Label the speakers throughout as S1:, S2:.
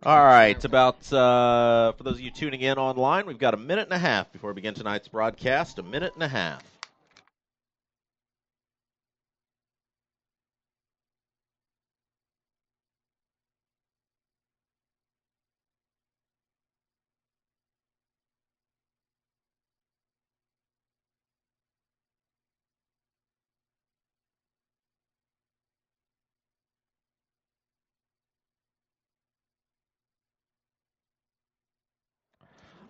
S1: All right, for those of you tuning in online, we've got a minute and a half before we begin tonight's broadcast. A minute and a half.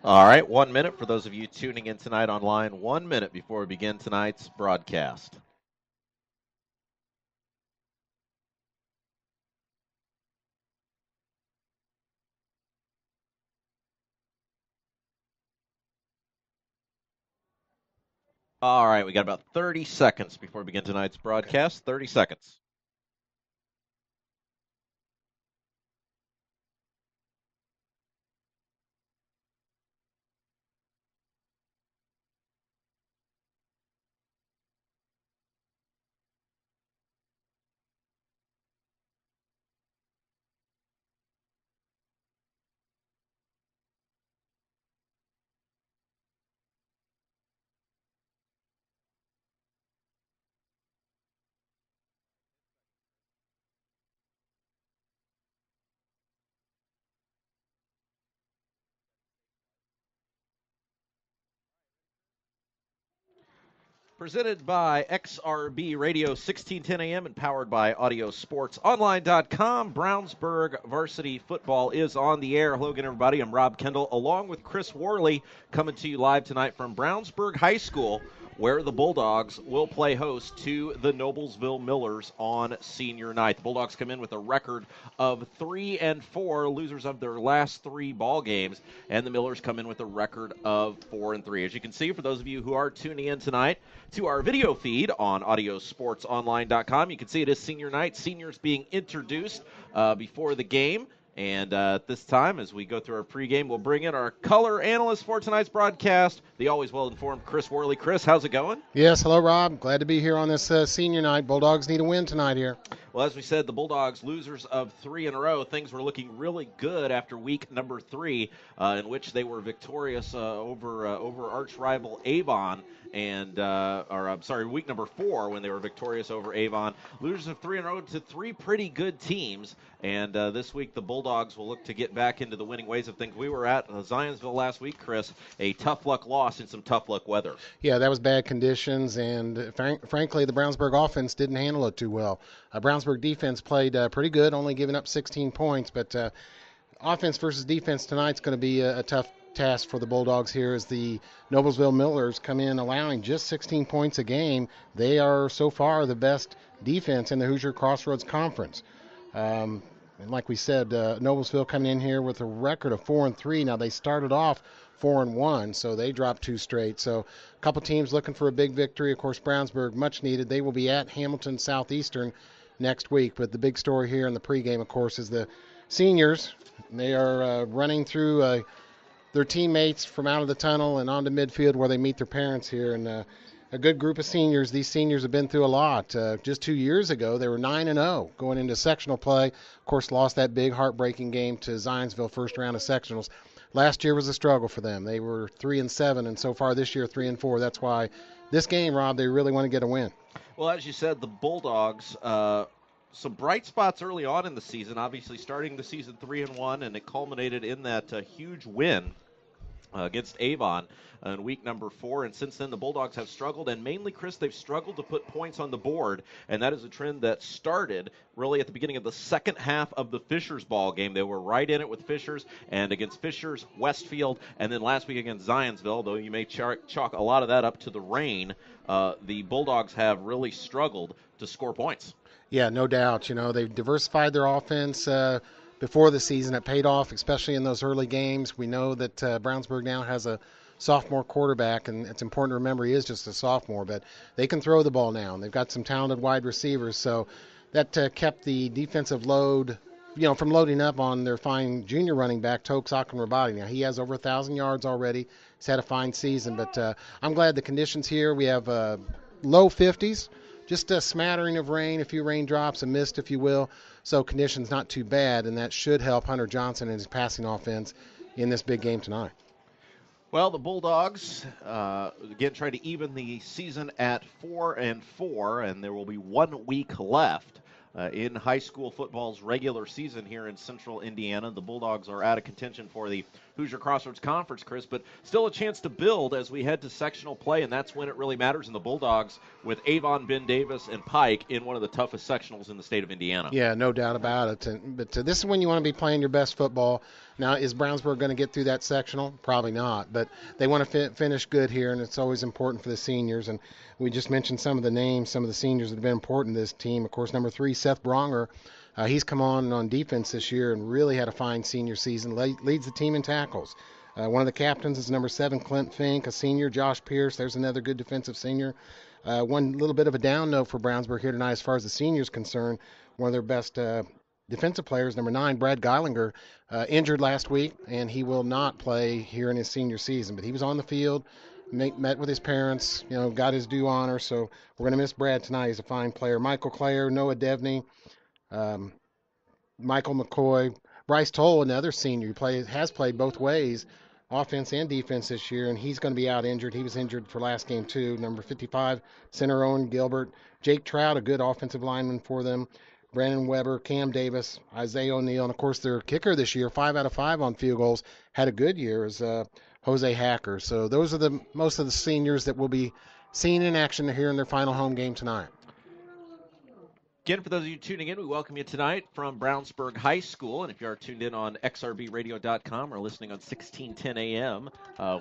S1: All right, 1 minute for those of you tuning in tonight online. 1 minute before we begin tonight's broadcast. All right, we got about 30 seconds before we begin tonight's broadcast. 30 seconds. Presented by XRB Radio 1610 AM and powered by AudioSportsOnline.com. Brownsburg Varsity Football is on the air. Hello again, everybody. I'm Rob Kendall, along with Chris Worley, coming to you live tonight from Brownsburg High School, where the Bulldogs will play host to the Noblesville Millers on senior night. The Bulldogs come in with a record of 3-4, losers of their last three ball games, and the Millers come in with a record of 4-3. As you can see, for those of you who are tuning in tonight to our video feed on AudioSportsOnline.com, you can see it is senior night. Seniors being introduced before the game. And at this time, as we go through our pregame, we'll bring in our color analyst for tonight's broadcast, the always well-informed Chris Worley. Chris, how's it going?
S2: Yes, hello, Rob. Glad to be here on this senior night. Bulldogs need a win tonight here.
S1: Well, as we said, the Bulldogs, losers of 3 in a row. Things were looking really good after week number 3, in which they were victorious over arch rival Avon. Week number 4 when they were victorious over Avon. Losers of 3 in a row to 3 pretty good teams. And this week the Bulldogs will look to get back into the winning ways of things. We were at Zionsville last week, Chris, a tough luck loss in some tough luck weather.
S2: Yeah, that was bad conditions, and frankly, the Brownsburg offense didn't handle it too well. Brownsburg defense played pretty good, only giving up 16 points, but offense versus defense tonight's going to be a tough task for the Bulldogs here as the Noblesville Millers come in allowing just 16 points a game. They are so far the best defense in the Hoosier Crossroads Conference. And like we said, Noblesville coming in here with a record of 4-3. Now they started off 4-1, so they dropped 2 straight. So a couple teams looking for a big victory. Of course, Brownsburg, much needed. They will be at Hamilton Southeastern next week. But the big story here in the pregame, of course, is the seniors. They are running through their teammates from out of the tunnel and onto midfield where they meet their parents here. And a good group of seniors. These seniors have been through a lot. Just 2 years ago, they were 9-0 going into sectional play. Of course, lost that big heartbreaking game to Zionsville first round of sectionals. Last year was a struggle for them. They were 3-7, and so far this year 3-4. That's why this game, Rob, they really want to get a win.
S1: Well, as you said, the Bulldogs, some bright spots early on in the season. Obviously, starting the season 3-1, and it culminated in that huge win against Avon in week number 4, and since then the Bulldogs have struggled, and mainly, Chris, they've struggled to put points on the board, and that is a trend that started really at the beginning of the second half of the Fishers ball game. They were right in it with Fishers, and against Fishers, Westfield, and then last week against Zionsville, though you may chalk a lot of that up to the rain, the Bulldogs have really struggled to score points.
S2: Yeah, no doubt. You know, they've diversified their offense before the season. It paid off, especially in those early games. We know that Brownsburg now has a sophomore quarterback, and it's important to remember he is just a sophomore, but they can throw the ball now, and they've got some talented wide receivers, so that kept the defensive load, from loading up on their fine junior running back, Tokes Akinrabadi. Now, he has over 1,000 yards already. He's had a fine season, but I'm glad the conditions here, we have low 50s, just a smattering of rain, a few raindrops, a mist, if you will. So conditions not too bad, and that should help Hunter Johnson and his passing offense in this big game tonight.
S1: Well, the Bulldogs, again, try to even the season at 4-4, and there will be 1 week left in high school football's regular season here in central Indiana. The Bulldogs are out of contention for the Hoosier Crossroads Conference, Chris, but still a chance to build as we head to sectional play, and that's when it really matters. And the Bulldogs with Avon, Ben Davis, and Pike in one of the toughest sectionals in the state of Indiana.
S2: Yeah, no doubt about it. But this is when you want to be playing your best football. Now, is Brownsburg going to get through that sectional? Probably not, but they want to finish good here, and it's always important for the seniors. And we just mentioned some of the names, some of the seniors that have been important to this team. Of course, number 3, Seth Bronger. He's come on defense this year and really had a fine senior season, leads the team in tackles. One of the captains is number 7, Clint Fink, a senior. Josh Pierce, there's another good defensive senior. One little bit of a down note for Brownsburg here tonight as far as the seniors concerned. One of their best defensive players, number 9, Brad Geilinger, injured last week, and he will not play here in his senior season. But he was on the field, met with his parents, got his due honor. So we're going to miss Brad tonight. He's a fine player. Michael Clare, Noah Devney, Michael McCoy, Bryce Toll, another senior who has played both ways, offense and defense this year, and he's going to be out injured. He was injured for last game too. Number 55, center Owen Gilbert. Jake Trout, a good offensive lineman for them. Brandon Weber, Cam Davis, Isaiah O'Neill, and of course their kicker this year, 5 out of 5 on field goals, had a good year, is Jose Hacker. So those are most of the seniors that will be seen in action here in their final home game tonight.
S1: Again, for those of you tuning in, we welcome you tonight from Brownsburg High School. And if you are tuned in on xrbradio.com or listening on 1610 AM,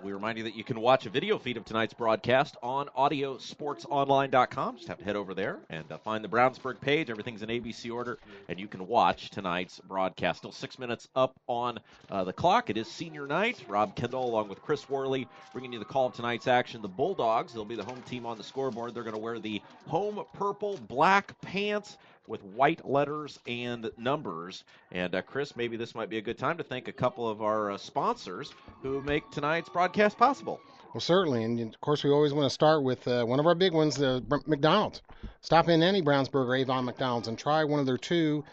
S1: we remind you that you can watch a video feed of tonight's broadcast on audiosportsonline.com. Just have to head over there and find the Brownsburg page. Everything's in ABC order, and you can watch tonight's broadcast. Still 6 minutes up on the clock. It is senior night. Rob Kendall, along with Chris Worley, bringing you the call of tonight's action. The Bulldogs, they'll be the home team on the scoreboard. They're going to wear the home purple black pants with white letters and numbers. And, Chris, maybe this might be a good time to thank a couple of our sponsors who make tonight's broadcast possible.
S2: Well, certainly. And, of course, we always want to start with one of our big ones, McDonald's. Stop in any Brownsburg or Avon McDonald's and try one of their $2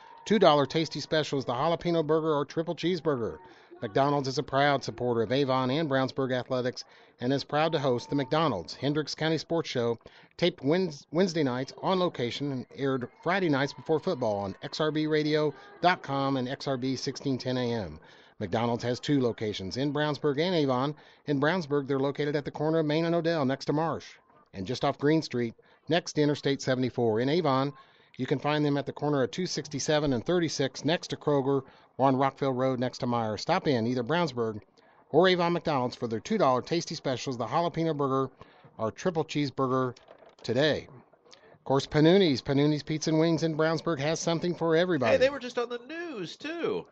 S2: tasty specials, the jalapeno burger or triple cheeseburger. McDonald's is a proud supporter of Avon and Brownsburg athletics and is proud to host the McDonald's Hendricks County Sports Show, taped Wednesday nights on location and aired Friday nights before football on xrbradio.com and XRB 1610 AM. McDonald's has 2 locations, in Brownsburg and Avon. In Brownsburg, they're located at the corner of Main and Odell next to Marsh, and just off Green Street next to Interstate 74. In Avon, you can find them at the corner of 267 and 36 next to Kroger or on Rockville Road next to Meyer. Stop in either Brownsburg or Avon McDonald's for their $2 tasty specials, the jalapeno burger or triple cheeseburger today. Of course, Panuni's Pizza and Wings in Brownsburg has something for everybody.
S1: Hey, they were just on the news, too.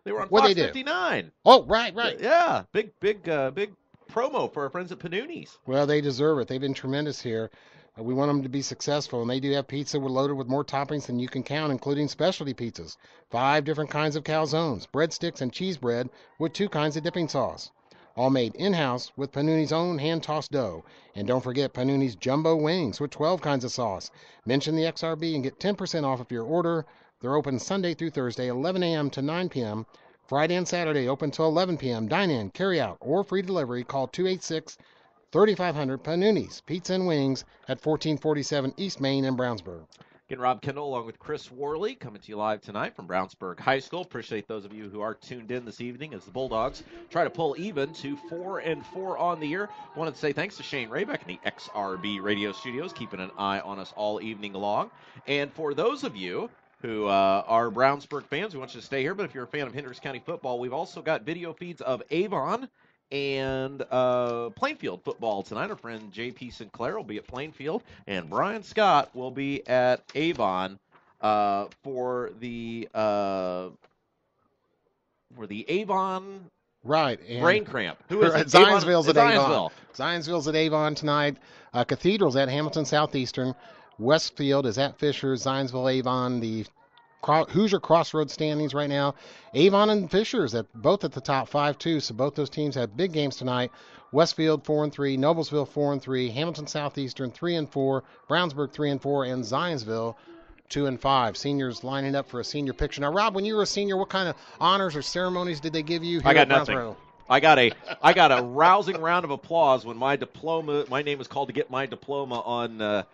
S1: They were on Fox 59.
S2: Oh, right.
S1: Yeah, big promo for our friends at Panuni's.
S2: Well, they deserve it. They've been tremendous here. We want them to be successful, and they do have pizza loaded with more toppings than you can count, including specialty pizzas, 5 different kinds of calzones, breadsticks, and cheese bread with 2 kinds of dipping sauce. All made in-house with Panuni's own hand-tossed dough. And don't forget Panuni's jumbo wings with 12 kinds of sauce. Mention the XRB and get 10% off of your order. They're open Sunday through Thursday, 11 a.m. to 9 p.m. Friday and Saturday open till 11 p.m. Dine-in, carry-out, or free delivery. Call 286-3500 Panuni's Pizza and Wings at 1447 East Main in Brownsburg.
S1: Again, Rob Kendall along with Chris Worley coming to you live tonight from Brownsburg High School. Appreciate those of you who are tuned in this evening as the Bulldogs try to pull even to 4-4 on the year. Wanted to say thanks to Shane Raybeck in the XRB Radio Studios, keeping an eye on us all evening long. And for those of you who are Brownsburg fans, we want you to stay here. But if you're a fan of Hendricks County football, we've also got video feeds of Avon and Plainfield football tonight. Our friend J.P. Sinclair will be at Plainfield, and Brian Scott will be at Avon for the Avon Brain Cramp. Who is it?
S2: Zionsville's at Avon. Zionsville's at Avon tonight. Cathedral's at Hamilton Southeastern. Westfield is at Fisher. Zionsville, Avon. The Hoosier Crossroads standings right now. Avon and Fisher's both at the top 5 too, so both those teams have big games tonight. Westfield 4-3, Noblesville 4-3, Hamilton Southeastern 3-4, Brownsburg 3-4, and Zionsville 2-5. Seniors lining up for a senior picture. Now, Rob, when you were a senior, what kind of honors or ceremonies did they give you here
S1: I got
S2: at
S1: nothing.
S2: Brownsboro?
S1: I got a rousing round of applause when my name was called to get my diploma on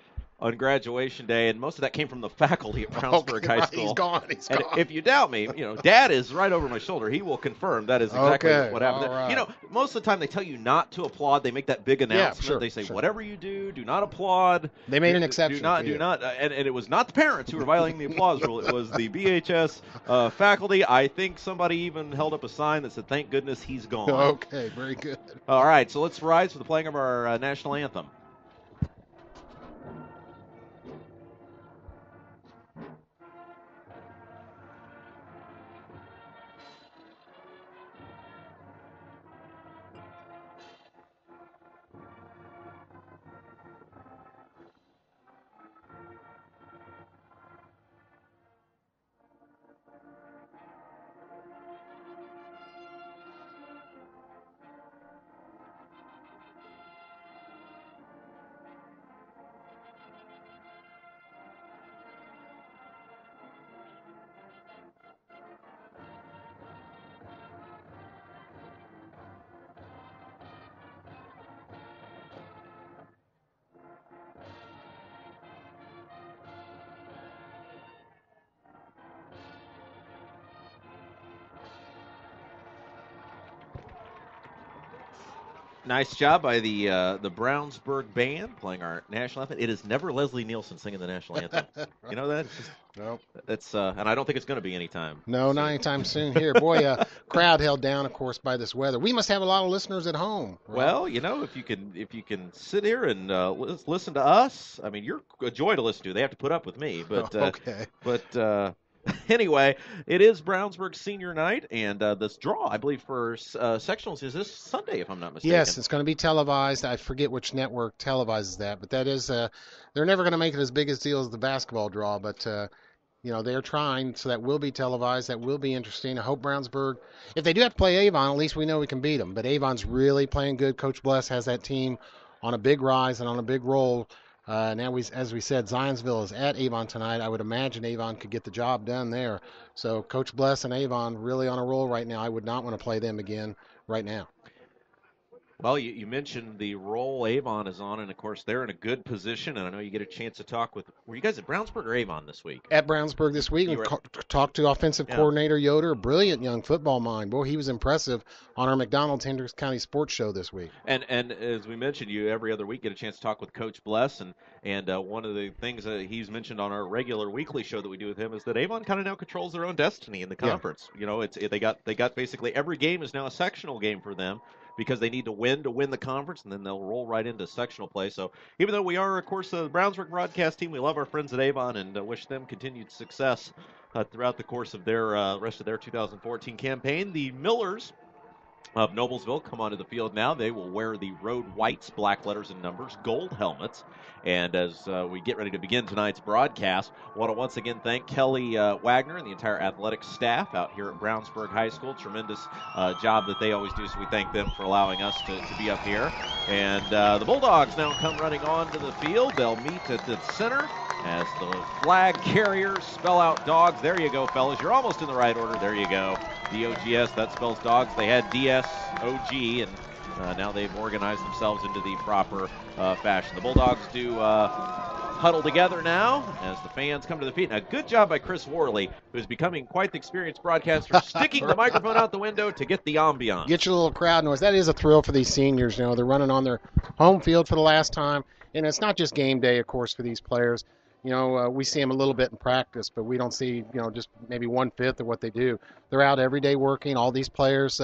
S1: graduation day, and most of that came from the faculty at Brownsburg High School.
S2: He's gone.
S1: And if you doubt me, Dad is right over my shoulder. He will confirm that is exactly what happened.
S2: Right.
S1: Most of the time they tell you not to applaud. They make that big announcement.
S2: Yeah, sure,
S1: they say,
S2: sure.
S1: whatever you do not applaud.
S2: They made an exception.
S1: Do not. And it was not the parents who were violating the applause rule. It was the BHS faculty. I think somebody even held up a sign that said, "Thank goodness he's gone."
S2: Okay, very good.
S1: All right, so let's rise for the playing of our national anthem. Nice job by the Brownsburg band playing our national anthem. It is never Leslie Nielsen singing the national anthem. You know that?
S2: Nope.
S1: That's and I don't think it's going to be anytime.
S2: No, not anytime soon. Here, boy, crowd held down, of course, by this weather. We must have a lot of listeners at home. Right?
S1: Well, if you can sit here and listen to us, I mean, you're a joy to listen to. They have to put up with me, but
S2: okay.
S1: But anyway, it is Brownsburg Senior Night, and this draw, I believe, for sectionals is this Sunday, if I'm not mistaken.
S2: Yes, it's going to be televised. I forget which network televises that, but that is they're never going to make it as big a deal as the basketball draw, but they're trying, so that will be televised. That will be interesting. I hope Brownsburg, if they do have to play Avon, at least we know we can beat them. But Avon's really playing good. Coach Bless has that team on a big rise and on a big roll. Now, as we said, Zionsville is at Avon tonight. I would imagine Avon could get the job done there. So Coach Bless and Avon really on a roll right now. I would not want to play them again right now.
S1: Well, you mentioned the role Avon is on, and, of course, they're in a good position, and I know you get a chance to talk with – were you guys at Brownsburg or Avon this week?
S2: At Brownsburg this week. We talked to offensive coordinator Yoder, a brilliant young football mind. Boy, he was impressive on our McDonald's Hendricks County Sports Show this week.
S1: And as we mentioned, you every other week get a chance to talk with Coach Bless, and one of the things that he's mentioned on our regular weekly show that we do with him is that Avon kind of now controls their own destiny in the conference. Yeah. They got basically every game is now a sectional game for them, because they need to win the conference, and then they'll roll right into sectional play. So even though we are, of course, the Brownsburg broadcast team, we love our friends at Avon and wish them continued success throughout the course of their rest of their 2014 campaign. The Millers of Noblesville come onto the field now. They will wear the road whites, black letters and numbers, gold helmets. And as we get ready to begin tonight's broadcast, I want to once again thank Kelly Wagner and the entire athletic staff out here at Brownsburg High School. Tremendous job that they always do, so we thank them for allowing us to be up here. And the Bulldogs now come running onto the field. They'll meet at the center as the flag carriers spell out dogs. There you go, fellas. You're almost in the right order. There you go. D-O-G-S, that spells dogs. They had D-S-O-G, and now they've organized themselves into the proper fashion. The Bulldogs do huddle together now as the fans come to the feet. Now, good job by Chris Worley, who's becoming quite the experienced broadcaster, sticking the microphone out the window to get the ambiance.
S2: Get your little crowd noise. That is a thrill for these seniors. They're running on their home field for the last time. And it's not just game day, of course, for these players. We see them a little bit in practice, but we don't see, just maybe 1/5 of what they do. They're out every day working. All these players,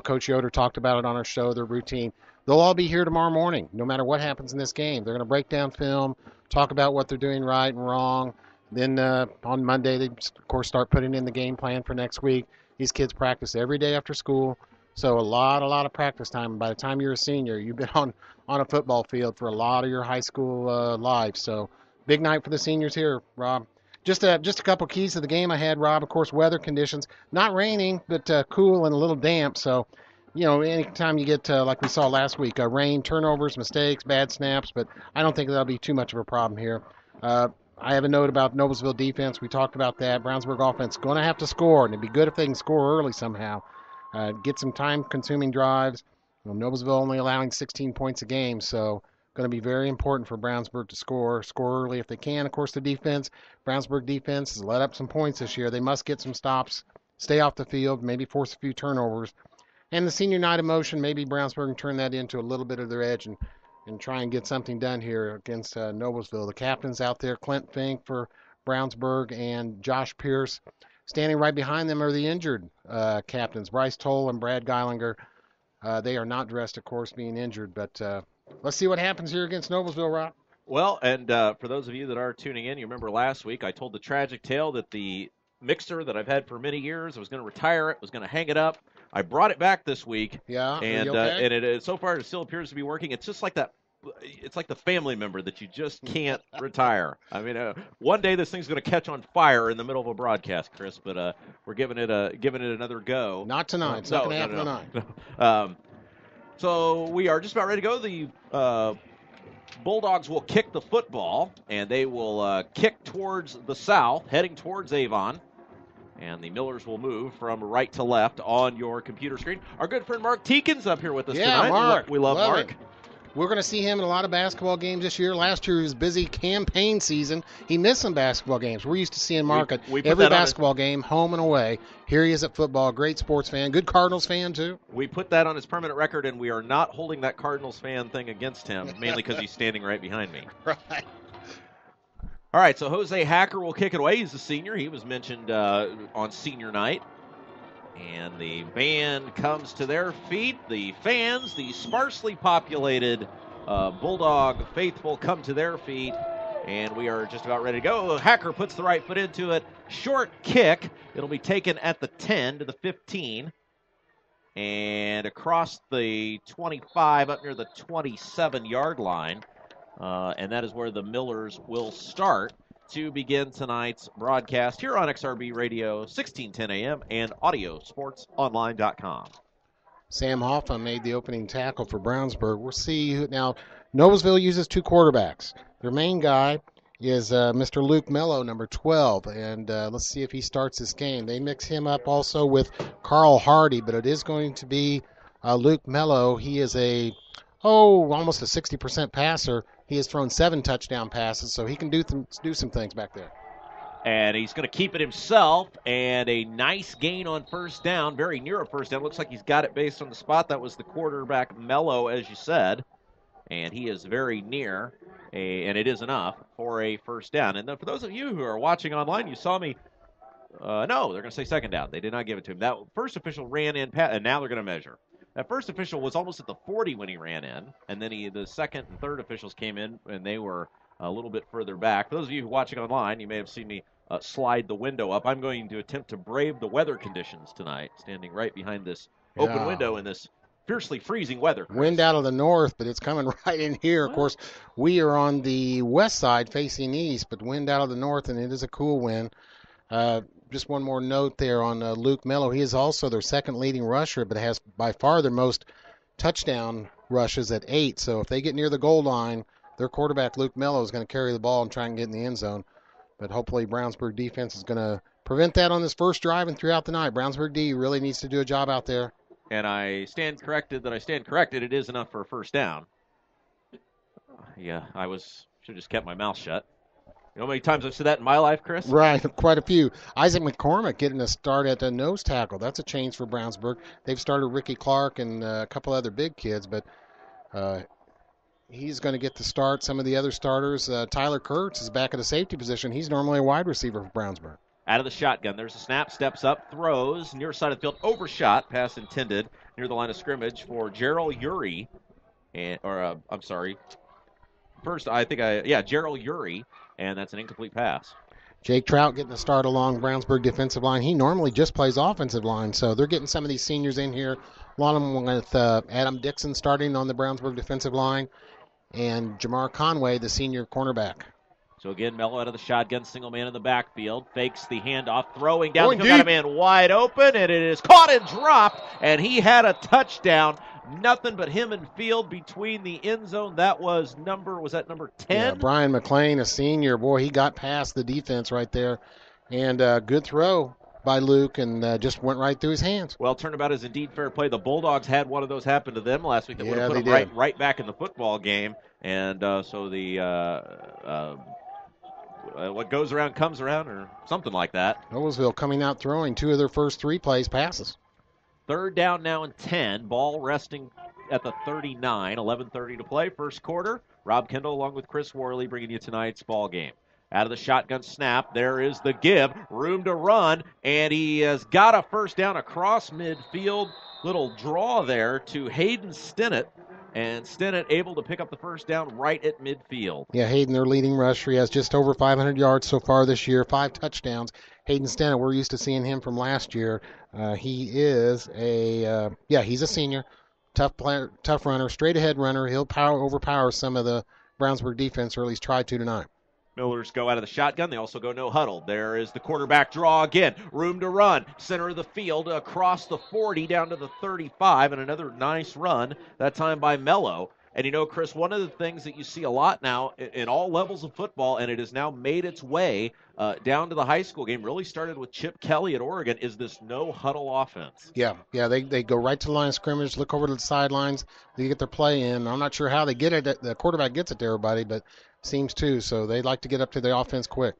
S2: Coach Yoder talked about it on our show, their routine. They'll all be here tomorrow morning, no matter what happens in this game. They're going to break down film, talk about what they're doing right and wrong. Then on Monday, they, of course, start putting in the game plan for next week. These kids practice every day after school, so a lot of practice time. By the time you're a senior, you've been on a football field for a lot of your high school life. So big night for the seniors here, Rob. Just a couple keys to the game I had, Rob. Of course, weather conditions. Not raining, but cool and a little damp. So anytime you get, like we saw last week, rain, turnovers, mistakes, bad snaps, but I don't think that'll be too much of a problem here. I have a note about Noblesville defense. We talked about that. Brownsburg offense going to have to score, and it'd be good if they can score early somehow. Get some time-consuming drives. Noblesville only allowing 16 points a game, so going to be very important for Brownsburg to score early if they can. Of course, the defense, Brownsburg defense has let up some points this year. They must get some stops, stay off the field, maybe force a few turnovers. And the senior night emotion, maybe Brownsburg can turn that into a little bit of their edge and try and get something done here against Noblesville. The captains out there, Clint Fink for Brownsburg and Josh Pierce. Standing right behind them are the injured captains, Bryce Toll and Brad Geilinger. They are not dressed, of course, being injured, but let's see what happens here against Noblesville, Rob.
S1: Well, and for those of you that are tuning in, you remember last week I told the tragic tale that the mixer that I've had for many years, I was going to retire it, was going to hang it up. I brought it back this week.
S2: Yeah,
S1: and
S2: okay?
S1: and it so far it still appears to be working. It's just like that. It's like the family member that you just can't retire. I mean, one day this thing's going to catch on fire in the middle of a broadcast, Chris. But we're giving it another go.
S2: Not tonight. It's not going to happen tonight.
S1: So we are just about ready to go. The Bulldogs will kick the football, and they will kick towards the south, heading towards Avon. And the Millers will move from right to left on your computer screen. Our good friend Mark Teakin's up here with us tonight.
S2: Mark.
S1: We love Mark.
S2: Him. We're going to see him in a lot of basketball games this year. Last year was busy campaign season. He missed some basketball games. We're used to seeing Mark at every basketball game, home and away. Here he is at football. Great sports fan. Good Cardinals fan, too.
S1: We put that on his permanent record, and we are not holding that Cardinals fan thing against him, mainly because he's standing right behind me.
S2: Right.
S1: All right, so Jose Hacker will kick it away. He's a senior. He was mentioned on senior night. And the band comes to their feet. The fans, the sparsely populated Bulldog faithful, come to their feet. And we are just about ready to go. Hacker puts the right foot into it. Short kick. It'll be taken at the 10 to the 15. And across the 25 up near the 27-yard line. And that is where the Millers will start to begin tonight's broadcast here on XRB Radio, 1610 AM and AudioSportsOnline.com.
S2: Sam Hoffa made the opening tackle for Brownsburg. We'll see now. Noblesville uses two quarterbacks. Their main guy is Mr. Luke Mello, number 12, and let's see if he starts this game. They mix him up also with Carl Hardy, but it is going to be Luke Mello. He is almost a 60% passer. He has thrown 7 touchdown passes, so he can do some things back there.
S1: And he's going to keep it himself, and a nice gain on first down, very near a first down. Looks like he's got it based on the spot. That was the quarterback, Mello, as you said, and he is very near, and it is enough for a first down. And then for those of you who are watching online, you saw me. No, they're going to say second down. They did not give it to him. That first official ran in, and now they're going to measure. That first official was almost at the 40 when he ran in, and then the second and third officials came in, and they were a little bit further back. For those of you watching online, you may have seen me slide the window up. I'm going to attempt to brave the weather conditions tonight, standing right behind this open window in this fiercely freezing weather. Chris.
S2: Wind out of the north, but it's coming right in here. Of course, we are on the west side facing east, but wind out of the north, and it is a cool wind. Just one more note there on Luke Mello. He is also their second leading rusher, but has by far their most touchdown rushes at 8. So if they get near the goal line, their quarterback, Luke Mello, is going to carry the ball and try and get in the end zone. But hopefully Brownsburg defense is going to prevent that on this first drive and throughout the night. Brownsburg D really needs to do a job out there.
S1: And I stand corrected. It is enough for a first down. Yeah, should have just kept my mouth shut. You know how many times I've said that in my life, Chris?
S2: Right, quite a few. Isaac McCormick getting a start at the nose tackle. That's a change for Brownsburg. They've started Ricky Clark and a couple other big kids, but he's going to get the start. Some of the other starters, Tyler Kurtz is back at a safety position. He's normally a wide receiver for Brownsburg.
S1: Out of the shotgun, there's a snap, steps up, throws, near side of the field, overshot, pass intended, near the line of scrimmage for Gerald Urey. Gerald Urey. And that's an incomplete pass.
S2: Jake Trout getting a start along Brownsburg defensive line. He normally just plays offensive line, so they're getting some of these seniors in here. A lot of them with Adam Dixon starting on the Brownsburg defensive line, and Jamar Conway, the senior cornerback.
S1: So again, Mello out of the shotgun, single man in the backfield, fakes the handoff, throwing down
S2: Going
S1: the field, got a man wide open, and it is caught and dropped, and he had a touchdown. Nothing but him and field between the end zone. Was that number 10?
S2: Yeah, Brian McLean, a senior. Boy, he got past the defense right there. And good throw by Luke, and just went right through his hands.
S1: Well, turnabout is indeed fair play. The Bulldogs had one of those happen to them last week that would have put them right back in the football game. And so the what goes around comes around, or something like that.
S2: Noblesville coming out throwing 2 of their first 3 plays passes.
S1: 3rd down now and 10. Ball resting at the 39. 11:30 to play. First quarter. Rob Kendall along with Chris Worley bringing you tonight's ball game. Out of the shotgun snap, there is the give. Room to run, and he has got a first down across midfield. Little draw there to Hayden Stinnett. And Stinnett able to pick up the first down right at midfield.
S2: Yeah, Hayden, their leading rusher. He has just over 500 yards so far this year, 5 touchdowns. Hayden Stinnett, we're used to seeing him from last year. He is he's a senior. Tough player, tough runner, straight ahead runner. He'll overpower some of the Brownsburg defense, or at least try to tonight.
S1: Millers go out of the shotgun. They also go no huddle. There is the quarterback draw again. Room to run. Center of the field across the 40 down to the 35, and another nice run, that time by Mello. And you know, Chris, one of the things that you see a lot now in all levels of football, and it has now made its way down to the high school game, really started with Chip Kelly at Oregon, is this no-huddle offense.
S2: Yeah, they go right to the line of scrimmage, look over to the sidelines, they get their play in. I'm not sure how they get it. The quarterback gets it to everybody, but seems to, so they like to get up to the offense quick.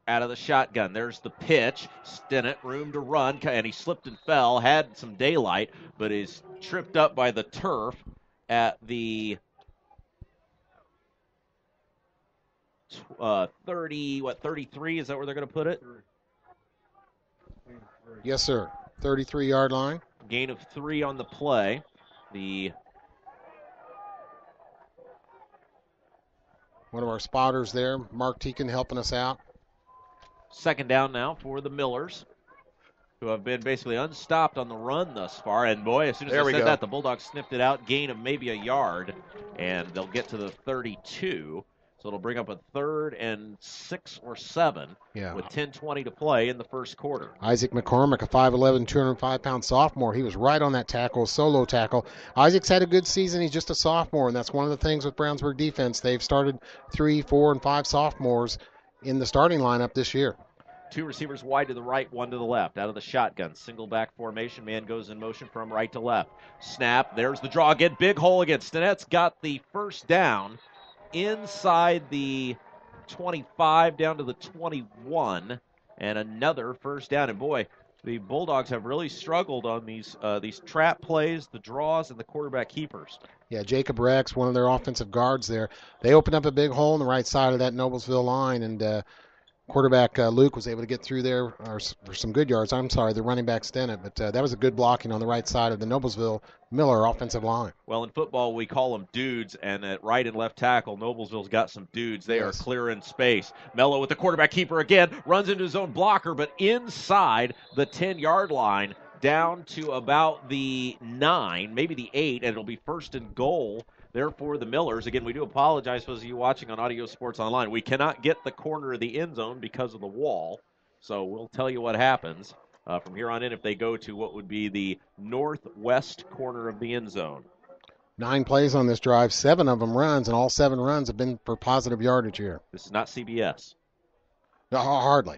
S1: Out of the shotgun, there's the pitch. Stinnett, room to run, and he slipped and fell, had some daylight, but is tripped up by the turf at the 33? Is that where they're going to put it?
S2: Yes, sir. 33-yard line.
S1: Gain of 3 on the play.
S2: One of our spotters there, Mark Teakin, helping us out.
S1: 2nd down now for the Millers, who have been basically unstopped on the run thus far. And boy, as soon as I said that, the Bulldogs sniffed it out. Gain of maybe a yard, and they'll get to the 32. So it'll bring up a 3rd and 6 or 7 with 10:20 to play in the first quarter.
S2: Isaac McCormick, a 5'11", 205-pound sophomore. He was right on that tackle, solo tackle. Isaac's had a good season. He's just a sophomore, and that's one of the things with Brownsburg defense. They've started 3, 4, and 5 sophomores in the starting lineup this year.
S1: 2 receivers wide to the right, 1 to the left. Out of the shotgun, single back formation. Man goes in motion from right to left. Snap, there's the draw again. Big hole again. Stinnett's got the first down inside the 25 down to the 21, and another first down. And boy, the Bulldogs have really struggled on these trap plays, the draws, and the quarterback keepers.
S2: Yeah, Jacob Rex, one of their offensive guards there. They opened up a big hole on the right side of that Noblesville line, and quarterback Luke was able to get through there for some good yards. I'm sorry, the running back Stinnett, but that was a good blocking on the right side of the Noblesville Miller offensive line.
S1: Well, in football, we call them dudes, and at right and left tackle, Noblesville's got some dudes. They are clearing space. Mello with the quarterback keeper again, runs into his own blocker, but inside the 10-yard line, down to about the 9, maybe the 8, and it'll be 1st and goal. Therefore, the Millers, again, we do apologize for those of you watching on Audio Sports Online. We cannot get the corner of the end zone because of the wall, so we'll tell you what happens from here on in if they go to what would be the northwest corner of the end zone.
S2: 9 plays on this drive, 7 of them runs, and all 7 runs have been for positive yardage here.
S1: This is not CBS.
S2: No, hardly.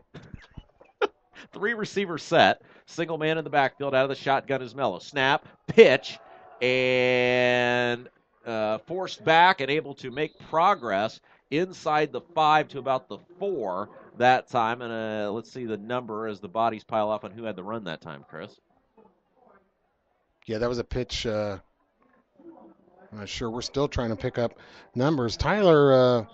S1: 3 receiver set, single man in the backfield. Out of the shotgun is Mello. Snap, pitch, and forced back and able to make progress inside the 5 to about the 4 that time. And let's see the number as the bodies pile up on who had the run that time, Chris.
S2: Yeah, that was a pitch. I'm not sure. We're still trying to pick up numbers. Tyler,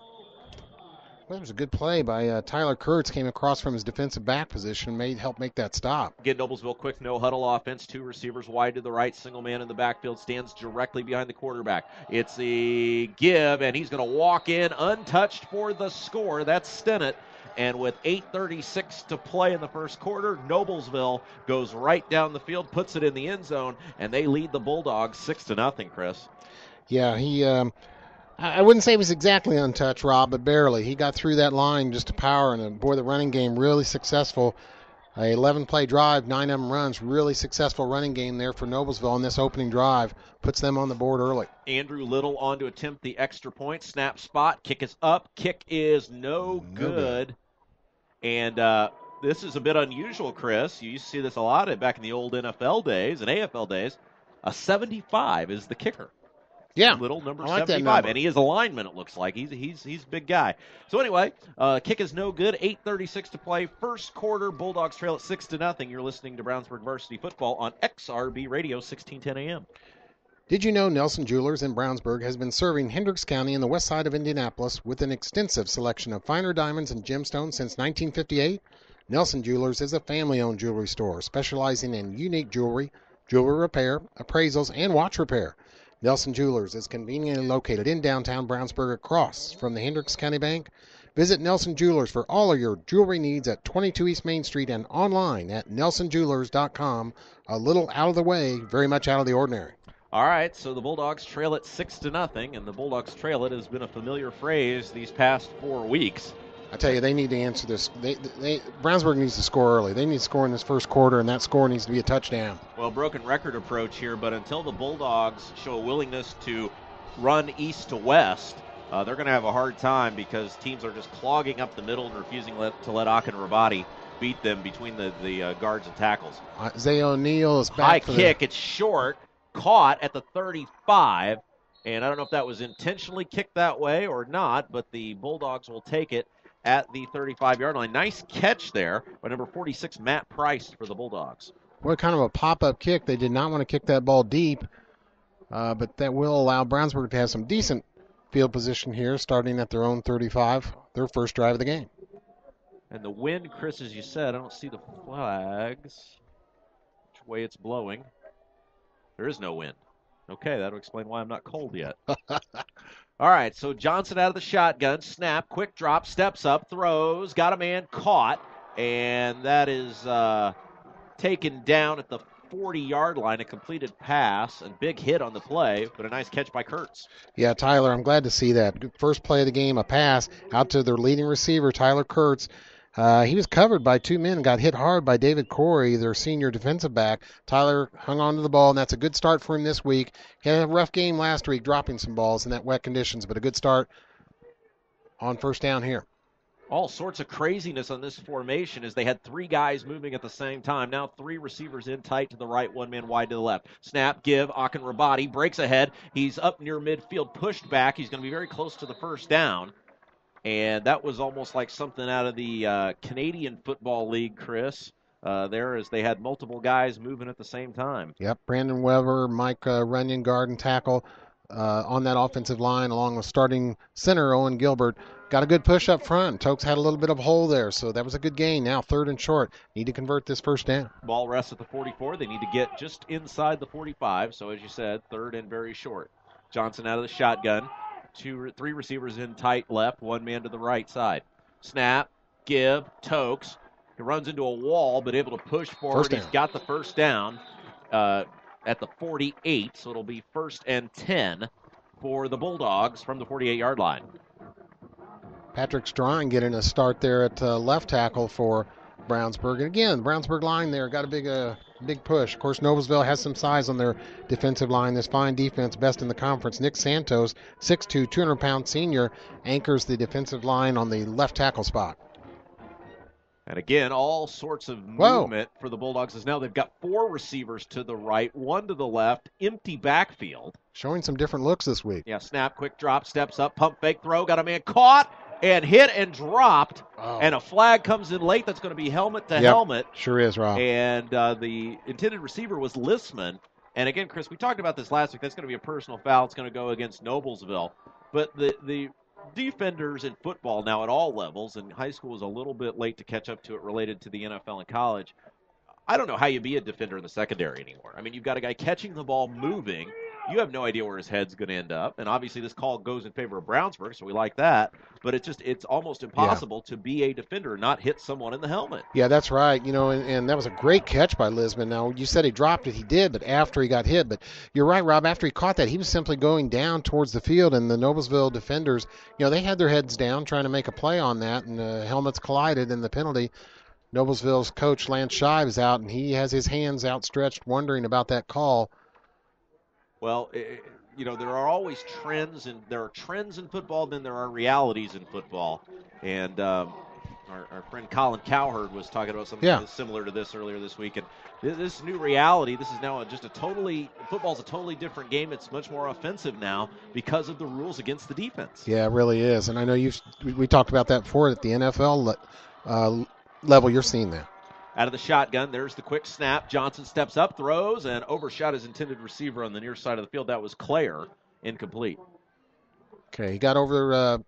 S2: that was a good play by Tyler Kurtz. Came across from his defensive back position, helped make that stop.
S1: Again, Noblesville quick no-huddle offense. 2 receivers wide to the right. Single man in the backfield stands directly behind the quarterback. It's a give, and he's going to walk in untouched for the score. That's Stinnett. And with 8:36 to play in the first quarter, Noblesville goes right down the field, puts it in the end zone, and they lead the Bulldogs 6-0, Chris.
S2: Yeah, I wouldn't say he was exactly untouched, Rob, but barely. He got through that line just to power, and boy, the running game really successful. A 11-play drive, 9 of them runs, really successful running game there for Noblesville on this opening drive. Puts them on the board early.
S1: Andrew Little on to attempt the extra point. Snap spot. Kick is up. Kick is no good. And this is a bit unusual, Chris. You used to see this a lot back in the old NFL days and AFL days. A 75 is the kicker.
S2: Yeah,
S1: Little number
S2: I like
S1: 75, and he is a lineman. It looks like he's a big guy. So anyway, kick is no good. 8:36 to play. First quarter, Bulldogs trail at 6-0. You're listening to Brownsburg Varsity Football on XRB Radio, 1610 AM.
S2: Did you know Nelson Jewelers in Brownsburg has been serving Hendricks County and the west side of Indianapolis with an extensive selection of finer diamonds and gemstones since 1958? Nelson Jewelers is a family-owned jewelry store specializing in unique jewelry, jewelry repair, appraisals, and watch repair. Nelson Jewelers is conveniently located in downtown Brownsburg across from the Hendricks County Bank. Visit Nelson Jewelers for all of your jewelry needs at 22 East Main Street and online at nelsonjewelers.com. A little out of the way, very much out of the ordinary.
S1: All right, so the Bulldogs trail it 6-0, and the Bulldogs trail it has been a familiar phrase these past 4 weeks.
S2: I tell you, they need to answer this. Brownsburg needs to score early. They need to score in this first quarter, and that score needs to be a touchdown.
S1: Well, broken record approach here, but until the Bulldogs show a willingness to run east to west, they're going to have a hard time because teams are just clogging up the middle and refusing to let Akin Rabadi beat them between the guards and tackles.
S2: Isaiah O'Neal is back.
S1: High kick, it's short, caught at the 35, and I don't know if that was intentionally kicked that way or not, but the Bulldogs will take it at the 35-yard line. Nice catch there by number 46, Matt Price, for the Bulldogs.
S2: What kind of a pop-up kick. They did not want to kick that ball deep, but that will allow Brownsburg to have some decent field position here, starting at their own 35, their first drive of the game.
S1: And the wind, Chris, as you said, I don't see the flags, which way it's blowing. There is no wind. Okay, that'll explain why I'm not cold yet. All right, so Johnson out of the shotgun, snap, quick drop, steps up, throws, got a man, caught, and that is taken down at the 40-yard line, a completed pass, and big hit on the play, but a nice catch by Kurtz.
S2: Yeah, Tyler, I'm glad to see that. First play of the game, a pass out to their leading receiver, Tyler Kurtz. He was covered by 2 men and got hit hard by David Corey, their senior defensive back. Tyler hung on to the ball, and that's a good start for him this week. He had a rough game last week dropping some balls in that wet conditions, but a good start on first down here.
S1: All sorts of craziness on this formation as they had 3 guys moving at the same time. Now 3 receivers in tight to the right, 1 man wide to the left. Snap, give, Akin Rabadi breaks ahead. He's up near midfield, pushed back. He's going to be very close to the first down. And that was almost like something out of the Canadian Football League, Chris, there as they had multiple guys moving at the same time.
S2: Yep, Brandon Weber, Mike Runyon, guard and tackle on that offensive line, along with starting center Owen Gilbert. Got a good push up front. Tokes had a little bit of a hole there, so that was a good gain. Now 3rd and short. Need to convert this first down.
S1: Ball rests at the 44. They need to get just inside the 45, so as you said, 3rd and very short. Johnson out of the shotgun. 3 receivers in tight left, 1 man to the right side. Snap, give, Tokes. He runs into a wall, but able to push forward. He's got the first down at the 48, so it'll be 1st and 10 for the Bulldogs from the 48-yard line.
S2: Patrick Strine getting a start there at left tackle for Brownsburg. And again, Brownsburg line there got a big push. Of course, Noblesville has some size on their defensive line. This fine defense, best in the conference. Nick Santos, 6'2", 200-pound senior, anchors the defensive line on the left tackle spot.
S1: And again, all sorts of movement for the Bulldogs as now they've got 4 receivers to the right, 1 to the left, empty backfield.
S2: Showing some different looks this week.
S1: Yeah, snap, quick drop, steps up, pump fake throw, got a man caught and hit and dropped. Oh. And a flag comes in late that's going to be helmet to helmet.
S2: Sure is, Rob.
S1: And the intended receiver was Lissman. And again, Chris, we talked about this last week. That's going to be a personal foul. It's going to go against Noblesville. But the defenders in football now at all levels, and high school is a little bit late to catch up to it related to the NFL and college. I don't know how you be a defender in the secondary anymore. I mean, you've got a guy catching the ball moving, you have no idea where his head's going to end up. And obviously this call goes in favor of Brownsburg, so we like that. But it's almost impossible to be a defender and not hit someone in the helmet.
S2: Yeah, that's right. And that was a great catch by Lisman. Now, you said he dropped it. He did, but after he got hit. But you're right, Rob. After he caught that, he was simply going down towards the field, and the Noblesville defenders, they had their heads down trying to make a play on that, and helmets collided, and the penalty. Noblesville's coach, Lance Shive, is out, and he has his hands outstretched wondering about that call.
S1: Well, there are always trends, and there are trends in football, then there are realities in football. And our friend Colin Cowherd was talking about something similar to this earlier this week. And this new reality, this is now football's a totally different game. It's much more offensive now because of the rules against the defense.
S2: Yeah, it really is. And I know we talked about that before at the NFL level. You're seeing that.
S1: Out of the shotgun, there's the quick snap. Johnson steps up, throws, and overshot his intended receiver on the near side of the field. That was Clare, incomplete.
S2: Okay, he got over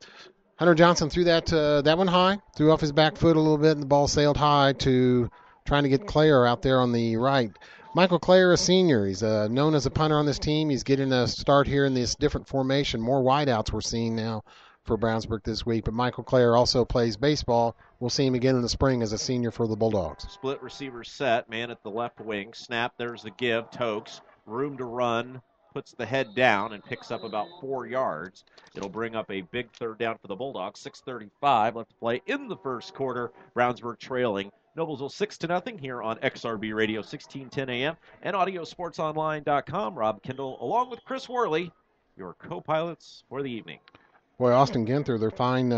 S2: Hunter Johnson threw that one high, threw off his back foot a little bit, and the ball sailed high to trying to get Clare out there on the right. Michael Clare, a senior. He's known as a punter on this team. He's getting a start here in this different formation. More wideouts we're seeing now for Brownsburg this week. But Michael Clare also plays baseball. We'll see him again in the spring as a senior for the Bulldogs.
S1: Split receiver set, man at the left wing. Snap, there's the give. Tokes, room to run, puts the head down and picks up about 4 yards. It'll bring up a big third down for the Bulldogs. 6:35 left to play in the first quarter. Brownsburg trailing Noblesville 6-0 here on XRB Radio, 1610 AM and AudioSportsOnline.com. Rob Kendall along with Chris Worley, your co-pilots for the evening.
S2: Boy, Austin Ginther, their fine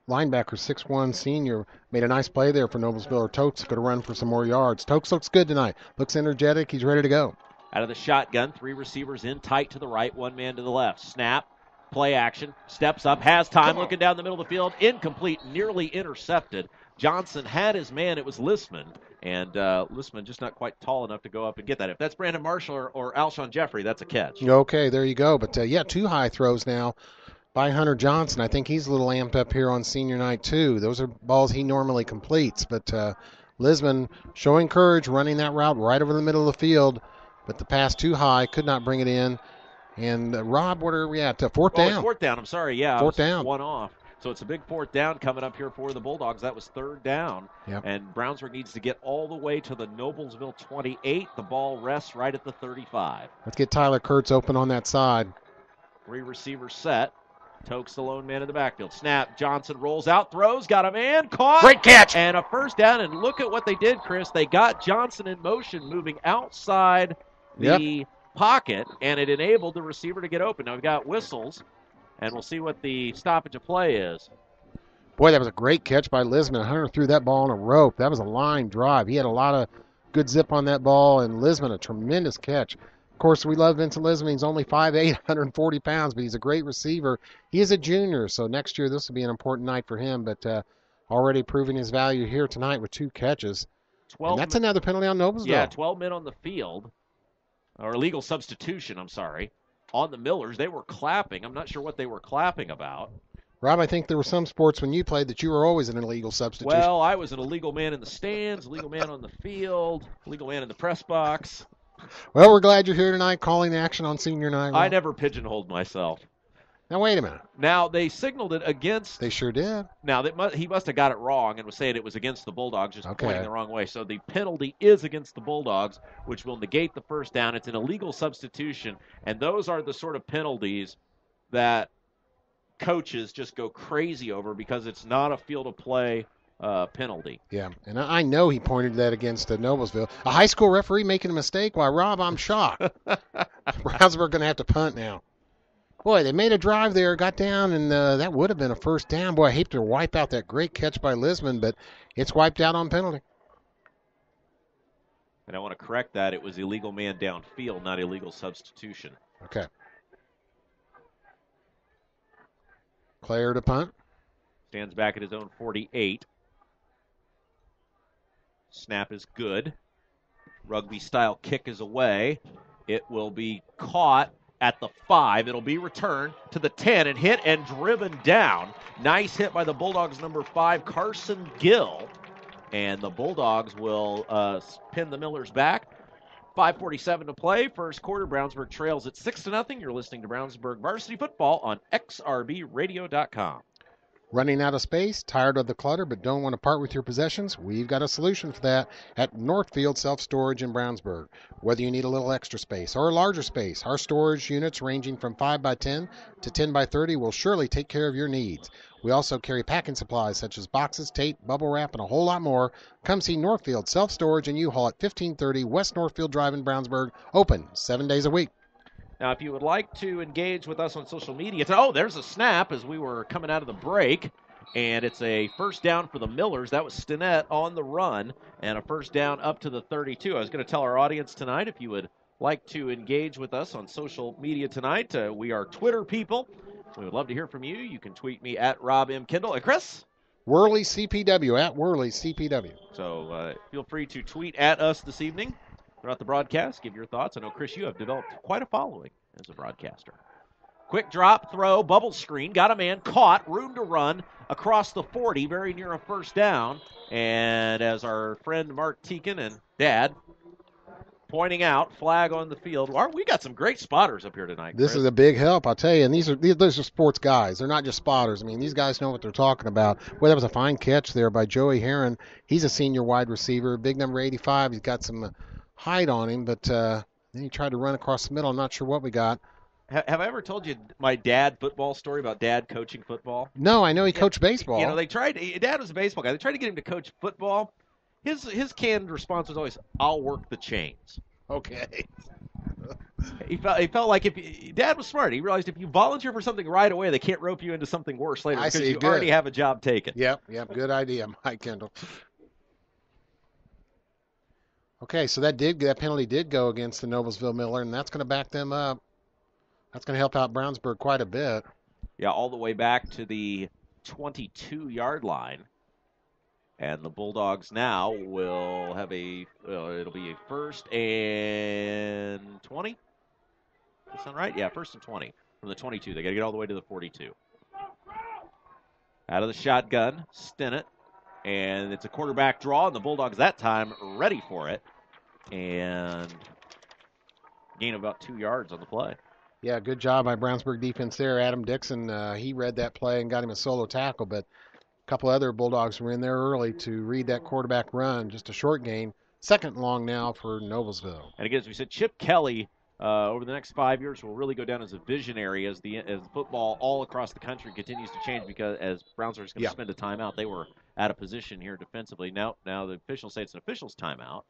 S2: linebacker, 6'1", senior, made a nice play there for Noblesville. Tokes going to run for some more yards. Tokes looks good tonight. Looks energetic. He's ready to go.
S1: Out of the shotgun, 3 receivers in tight to the right, 1 man to the left. Snap, play action, steps up, has time, looking down the middle of the field, incomplete, nearly intercepted. Johnson had his man. It was Lisman, and Lisman just not quite tall enough to go up and get that. If that's Brandon Marshall or Alshon Jeffrey, that's a catch.
S2: Okay, there you go. But, 2 high throws now by Hunter Johnson. I think he's a little amped up here on senior night, too. Those are balls he normally completes. But Lisman showing courage, running that route right over the middle of the field. But the pass too high, could not bring it in. And, Rob, what are we at? Fourth down.
S1: Fourth down, I'm sorry. Yeah,
S2: fourth down.
S1: One off. So it's a big fourth down coming up here for the Bulldogs. That was third down.
S2: Yep.
S1: And Brownsburg needs to get all the way to the Noblesville 28. The ball rests right at the 35.
S2: Let's get Tyler Kurtz open on that side.
S1: 3 receivers set. Tokes the lone man in the backfield. Snap. Johnson rolls out, throws, got a man, caught.
S2: Great catch.
S1: And a first down. And look at what they did, Chris. They got Johnson in motion, moving outside the pocket, and it enabled the receiver to get open. Now we've got whistles, and we'll see what the stoppage of play is.
S2: Boy, that was a great catch by Lisman. Hunter threw that ball on a rope. That was a line drive. He had a lot of good zip on that ball, and Lisman, a tremendous catch. Of course, we love Vincent Lisman. He's only 5'8", 140 pounds, but he's a great receiver. He is a junior, so next year this will be an important night for him, but already proving his value here tonight with 2 catches. And that's another penalty on Noblesville.
S1: Yeah, 12 men on the field, or illegal substitution, I'm sorry, on the Millers. They were clapping. I'm not sure what they were clapping about.
S2: Rob, I think there were some sports when you played that you were always an illegal substitution.
S1: Well, I was an illegal man in the stands, illegal man on the field, illegal man in the press box.
S2: Well, we're glad you're here tonight calling the action on senior night. Rob.
S1: I never pigeonholed myself.
S2: Now, wait a minute.
S1: Now, they signaled it against.
S2: They sure did.
S1: Now, he must have got it wrong and was saying it was against the Bulldogs, just pointing the wrong way. So the penalty is against the Bulldogs, which will negate the first down. It's an illegal substitution, and those are the sort of penalties that coaches just go crazy over because it's not a field of play penalty.
S2: Yeah, and I know he pointed that against Noblesville. A high school referee making a mistake? Why, Rob, I'm shocked. Brownsburg going to have to punt now. Boy, they made a drive there, got down, and that would have been a first down. Boy, I hate to wipe out that great catch by Lisman, but it's wiped out on penalty.
S1: And I want to correct that. It was illegal man downfield, not illegal substitution.
S2: Okay. Clare to punt.
S1: Stands back at his own 48. Snap is good. Rugby-style kick is away. It will be caught at the 5. It'll be returned to the 10 and hit and driven down. Nice hit by the Bulldogs' number 5, Carson Gill. And the Bulldogs will pin the Millers back. 5:47 to play. First quarter, Brownsburg trails at 6-0. You're listening to Brownsburg Varsity Football on xrbradio.com.
S2: Running out of space, tired of the clutter, but don't want to part with your possessions? We've got a solution for that at Northfield Self-Storage in Brownsburg. Whether you need a little extra space or a larger space, our storage units ranging from 5x10 to 10x30 will surely take care of your needs. We also carry packing supplies such as boxes, tape, bubble wrap, and a whole lot more. Come see Northfield Self-Storage and U-Haul at 1530 West Northfield Drive in Brownsburg, open 7 days a week.
S1: Now, if you would like to engage with us on social media, oh, there's a snap as we were coming out of the break, and it's a first down for the Millers. That was Stinnett on the run, and a first down up to the 32. I was going to tell our audience tonight, if you would like to engage with us on social media tonight, we are Twitter people. We would love to hear from you. You can tweet me at Rob M. Kendall. And Chris?
S2: Worley CPW, at Worley CPW.
S1: So feel free to tweet at us this evening. Throughout the broadcast, give your thoughts. I know, Chris, you have developed quite a following as a broadcaster. Quick drop, throw, bubble screen, got a man, caught, room to run across the 40, very near a first down. And as our friend Mark Teakin and Dad pointing out, flag on the field. We got some great spotters up here tonight, Chris.
S2: This is a big help, I'll tell you. And these are sports guys. They're not just spotters. I mean, these guys know what they're talking about. Well, that was a fine catch there by Joey Heron. He's a senior wide receiver, big number 85. He's got some height on him, but then he tried to run across the middle. I'm not sure what we got.
S1: Have I ever told you my dad football story about Dad coaching football?
S2: No, I know he coached baseball.
S1: You know, Dad was a baseball guy. They tried to get him to coach football. His canned response was always, "I'll work the chains."
S2: Okay.
S1: He felt like Dad was smart. He realized if you volunteer for something right away, they can't rope you into something worse later because you already have a job taken.
S2: Yep, good idea, Mike Kendall. Okay, so that penalty did go against the Noblesville Miller, and that's going to back them up. That's going to help out Brownsburg quite a bit.
S1: Yeah, all the way back to the 22-yard line. And the Bulldogs now will have it'll be a 1st and 20. Does that sound right? Yeah, 1st and 20 from the 22. They got to get all the way to the 42. Out of the shotgun, Stinnett. And it's a quarterback draw, and the Bulldogs that time ready for it. And gain of about 2 yards on the play.
S2: Yeah, good job by Brownsburg defense there. Adam Dixon, he read that play and got him a solo tackle, but a couple other Bulldogs were in there early to read that quarterback run. Just a short gain. 2nd and long now for Noblesville.
S1: And again, as we said, Chip Kelly over the next 5 years will really go down as a visionary as the football all across the country continues to change, because as Brownsburg is going to spend a timeout, they were out of position here defensively. Now the officials say it's an official's timeout.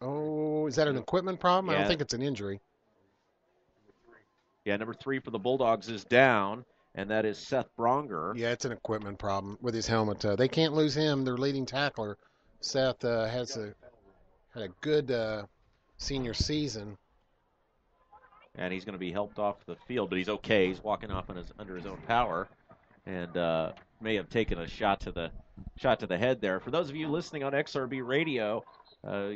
S2: Oh, is that an equipment problem?
S1: Yeah.
S2: I don't think it's an injury.
S1: Yeah, number 3 for the Bulldogs is down, and that is Seth Bronger.
S2: Yeah, it's an equipment problem with his helmet. They can't lose him, their leading tackler. Seth had a good senior season.
S1: And he's going to be helped off the field, but he's okay. He's walking off under his own power, and may have taken a shot to the head there. For those of you listening on XRB Radio,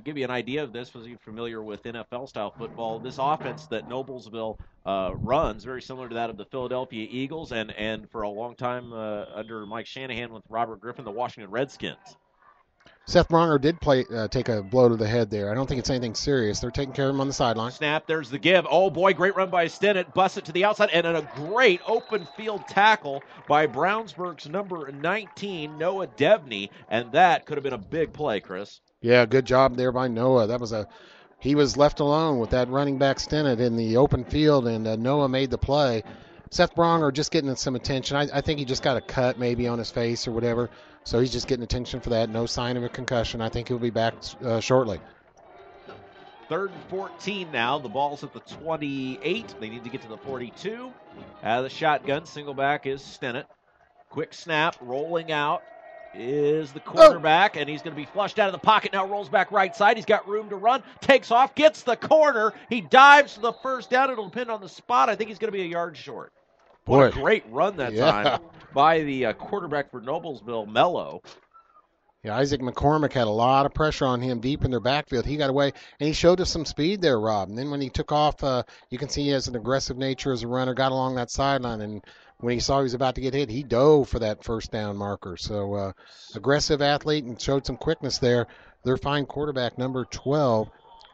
S1: give you an idea of this, was you familiar with NFL-style football? This offense that Noblesville runs, very similar to that of the Philadelphia Eagles, and for a long time under Mike Shanahan with Robert Griffin, the Washington Redskins.
S2: Seth Bronger did take a blow to the head there. I don't think it's anything serious. They're taking care of him on the sideline.
S1: Snap, there's the give. Oh, boy, great run by Stinnett. Busts it to the outside, and a great open field tackle by Brownsburg's number 19, Noah Debney, and that could have been a big play, Chris.
S2: Yeah, good job there by Noah. He was left alone with that running back Stinnett in the open field, and Noah made the play. Seth Bronger just getting some attention. I think he just got a cut maybe on his face or whatever, so he's just getting attention for that. No sign of a concussion. I think he'll be back shortly.
S1: 3rd and 14 now. The ball's at the 28. They need to get to the 42. Out of the shotgun, single back is Stinnett. Quick snap, rolling out is the quarterback, and he's going to be flushed out of the pocket. Now rolls back right side. He's got room to run. Takes off, gets the corner. He dives to the first down. It'll depend on the spot. I think he's going to be a yard short. What a great run that time by the quarterback for Noblesville, Mello.
S2: Yeah, Isaac McCormick had a lot of pressure on him deep in their backfield. He got away, and he showed us some speed there, Rob. And then when he took off, you can see he has an aggressive nature as a runner, got along that sideline, and when he saw he was about to get hit, he dove for that first down marker. So aggressive athlete and showed some quickness there. Their fine quarterback, number 12,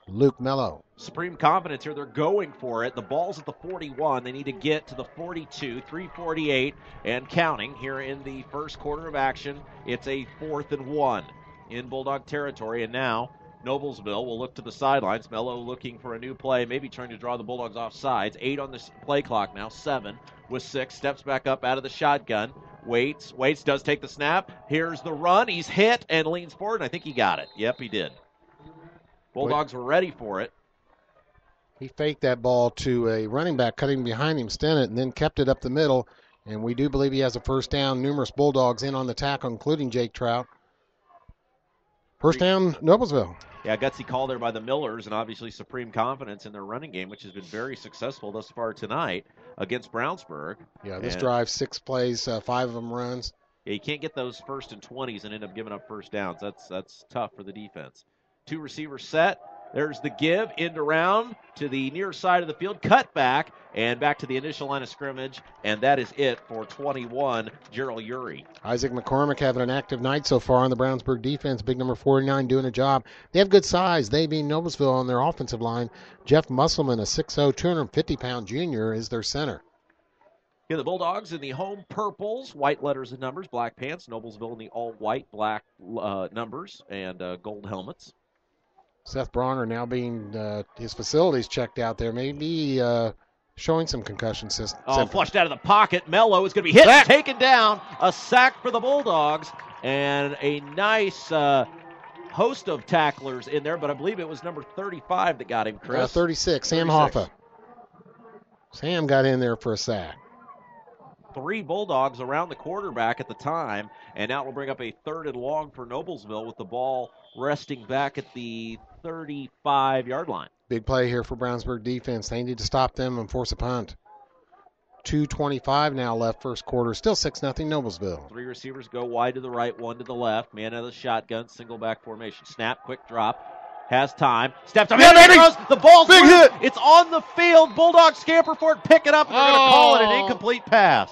S2: Luke Mello.
S1: Supreme confidence here. They're going for it. The ball's at the 41. They need to get to the 42, 3:48, and counting here in the first quarter of action. It's a 4th and 1 in Bulldog territory, and now Noblesville will look to the sidelines. Mello looking for a new play, maybe trying to draw the Bulldogs off sides. 8 on the play clock now, 7 with 6. Steps back up out of the shotgun. Waits, does take the snap. Here's the run. He's hit and leans forward, and I think he got it. Yep, he did. Bulldogs were ready for it.
S2: He faked that ball to a running back cutting behind him, Stennett, and then kept it up the middle. And we do believe he has a first down. Numerous Bulldogs in on the tackle, including Jake Trout. First down, Noblesville.
S1: Yeah, gutsy call there by the Millers, and obviously supreme confidence in their running game, which has been very successful thus far tonight against Brownsburg.
S2: Yeah, this drive, 6 plays, 5 of them runs.
S1: Yeah, you can't get those 1st and 20s and end up giving up first downs. That's tough for the defense. 2 receivers set. There's the give, end around to the near side of the field, cut back, and back to the initial line of scrimmage, and that is it for 21, Gerald Urey.
S2: Isaac McCormick having an active night so far on the Brownsburg defense. Big number 49 doing a job. They have good size. They being Noblesville on their offensive line. Jeff Musselman, a 6'0", 250-pound junior, is their center.
S1: Yeah, the Bulldogs in the home purples, white letters and numbers, black pants. Noblesville in the all-white, black numbers, and gold helmets.
S2: Seth Bronner now being his facilities checked out there, maybe showing some concussion system.
S1: Flushed out of the pocket. Mello is going to be hit and taken down. A sack for the Bulldogs, and a nice host of tacklers in there, but I believe it was number 35 that got him, Chris.
S2: 36, Sam Hoffa. Sam got in there for a sack.
S1: 3 Bulldogs around the quarterback at the time, and now we'll bring up a 3rd and long for Noblesville with the ball resting back at the 35-yard line.
S2: Big play here for Brownsburg defense. They need to stop them and force a punt. 2:25 now left first quarter. Still 6-0 Noblesville.
S1: 3 receivers go wide to the right, 1 to the left. Man out of the shotgun, single back formation. Snap, quick drop. Has time. Steps up. Throws. The ball's
S2: big hit.
S1: It's on the field. Bulldogs scamper for it, pick it up, and they're going to call it an incomplete pass.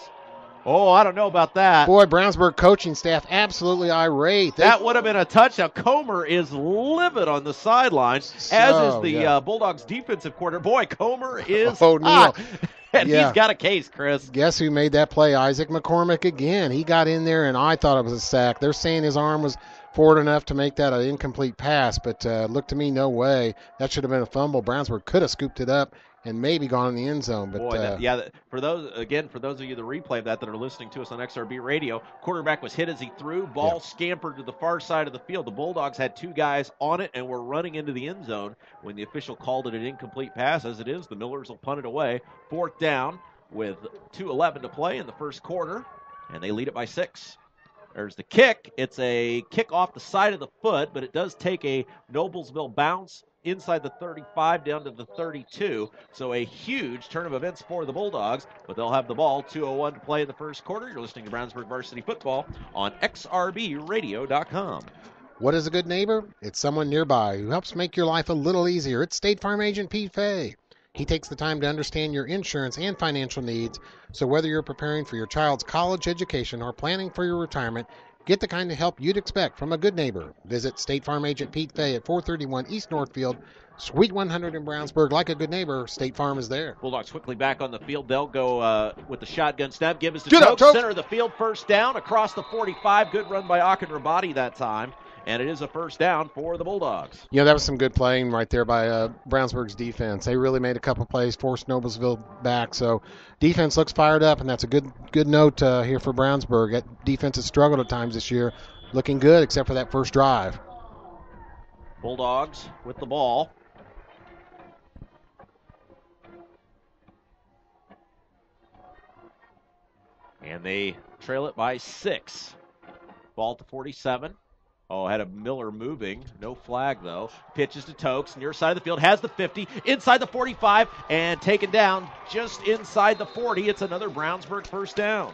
S1: Oh, I don't know about that.
S2: Boy, Brownsburg coaching staff absolutely irate.
S1: That would have been a touchdown. Comer is livid on the sideline, as is the Bulldogs defensive coordinator. Boy, Comer is hot. And he's got a case, Chris.
S2: Guess who made that play? Isaac McCormick again. He got in there, and I thought it was a sack. They're saying his arm was forward enough to make that an incomplete pass, but looked to me, no way. That should have been a fumble. Brownsburg could have scooped it up and maybe gone in the end zone. But
S1: for those of you the replay of that are listening to us on XRB Radio, quarterback was hit as he threw. Ball scampered to the far side of the field. The Bulldogs had 2 guys on it and were running into the end zone when the official called it an incomplete pass. As it is, the Millers will punt it away. 4th down with 2:11 to play in the first quarter, and they lead it by 6. There's the kick. It's a kick off the side of the foot, but it does take a Noblesville bounce inside the 35 down to the 32. So a huge turn of events for the Bulldogs, but they'll have the ball. 2:01 to play in the first quarter. You're listening to Brownsburg Varsity Football on XRBRadio.com.
S2: What is a good neighbor? It's someone nearby who helps make your life a little easier. It's State Farm Agent Pete Fay. He takes the time to understand your insurance and financial needs, so whether you're preparing for your child's college education or planning for your retirement, get the kind of help you'd expect from a good neighbor. Visit State Farm Agent Pete Fay at 431 East Northfield, Suite 100 in Brownsburg. Like a good neighbor, State Farm is there.
S1: Bulldogs quickly back on the field. They'll go with the shotgun snap. Give us to Tokes, center of the field, first down across the 45. Good run by Akin Rabati that time. And it is a first down for the Bulldogs.
S2: Yeah, that was some good playing right there by Brownsburg's defense. They really made a couple plays, forced Noblesville back. So defense looks fired up, and that's a good note here for Brownsburg. That defense has struggled at times this year. Looking good except for that first drive.
S1: Bulldogs with the ball. And they trail it by 6. Ball to 47. Had a Miller moving. No flag, though. Pitches to Tokes, near side of the field. Has the 50, inside the 45, and taken down just inside the 40. It's another Brownsburg first down.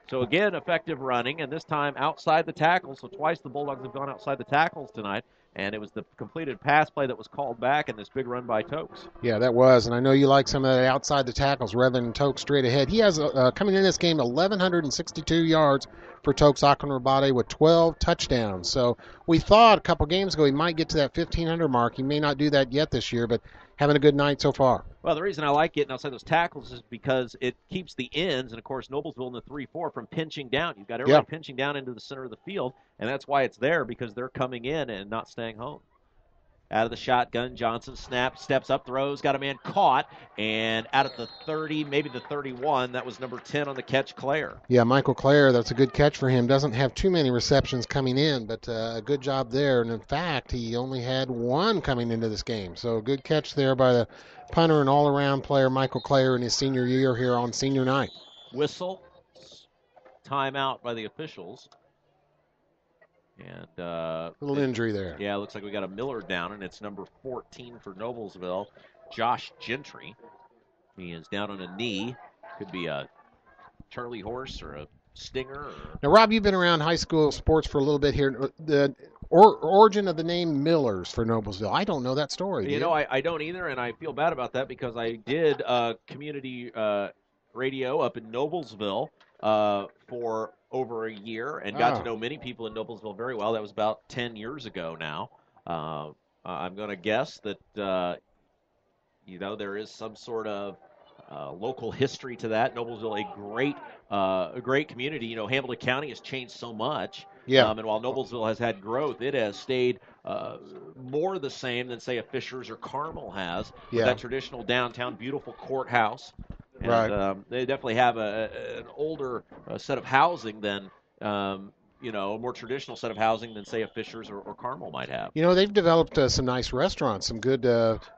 S1: So, again, effective running, and this time outside the tackle. So, twice the Bulldogs have gone outside the tackles tonight. and it was the completed pass play that was called back, and this big run by Tokes.
S2: Yeah, that was, and I know you like some of that outside the tackles rather than Tokes straight ahead. He has, coming in this game, 1,162 yards for Tokes Akinrobade with 12 touchdowns. So we thought a couple games ago he might get to that 1,500 mark. He may not do that yet this year, but having a good night so far.
S1: Well, the reason I like getting outside those tackles is because it keeps the ends, and of course Noblesville in the 3-4 from pinching down. You've got everybody pinching down into the center of the field, and that's why it's there, because they're coming in and not staying home. Out of the shotgun, Johnson snaps, steps up, throws, got a man caught, and out at the 30, maybe the 31, that was number 10 on the catch, Clare.
S2: Yeah, Michael Clare, that's a good catch for him. Doesn't have too many receptions coming in, but a good job there. And in fact, he only had one coming into this game. So a good catch there by the punter and all-around player, Michael Clare, in his senior year here on senior night.
S1: Whistle, timeout by the officials. And
S2: little injury there.
S1: Yeah, it looks like we got a Miller down, and it's number 14 for Noblesville, Josh Gentry. He is down on a knee. Could be a Charlie horse or a stinger.
S2: Now, Rob, you've been around high school sports for a little bit here. The origin of the name Millers for Noblesville, I don't know that story.
S1: You know, I don't either, and I feel bad about that because I did community radio up in Noblesville for over a year and got to know many people in Noblesville very well. That was about 10 years ago now. I'm going to guess that, there is some sort of local history to that. Noblesville, a great community. Hamilton County has changed so much.
S2: Yeah.
S1: And while Noblesville has had growth, it has stayed more the same than, say, a Fishers or Carmel has. With that traditional downtown, beautiful courthouse. And,
S2: right.
S1: They definitely have an older set of housing than, a more traditional set of housing than, say, a Fishers or Carmel might have.
S2: They've developed some nice restaurants, some good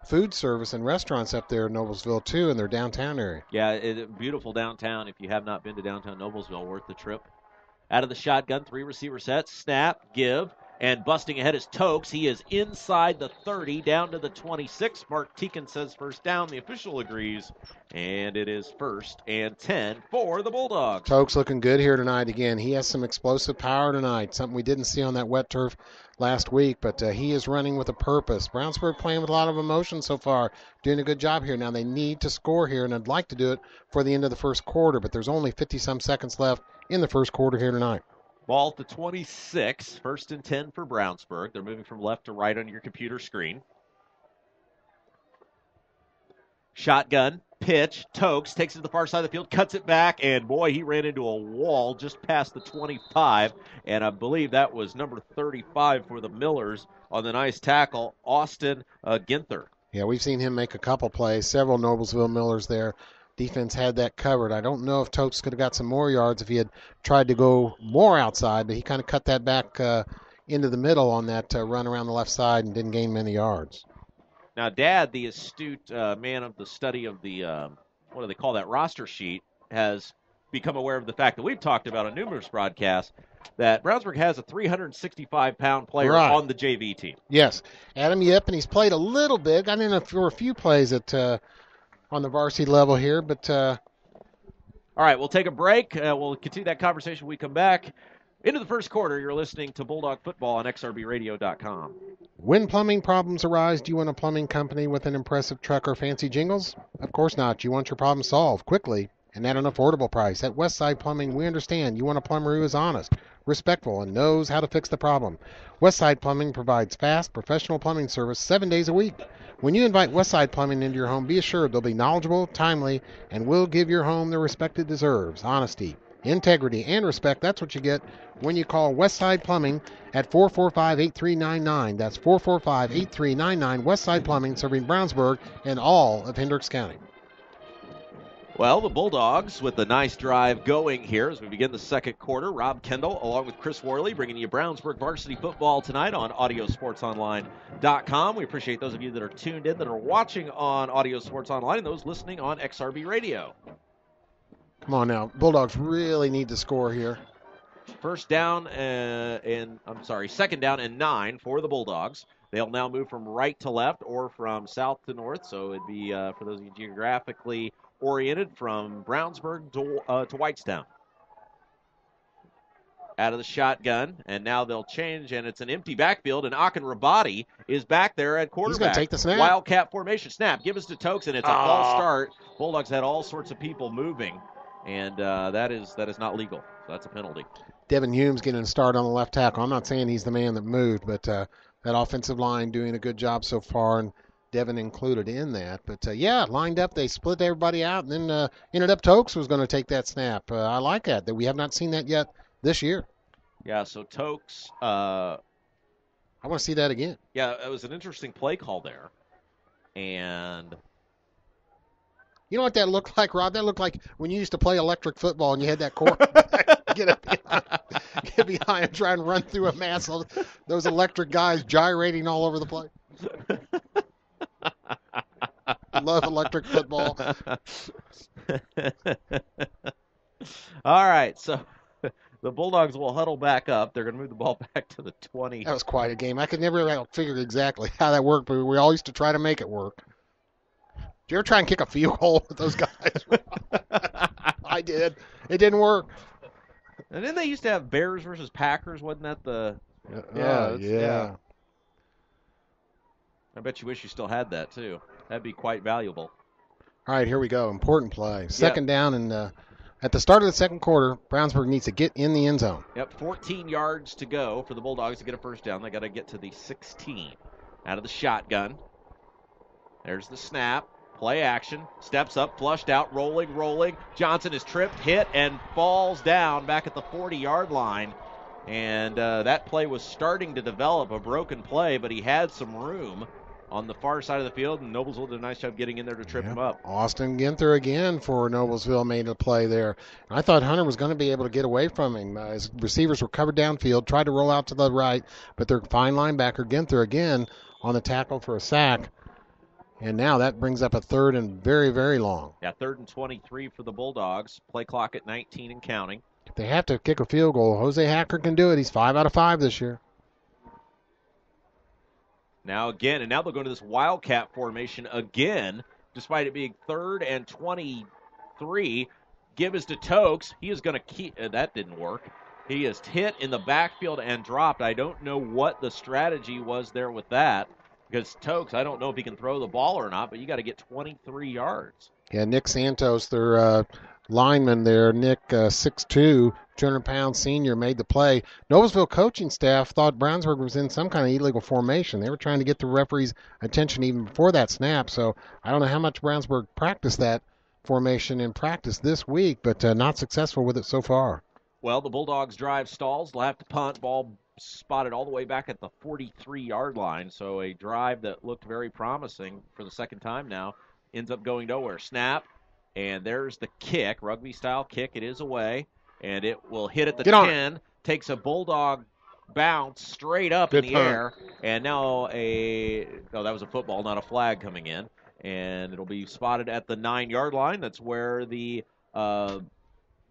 S2: food service and restaurants up there in Noblesville, too, in their downtown area.
S1: Yeah, beautiful downtown. If you have not been to downtown Noblesville, worth the trip. Out of the shotgun, 3 receiver sets, snap, give. And busting ahead is Tokes. He is inside the 30, down to the 26. Mark Teakin says first down. The official agrees. And it is 1st and 10 for the Bulldogs.
S2: Tokes looking good here tonight again. He has some explosive power tonight, something we didn't see on that wet turf last week, but he is running with a purpose. Brownsburg playing with a lot of emotion so far, doing a good job here. Now they need to score here, and I'd like to do it for the end of the first quarter, but there's only 50-some seconds left in the first quarter here tonight.
S1: Ball to 26, 1st and 10 for Brownsburg. They're moving from left to right on your computer screen. Shotgun, pitch, Tokes takes it to the far side of the field, cuts it back, and boy, he ran into a wall just past the 25, and I believe that was number 35 for the Millers on the nice tackle, Austin Ginther.
S2: Yeah, we've seen him make a couple plays, several Noblesville Millers there. Defense had that covered. I don't know if Tokes could have got some more yards if he had tried to go more outside, but he kind of cut that back into the middle on that run around the left side and didn't gain many yards.
S1: Now, Dad, the astute man of the study of the, what do they call that, roster sheet, has become aware of the fact that we've talked about on numerous broadcasts that Brownsburg has a 365-pound player on the JV team.
S2: Yes, Adam Yip, and he's played a little bit. Got in for a few plays at on the varsity level here, but
S1: all right, we'll take a break. We'll continue that conversation when we come back. Into the first quarter, you're listening to Bulldog Football on XRBRadio.com.
S2: When plumbing problems arise, do you want a plumbing company with an impressive truck or fancy jingles? Of course not. You want your problem solved quickly and at an affordable price. At Westside Plumbing, we understand you want a plumber who is honest, respectful, and knows how to fix the problem. Westside Plumbing provides fast, professional plumbing service 7 days a week. When you invite Westside Plumbing into your home, be assured they'll be knowledgeable, timely, and will give your home the respect it deserves. Honesty, integrity, and respect, that's what you get when you call Westside Plumbing at 445-8399. That's 445-8399. Westside Plumbing, serving Brownsburg and all of Hendricks County.
S1: Well, the Bulldogs with a nice drive going here as we begin the second quarter. Rob Kendall along with Chris Worley bringing you Brownsburg varsity football tonight on AudioSportsOnline.com. We appreciate those of you that are tuned in, that are watching on Audio Sports Online, and those listening on XRB Radio.
S2: Come on now. Bulldogs really need to score here.
S1: Second down and 9 for the Bulldogs. They'll now move from right to left or from south to north, so it'd be, for those of you geographically oriented, from Brownsburg to Whitestown. out of the shotgun, and now they'll change, and it's an empty backfield, and Akin Rabati is back there at quarterback.
S2: He's going to take the snap.
S1: Wildcat formation snap. Give us to Tokes, and it's a false start. Bulldogs had all sorts of people moving, and that is not legal. So that's a penalty.
S2: Devin Humes getting a start on the left tackle. I'm not saying he's the man that moved, but that offensive line doing a good job so far, and Devin included in that. But, lined up. They split everybody out, and then ended up Tokes was going to take that snap. I like that we have not seen that yet this year.
S1: Yeah, so Tokes.
S2: I want to see that again.
S1: Yeah, it was an interesting play call there. And
S2: you know what that looked like, Rod? That looked like when you used to play electric football and you had that court. Get behind and try and run through a mass of those electric guys gyrating all over the place. Love electric football.
S1: All right, so the Bulldogs will huddle back up. They're going to move the ball back to the 20.
S2: That was quite a game. I could never figure exactly how that worked, but we all used to try to make it work. Did you ever try and kick a field goal with those guys? I did. It didn't work.
S1: And then they used to have Bears versus Packers. Wasn't that the...
S2: Yeah.
S1: I bet you wish you still had that, too. That'd be quite valuable.
S2: All right, here we go. Important play. Second down, and at the start of the second quarter, Brownsburg needs to get in the end zone.
S1: Yep, 14 yards to go for the Bulldogs to get a first down. They got to get to the 16. Out of the shotgun. There's the snap. Play action. Steps up, flushed out, rolling. Johnson is tripped, hit, and falls down back at the 40-yard line. And that play was starting to develop, a broken play, but he had some room on the far side of the field, and Noblesville did a nice job getting in there to trip him up.
S2: Austin Ginther again for Noblesville made a play there. I thought Hunter was going to be able to get away from him. His receivers were covered downfield, tried to roll out to the right, but their fine linebacker Ginther again on the tackle for a sack. And now that brings up a third and very, very long.
S1: Yeah, 3rd and 23 for the Bulldogs. Play clock at 19 and counting.
S2: If they have to kick a field goal, Jose Hacker can do it. He's 5 out of 5 this year.
S1: Now again, and now they'll go to this Wildcat formation again, despite it being 3rd and 23. Give is to Tokes. He is going to keep. That didn't work. He is hit in the backfield and dropped. I don't know what the strategy was there with that. Because Tokes, I don't know if he can throw the ball or not, but you got to get 23 yards.
S2: Yeah, Nick Santos, their lineman there, Nick, 6'2", 200-pound senior, made the play. Noblesville coaching staff thought Brownsburg was in some kind of illegal formation. They were trying to get the referee's attention even before that snap, so I don't know how much Brownsburg practiced that formation in practice this week, but not successful with it so far.
S1: Well, the Bulldogs drive stalls. They'll have to punt. Ball spotted all the way back at the 43-yard line, so a drive that looked very promising for the second time now ends up going nowhere. Snap, and there's the kick, rugby-style kick. It is away, and it will hit at the 10, takes a Bulldog bounce straight up in the air, and now that was a football, not a flag coming in, and it'll be spotted at the 9-yard line. That's where the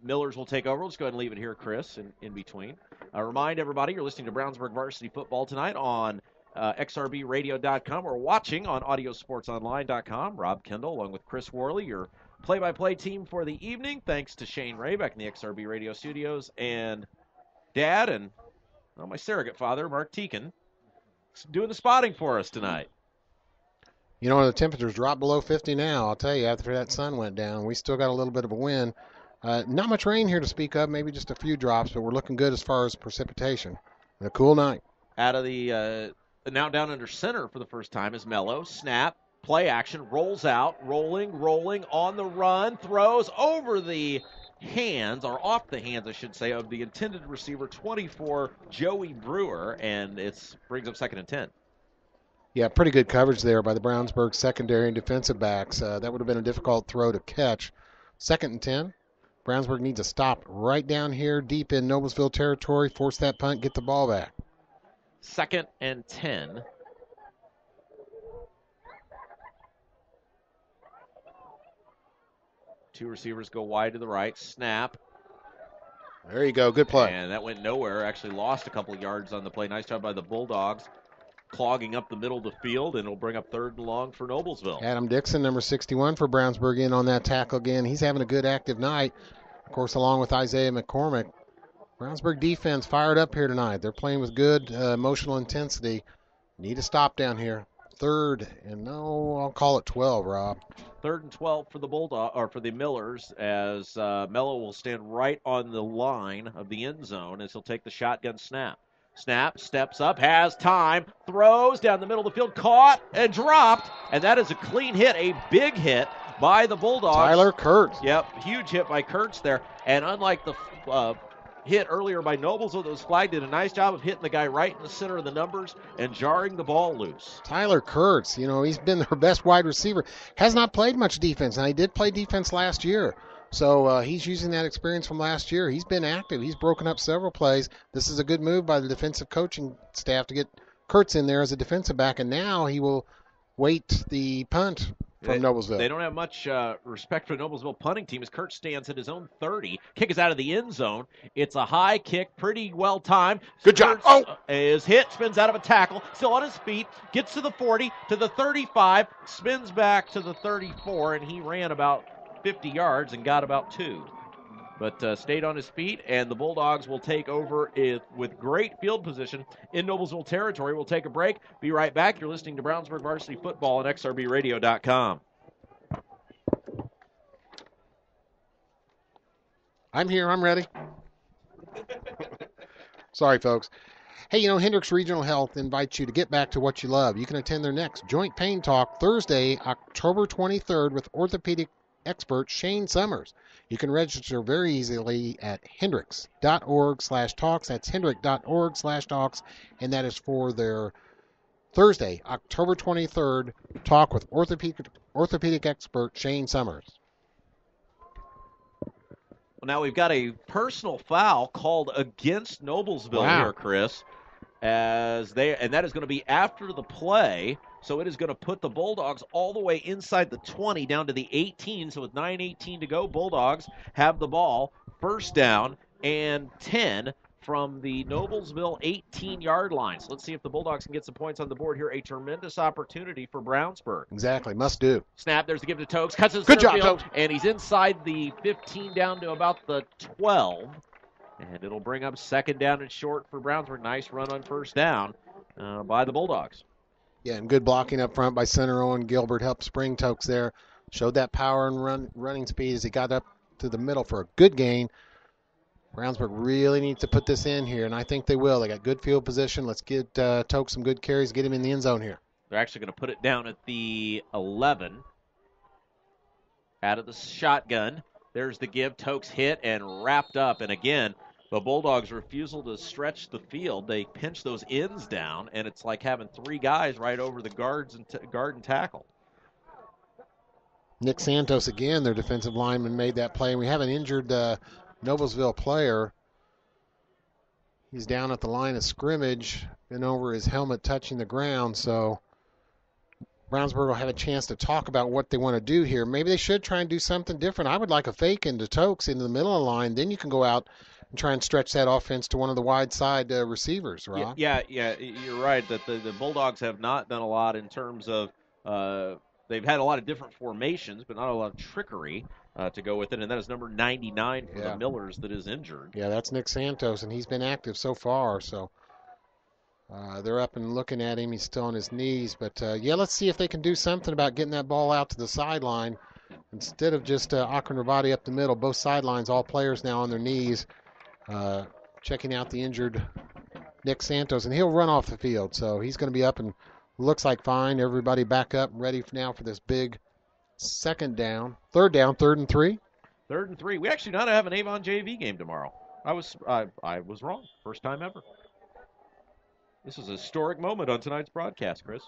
S1: Millers will take over. Let's go ahead and leave it here, Chris, in between. Remind everybody you're listening to Brownsburg Varsity Football tonight on XRBRadio.com. We're watching on AudioSportsOnline.com. Rob Kendall along with Chris Worley, your play-by-play team for the evening. Thanks to Shane Ray back in the XRB Radio studios, and Dad and my surrogate father, Mark Teakin, doing the spotting for us tonight.
S2: You know, the temperatures dropped below 50 now. I'll tell you, after that sun went down, we still got a little bit of a wind. Not much rain here to speak of, maybe just a few drops, but we're looking good as far as precipitation. A cool night.
S1: Out of the now down under center for the first time is Mello. Snap, play action, rolls out, rolling on the run, throws over the hands, or off the hands, I should say, of the intended receiver, 24, Joey Brewer, and it brings up 2nd and 10.
S2: Yeah, pretty good coverage there by the Brownsburg secondary and defensive backs. That would have been a difficult throw to catch. 2nd and 10. Brownsburg needs to stop right down here deep in Noblesville territory, force that punt, get the ball back.
S1: 2nd and 10. Two receivers go wide to the right. Snap.
S2: There you go. Good play.
S1: And that went nowhere. Actually lost a couple of yards on the play. Nice job by the Bulldogs, clogging up the middle of the field, and it'll bring up 3rd and long for Noblesville.
S2: Adam Dixon, number 61 for Brownsburg, in on that tackle again. He's having a good active night, of course, along with Isaiah McCormick. Brownsburg defense fired up here tonight. They're playing with good emotional intensity. Need a stop down here. 3rd and I'll call it 12, Rob.
S1: 3rd and 12 for the Bulldog or for the Millers, as Mello will stand right on the line of the end zone as he'll take the shotgun snap. Snap, steps up, has time, throws down the middle of the field, caught and dropped, and that is a clean hit, a big hit by the Bulldogs.
S2: Tyler Kurtz.
S1: Yep, huge hit by Kurtz there, and unlike the hit earlier by Noblesville that was flagged, did a nice job of hitting the guy right in the center of the numbers and jarring the ball loose.
S2: Tyler Kurtz, he's been their best wide receiver. Has not played much defense, and he did play defense last year. So he's using that experience from last year. He's been active. He's broken up several plays. This is a good move by the defensive coaching staff to get Kurtz in there as a defensive back, and now he will wait the punt from Noblesville.
S1: They don't have much respect for the Noblesville punting team as Kurtz stands at his own 30. Kick is out of the end zone. It's a high kick, pretty well timed.
S2: Good job.
S1: Is hit, spins out of a tackle, still on his feet, gets to the 40, to the 35, spins back to the 34, and he ran about 50 yards and got about 2. But stayed on his feet, and the Bulldogs will take over with great field position in Noblesville territory. We'll take a break. Be right back. You're listening to Brownsburg Varsity Football on XRBRadio.com.
S2: I'm here. I'm ready. Sorry, folks. Hey, Hendricks Regional Health invites you to get back to what you love. You can attend their next Joint Pain Talk Thursday, October 23rd with orthopedic expert Shane Summers. You can register very easily at hendricks.org/talks. That's hendrick.org/talks, and that is for their Thursday, October 23rd, talk with orthopedic expert Shane Summers.
S1: Well, now we've got a personal foul called against Noblesville here, Chris, and that is going to be after the play. So it is going to put the Bulldogs all the way inside the 20 down to the 18. So with 9:18 to go, Bulldogs have the ball. First down and 10 from the Noblesville 18-yard line. So let's see if the Bulldogs can get some points on the board here. A tremendous opportunity for Brownsburg.
S2: Exactly. Must do.
S1: Snap. There's the give to Tokes. Cuts his
S2: Good job,
S1: field,
S2: Tokes.
S1: and he's inside the 15 down to about the 12. And it'll bring up 2nd down and short for Brownsburg. Nice run on first down by the Bulldogs.
S2: Yeah, and good blocking up front by center Owen Gilbert. Helped spring Tokes there. Showed that power and running speed as he got up to the middle for a good gain. Brownsburg really needs to put this in here, and I think they will. They got good field position. Let's get Tokes some good carries, get him in the end zone here.
S1: They're actually going to put it down at the 11. Out of the shotgun. There's the give. Tokes hit and wrapped up. And again, the Bulldogs' refusal to stretch the field. They pinch those ends down, and it's like having 3 guys right over the guard and tackle.
S2: Nick Santos, again, their defensive lineman, made that play. And we have an injured Noblesville player. He's down at the line of scrimmage, been over his helmet touching the ground. So Brownsburg will have a chance to talk about what they want to do here. Maybe they should try and do something different. I would like a fake into Tokes into the middle of the line. Then you can go out and try and stretch that offense to one of the wide side receivers, Rob.
S1: Yeah, you're right that the Bulldogs have not done a lot in terms of they've had a lot of different formations, but not a lot of trickery to go with it, and that is number 99 for the Millers that is injured.
S2: Yeah, that's Nick Santos, and he's been active so far, so they're up and looking at him. He's still on his knees, but let's see if they can do something about getting that ball out to the sideline instead of just Akron Ravati up the middle. Both sidelines, all players now on their knees, checking out the injured Nick Santos, and he'll run off the field, so he's going to be up and looks like fine. Everybody back up, ready now for this big third down, 3rd and 3.
S1: 3rd and 3. We actually not have an Avon JV game tomorrow. I was wrong. First time ever. This is a historic moment on tonight's broadcast, Chris.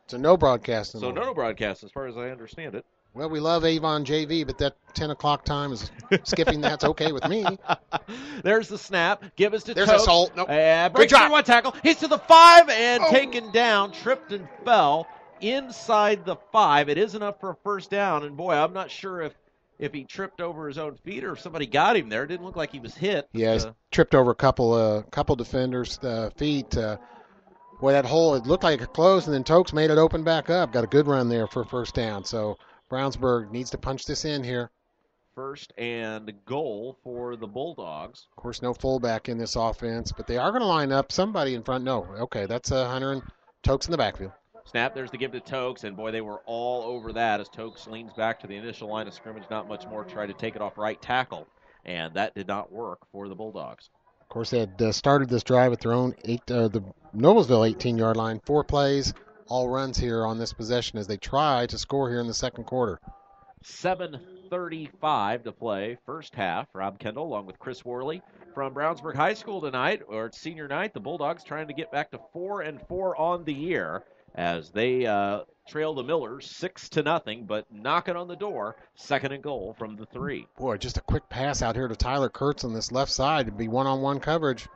S2: It's a no broadcast.
S1: So no broadcast as far as I understand it.
S2: Well, we love Avon JV, but that 10 o'clock time is skipping. That's okay with me.
S1: There's the snap. Give us to
S2: There's
S1: Tokes.
S2: a Salt. Nope.
S1: Breaks through one tackle. He's to the 5 and taken down. Tripped and fell inside the 5. It is enough for a first down. And, boy, I'm not sure if he tripped over his own feet or if somebody got him there. It didn't look like he was hit.
S2: Yeah, he's tripped over a couple defenders' feet. Boy, that hole, it looked like it closed, and then Tokes made it open back up. Got a good run there for a first down. So Brownsburg needs to punch this in here.
S1: first and goal for the Bulldogs.
S2: Of course, no fullback in this offense, but they are going to line up somebody in front. No, okay, that's Hunter and Tokes in the backfield.
S1: Snap, there's the give to Tokes, and boy, they were all over that as Tokes leans back to the initial line of scrimmage, not much more, try to take it off right tackle, and that did not work for the Bulldogs.
S2: Of course, they had started this drive at their own the Noblesville 18-yard line. 4 plays, all runs here on this possession as they try to score here in the second quarter.
S1: 7:35 to play, first half. Rob Kendall along with Chris Worley from Brownsburg High School tonight, or it's senior night. The Bulldogs trying to get back to 4-4 on the year as they trail the Millers 6-0, but knocking on the door, second and goal from the 3.
S2: Boy, just a quick pass out here to Tyler Kurtz on this left side to be one-on-one coverage.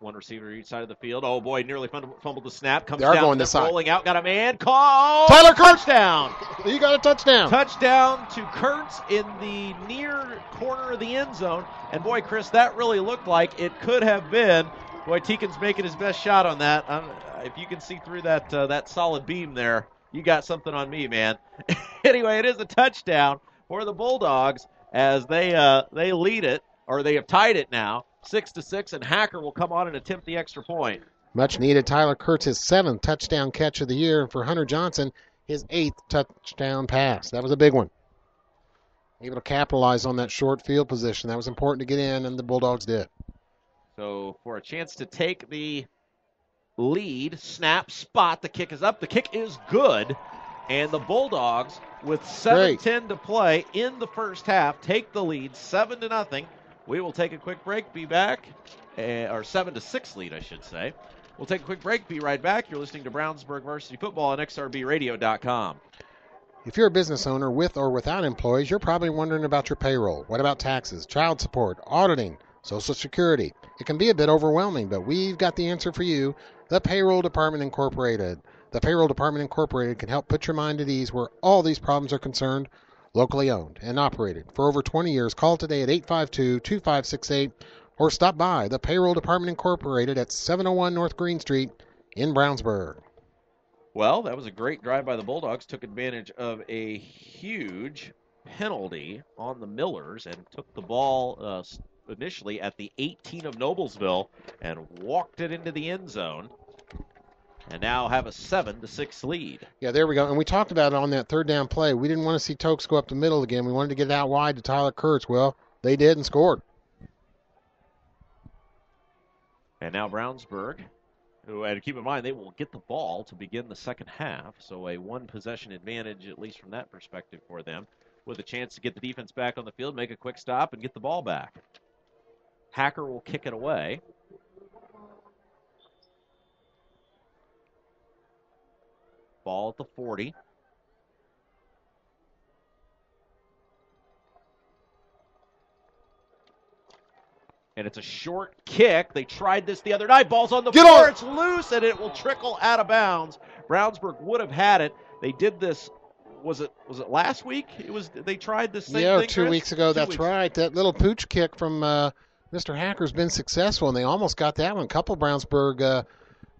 S1: One receiver each side of the field. Oh, boy, nearly fumbled the snap. Comes
S2: they are
S1: down,
S2: going this side.
S1: Rolling out, got a man. Call!
S2: Tyler Kurtz!
S1: Touchdown!
S2: You got a touchdown.
S1: Touchdown to Kurtz in the near corner of the end zone. And, boy, Chris, that really looked like it could have been. Boy, Teakin's making his best shot on that. If you can see through that solid beam there, you got something on me, man. Anyway, it is a touchdown for the Bulldogs as they lead it, or they have tied it now, 6-6, and Hacker will come on and attempt the extra point.
S2: Much needed. Tyler Kurtz, his 7th touchdown catch of the year, and for Hunter Johnson, his 8th touchdown pass. That was a big one. Able to capitalize on that short field position. That was important to get in, and the Bulldogs did.
S1: So for a chance to take the lead, snap, spot, the kick is up. The kick is good, and the Bulldogs, with 7:10 to play in the first half, take the lead 7-0. We will take a quick break, be back, or 7-6 lead, I should say. We'll take a quick break, be right back. You're listening to Brownsburg Varsity Football on XRBRadio.com.
S2: If you're a business owner with or without employees, you're probably wondering about your payroll. What about taxes, child support, auditing, Social Security? It can be a bit overwhelming, but we've got the answer for you, the Payroll Department Incorporated. The Payroll Department Incorporated can help put your mind at ease where all these problems are concerned. Locally owned and operated for over 20 years. Call today at 852-2568 or stop by the Payroll Department Incorporated at 701 North Green Street in Brownsburg.
S1: Well, that was a great drive by the Bulldogs. Took advantage of a huge penalty on the Millers and took the ball initially at the 18 of Noblesville and walked it into the end zone. And now have a 7-6 lead.
S2: Yeah, there we go. And we talked about it on that third down play. We didn't want to see Tokes go up the middle again. We wanted to get it out wide to Tyler Kurtz. Well, they did and scored.
S1: And now Brownsburg, and keep in mind, they will get the ball to begin the second half. So a one-possession advantage, at least from that perspective for them, with a chance to get the defense back on the field, make a quick stop, and get the ball back. Hacker will kick it away. Ball at the 40. And it's a short kick. They tried this the other night. Ball's on the floor. It's loose, and it will trickle out of bounds. Brownsburg would have had it. They did this. Was it last week? They tried this same thing.
S2: Yeah, 2 weeks ago. That's right. That little pooch kick from Mr. Hacker's been successful, and they almost got that one. A couple of Brownsburg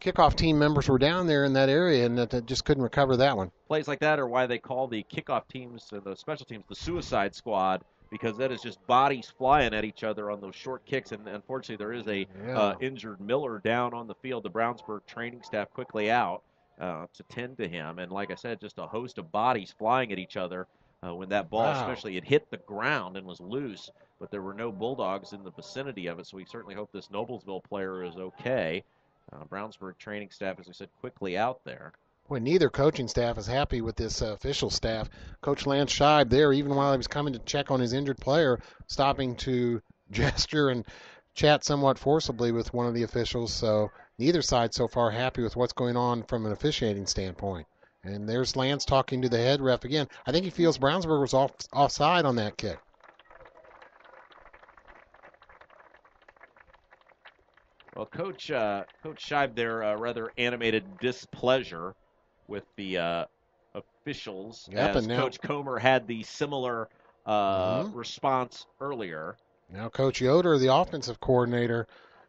S2: kickoff team members were down there in that area and just couldn't recover that one.
S1: Plays like that are why they call the kickoff teams, the special teams, the suicide squad, because that is just bodies flying at each other on those short kicks. And unfortunately, there is a injured Miller down on the field. The Brownsburg training staff quickly out to tend to him. And like I said, just a host of bodies flying at each other when that ball, especially, it hit the ground and was loose. But there were no Bulldogs in the vicinity of it, so we certainly hope this Noblesville player is okay. Brownsburg training staff, as we said, quickly out there.
S2: Well, neither coaching staff is happy with this official staff. Coach Lance Scheib there, even while he was coming to check on his injured player, stopping to gesture and chat somewhat forcibly with one of the officials. So neither side so far happy with what's going on from an officiating standpoint. And there's Lance talking to the head ref again. I think he feels Brownsburg was offside on that kick.
S1: Well, Coach Scheib there rather animated displeasure with the officials, as Coach Comer had the similar response earlier.
S2: Now Coach Yoder, the offensive coordinator,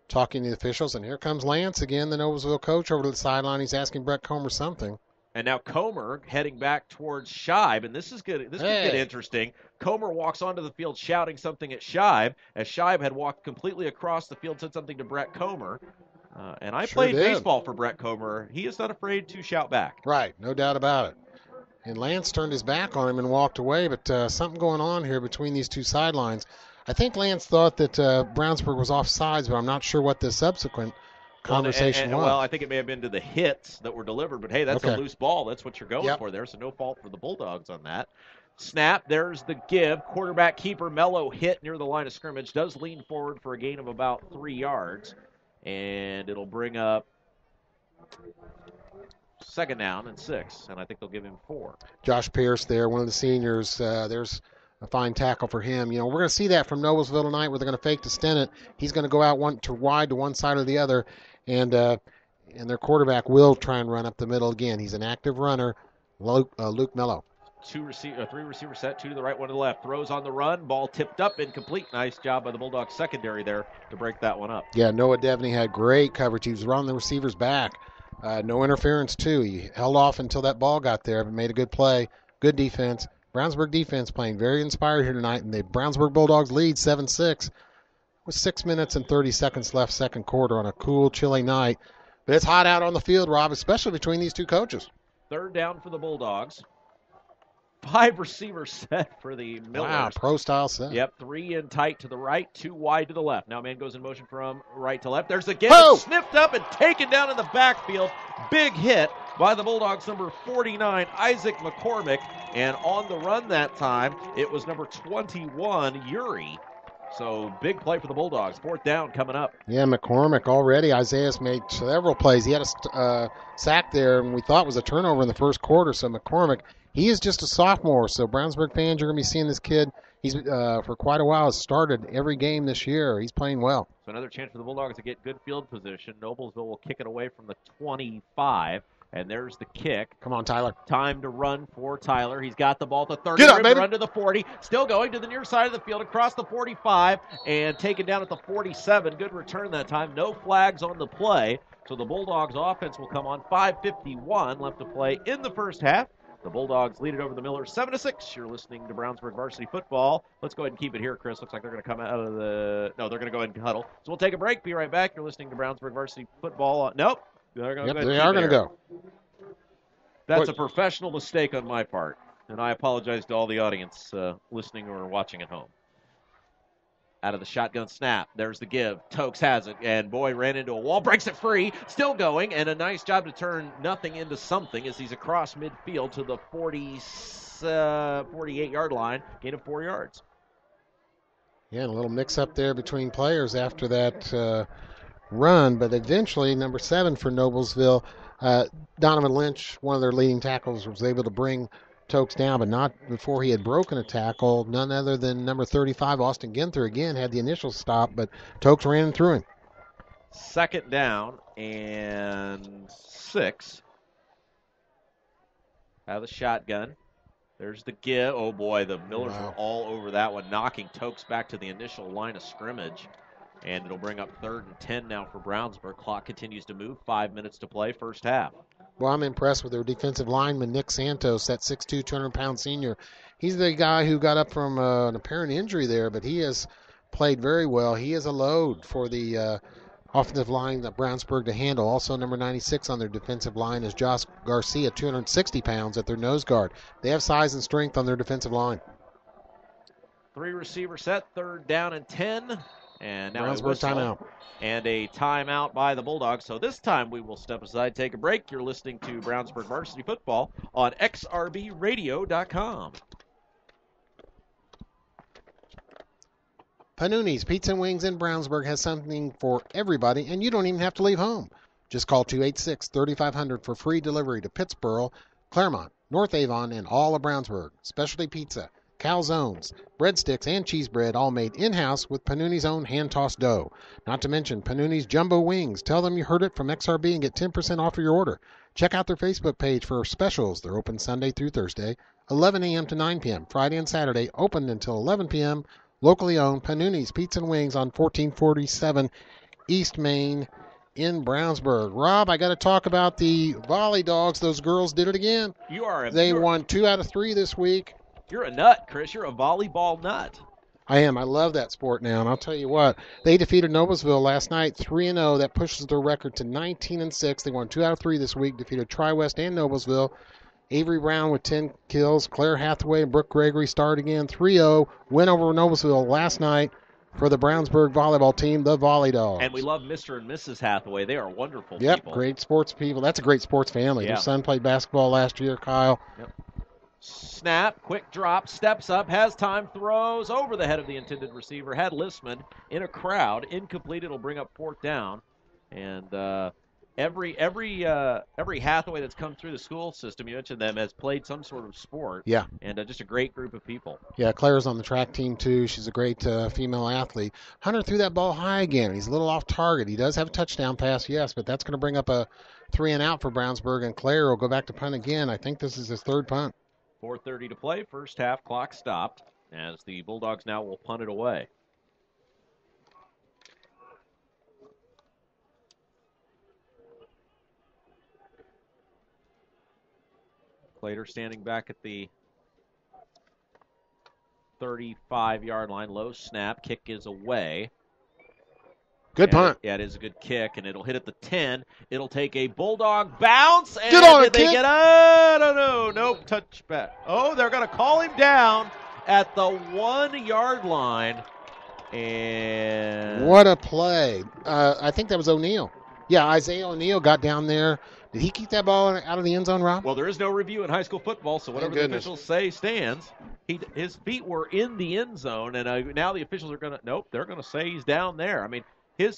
S2: talking to the officials, and here comes Lance again, the Noblesville coach, over to the sideline. He's asking Brett Comer something.
S1: And now Comer heading back towards Scheib, and this is good. This could get interesting. Comer walks onto the field shouting something at Scheib, as Scheib had walked completely across the field, said something to Brett Comer. And I played baseball for Brett Comer. He is not afraid to shout back.
S2: Right, no doubt about it. And Lance turned his back on him and walked away, but something going on here between these two sidelines. I think Lance thought that Brownsburg was offsides, but I'm not sure what the subsequent conversation was.
S1: Well, I think it may have been to the hits that were delivered, but hey, that's a loose ball. That's what you're going for there, so no fault for the Bulldogs on that. Snap, there's the give. Quarterback keeper Mello hit near the line of scrimmage, does lean forward for a gain of about 3 yards, and it'll bring up second down and 6, and I think they'll give him 4.
S2: Josh Pierce there, one of the seniors. There's a fine tackle for him. You know, we're going to see that from Noblesville tonight, where they're going to fake to Stennett. He's going to go out wide to one side or the other, and their quarterback will try and run up the middle again. He's an active runner, Luke Mello.
S1: 3 receiver set, 2 to the right, 1 to the left. Throws on the run, ball tipped up, incomplete. Nice job by the Bulldogs secondary there to break that one up.
S2: Yeah, Noah Devney had great coverage. He was running the receiver's back. No interference, too. He held off until that ball got there, but made a good play. Good defense. Brownsburg defense playing very inspired here tonight, and the Brownsburg Bulldogs lead 7-6 with 6 minutes and 30 seconds left second quarter on a cool, chilly night. But it's hot out on the field, Rob, especially between these two coaches.
S1: Third down for the Bulldogs. 5 receiver set for the Millers.
S2: Wow, pro-style set.
S1: Yep, 3 in tight to the right, 2 wide to the left. Now man goes in motion from right to left. There's the give, sniffed up and taken down in the backfield. Big hit by the Bulldogs, number 49, Isaac McCormick. And on the run that time, it was number 21, Yuri. So big play for the Bulldogs. 4th down coming up.
S2: Yeah, McCormick already. Isaiah's made several plays. He had a sack there, and we thought was a turnover in the first quarter. So McCormick, he is just a sophomore. So Brownsburg fans, you're going to be seeing this kid. He's for quite a while has started every game this year. He's playing well.
S1: So another chance for the Bulldogs to get good field position. Noblesville will kick it away from the 25. And there's the kick.
S2: Come on, Tyler.
S1: Time to run for Tyler. He's got the ball at the 30.
S2: Get up, baby.
S1: Run to the 40. Still going to the near side of the field, across the 45, and taken down at the 47. Good return that time. No flags on the play. So the Bulldogs offense will come on. 5:51 left to play in the first half. The Bulldogs lead it over the Millers 7-6. You're listening to Brownsburg Varsity Football. Let's go ahead and keep it here, Chris. Looks like they're going to come out of the... No, they're going to go ahead and huddle. So we'll take a break. Be right back. You're listening to Brownsburg Varsity Football. Nope.
S2: They are going to go.
S1: That's a professional mistake on my part, and I apologize to all the audience listening or watching at home. Out of the shotgun snap, there's the give. Tokes has it, and boy ran into a wall, breaks it free, still going, and a nice job to turn nothing into something as he's across midfield to the 48-yard line, gain of 4 yards.
S2: Yeah, and a little mix-up there between players after that run, but eventually, number 7 for Noblesville, Donovan Lynch, one of their leading tackles, was able to bring Tokes down, but not before he had broken a tackle. None other than number 35, Austin Ginther, again had the initial stop, but Tokes ran through him.
S1: 2nd down and 6. Out of the shotgun. There's the give. Oh, boy, the Millers are all over that one, knocking Tokes back to the initial line of scrimmage. And it'll bring up 3rd and 10 now for Brownsburg. Clock continues to move. 5 minutes to play, first half.
S2: Well, I'm impressed with their defensive lineman, Nick Santos, that 6'2", 200-pound senior. He's the guy who got up from an apparent injury there, but he has played very well. He is a load for the offensive line that Brownsburg to handle. Also, number 96 on their defensive line is Josh Garcia, 260 pounds at their nose guard. They have size and strength on their defensive line.
S1: 3 receiver set, 3rd down and 10. And now
S2: Brownsburg timeout.
S1: And a timeout by the Bulldogs. So this time we will step aside, take a break. You're listening to Brownsburg Varsity Football on XRBRadio.com.
S2: Panuni's Pizza and Wings in Brownsburg has something for everybody, and you don't even have to leave home. Just call 286-3500 for free delivery to Pittsboro, Claremont, North Avon, and all of Brownsburg. Specialty pizza, calzones, breadsticks, and cheese bread, all made in-house with Panuni's own hand-tossed dough. Not to mention Panuni's jumbo wings. Tell them you heard it from XRB and get 10% off of your order. Check out their Facebook page for specials. They're open Sunday through Thursday, 11 a.m. to 9 p.m. Friday and Saturday, open until 11 p.m. Locally owned Panuni's Pizza and Wings on 1447 East Main in Brownsburg. Rob, I got to talk about the Volley Dogs. Those girls did it again. They won 2 out of 3 this week.
S1: You're a nut, Chris. You're a volleyball nut.
S2: I am. I love that sport now, and I'll tell you what. They defeated Noblesville last night, 3-0. That pushes their record to 19-6. They won 2 out of 3 this week, defeated Tri-West and Noblesville. Avery Brown with 10 kills. Claire Hathaway and Brooke Gregory starred again, 3-0. Win over Noblesville last night for the Brownsburg volleyball team, the Volley Dogs.
S1: And we love Mr. and Mrs. Hathaway. They are wonderful
S2: people.
S1: Yep,
S2: great sports people. That's a great sports family. Their son played basketball last year, Kyle.
S1: Yep. Snap, quick drop, steps up, has time, throws over the head of the intended receiver. Had Listman in a crowd, incomplete. It'll bring up 4th down. And every Hathaway that's come through the school system, you mentioned them, has played some sort of sport.
S2: Yeah.
S1: And just a great group of people.
S2: Yeah, Claire's on the track team, too. She's a great female athlete. Hunter threw that ball high again. He's a little off target. He does have a touchdown pass, yes, but that's going to bring up a 3-and-out for Brownsburg, and Claire will go back to punt again. I think this is his 3rd punt.
S1: 4:30 to play. First half clock stopped as the Bulldogs now will punt it away. Clater standing back at the 35-yard line. Low snap. Kick is away.
S2: Good punt.
S1: Yeah, it is a good kick, and it'll hit at the 10. It'll take a Bulldog bounce. And
S2: get on
S1: did they get I don't know. Nope, touchback. Oh, they're going to call him down at the 1-yard line. And
S2: what a play. I think that was O'Neal. Yeah, Isaiah O'Neal got down there. Did he keep that ball out of the end zone, Rob?
S1: Well, there is no review in high school football, so whatever the officials say stands. His feet were in the end zone, and now the officials are going to, they're going to say he's down there. I mean,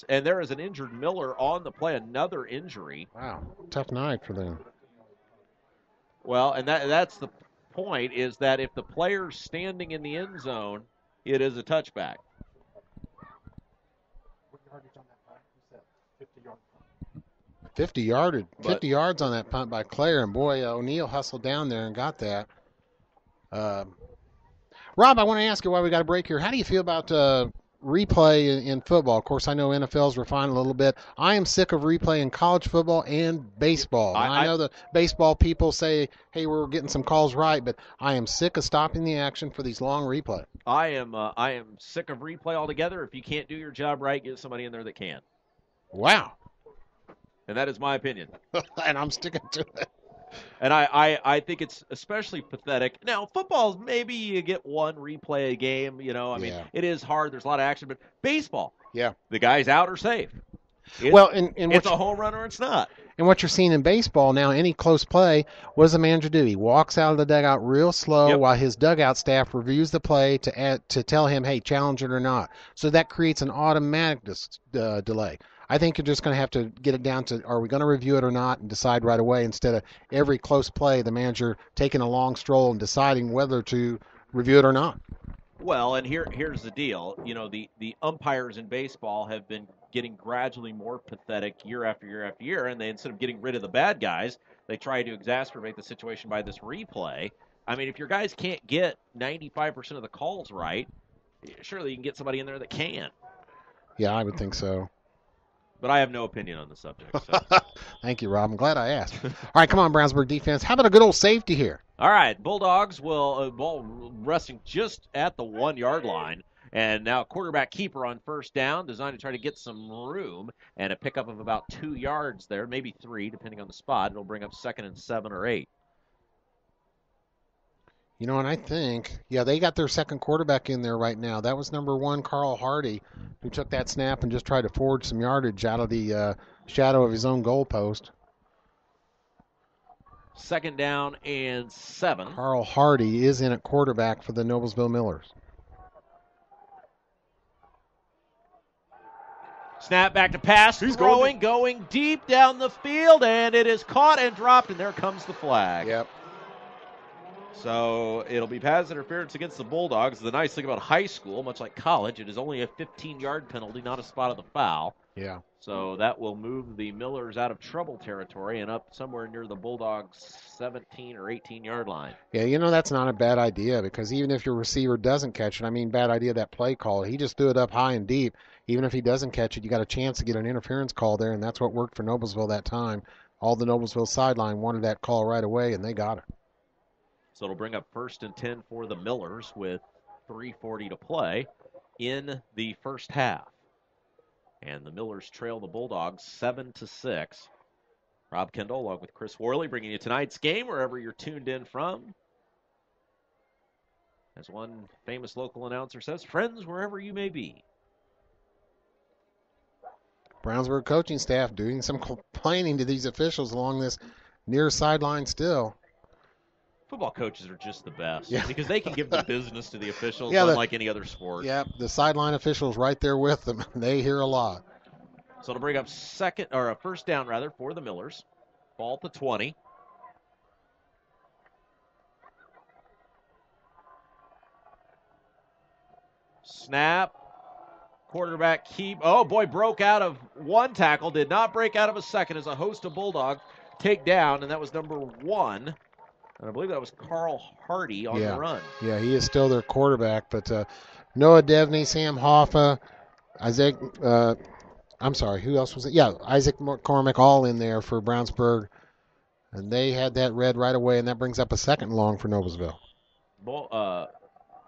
S1: and there is an injured Miller on the play, another injury.
S2: Wow, tough night for them.
S1: Well, and that's the point, is that if the player's standing in the end zone, it is a touchback.
S3: What yardage on that punt? You said 50 yards.
S2: 50 yards on that punt by Claire, and boy, O'Neal hustled down there and got that. Rob, I want to ask you why we got a break here. How do you feel about replay in football? Of course, I know NFL's refined a little bit. I am sick of replay in college football and baseball. I know the baseball people say, hey, we're getting some calls right, but I am sick of stopping the action for these long replay.
S1: I am sick of replay altogether. If you can't do your job right, get somebody in there that can.
S2: Wow.
S1: And that is my opinion.
S2: And I'm sticking to it.
S1: And I think it's especially pathetic. Now, football, maybe you get one replay a game, I mean, it is hard. There's a lot of action. But baseball, the guy's out or safe. It's a home run or it's not.
S2: And what you're seeing in baseball now, any close play, what does the manager do? He walks out of the dugout real slow while his dugout staff reviews the play to tell him, hey, challenge it or not. So that creates an automatic delay. I think you're just going to have to get it down to, are we going to review it or not, and decide right away, instead of every close play, the manager taking a long stroll and deciding whether to review it or not.
S1: Well, and here's the deal. The umpires in baseball have been getting gradually more pathetic year after year after year, and they, instead of getting rid of the bad guys, they try to exacerbate the situation by this replay. I mean, if your guys can't get 95% of the calls right, surely you can get somebody in there that can.
S2: Yeah, I would think so.
S1: But I have no opinion on the subject. So.
S2: Thank you, Rob. I'm glad I asked. All right, come on, Brownsburg defense. How about a good old safety here?
S1: All right, Bulldogs will ball resting just at the 1-yard line. And now quarterback keeper on first down, designed to try to get some room, and a pickup of about 2 yards there, maybe 3, depending on the spot. It'll bring up 2nd and 7 or 8.
S2: And I think, they got their second quarterback in there right now. That was number 1, Carl Hardy, who took that snap and just tried to forge some yardage out of the shadow of his own goalpost.
S1: 2nd down and 7.
S2: Carl Hardy is in at quarterback for the Noblesville Millers.
S1: Snap back to pass, going deep down the field, and it is caught and dropped, and there comes the flag.
S2: Yep.
S1: So it'll be pass interference against the Bulldogs. The nice thing about high school, much like college, it is only a 15-yard penalty, not a spot of the foul.
S2: Yeah.
S1: So that will move the Millers out of trouble territory and up somewhere near the Bulldogs' 17 or 18-yard line.
S2: Yeah, that's not a bad idea because even if your receiver doesn't catch it, bad idea that play call. He just threw it up high and deep. Even if he doesn't catch it, you got a chance to get an interference call there, and that's what worked for Noblesville that time. All the Noblesville sideline wanted that call right away, and they got it.
S1: So it'll bring up 1st and 10 for the Millers with 3:40 to play in the first half. And the Millers trail the Bulldogs 7-6. Rob Kendall along with Chris Worley bringing you tonight's game wherever you're tuned in from. As one famous local announcer says, friends wherever you may be.
S2: Brownsburg coaching staff doing some complaining to these officials along this near sideline still.
S1: Football coaches are just the best
S2: because
S1: they can give the business to the officials unlike any other sport.
S2: Yeah, the sideline officials right there with them. They hear a lot.
S1: So it'll bring up a first down for the Millers. Ball to 20. Snap. Quarterback keep. Oh, boy, broke out of one tackle. Did not break out of a second as a host of Bulldogs take down, and that was number 1. And I believe that was Carl Hardy on the run.
S2: Yeah, he is still their quarterback. But Noah Devney, Sam Hoffa, Isaac, who else was it? Yeah, Isaac McCormick all in there for Brownsburg. And they had that read right away, and that brings up a 2nd and long for Noblesville.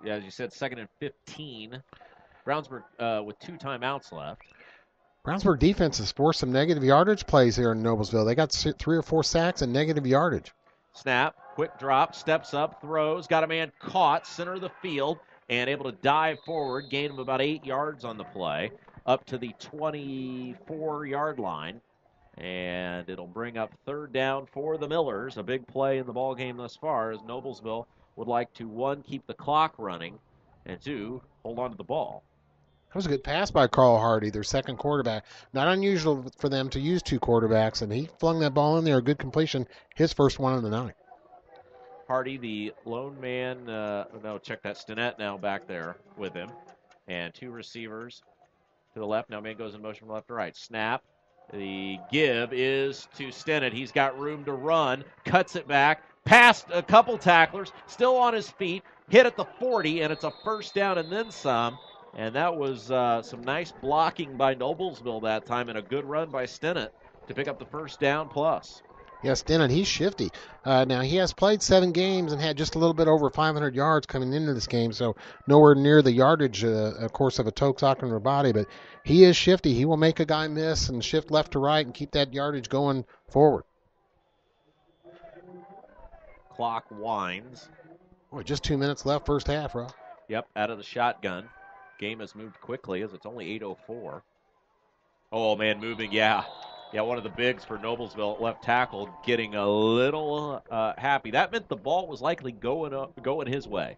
S1: As you said, 2nd and 15. Brownsburg with 2 timeouts left.
S2: Brownsburg defense has forced some negative yardage plays here in Noblesville. They got 3 or 4 sacks and negative yardage.
S1: Snap, quick drop, steps up, throws, got a man caught, center of the field, and able to dive forward, gain him about 8 yards on the play, up to the 24-yard line. And it'll bring up 3rd down for the Millers, a big play in the ball game thus far, as Noblesville would like to, 1, keep the clock running, and 2, hold on to the ball.
S2: That was a good pass by Carl Hardy, their 2nd quarterback. Not unusual for them to use 2 quarterbacks, and he flung that ball in there, a good completion, his first one of the night.
S1: Hardy, the lone man, check that, Stinnett now back there with him. And 2 receivers to the left. Now man goes in motion from left to right. Snap. The give is to Stinnett. He's got room to run, cuts it back, past a couple tacklers, still on his feet, hit at the 40, and it's a first down and then some. And that was some nice blocking by Noblesville that time and a good run by Stinnett to pick up the first down plus.
S2: Yeah, Stinnett, he's shifty. Now, he has played 7 games and had just a little bit over 500 yards coming into this game, so nowhere near the yardage, of course, of a Toksok and Rabati, but he is shifty. He will make a guy miss and shift left to right and keep that yardage going forward.
S1: Clock winds.
S2: Boy, just 2 minutes left, first half, Rob.
S1: Yep, out of the shotgun. Game has moved quickly as it's only 8:04. Oh, man, moving, yeah. Yeah, one of the bigs for Noblesville at left tackle getting a little happy. That meant the ball was likely going his way.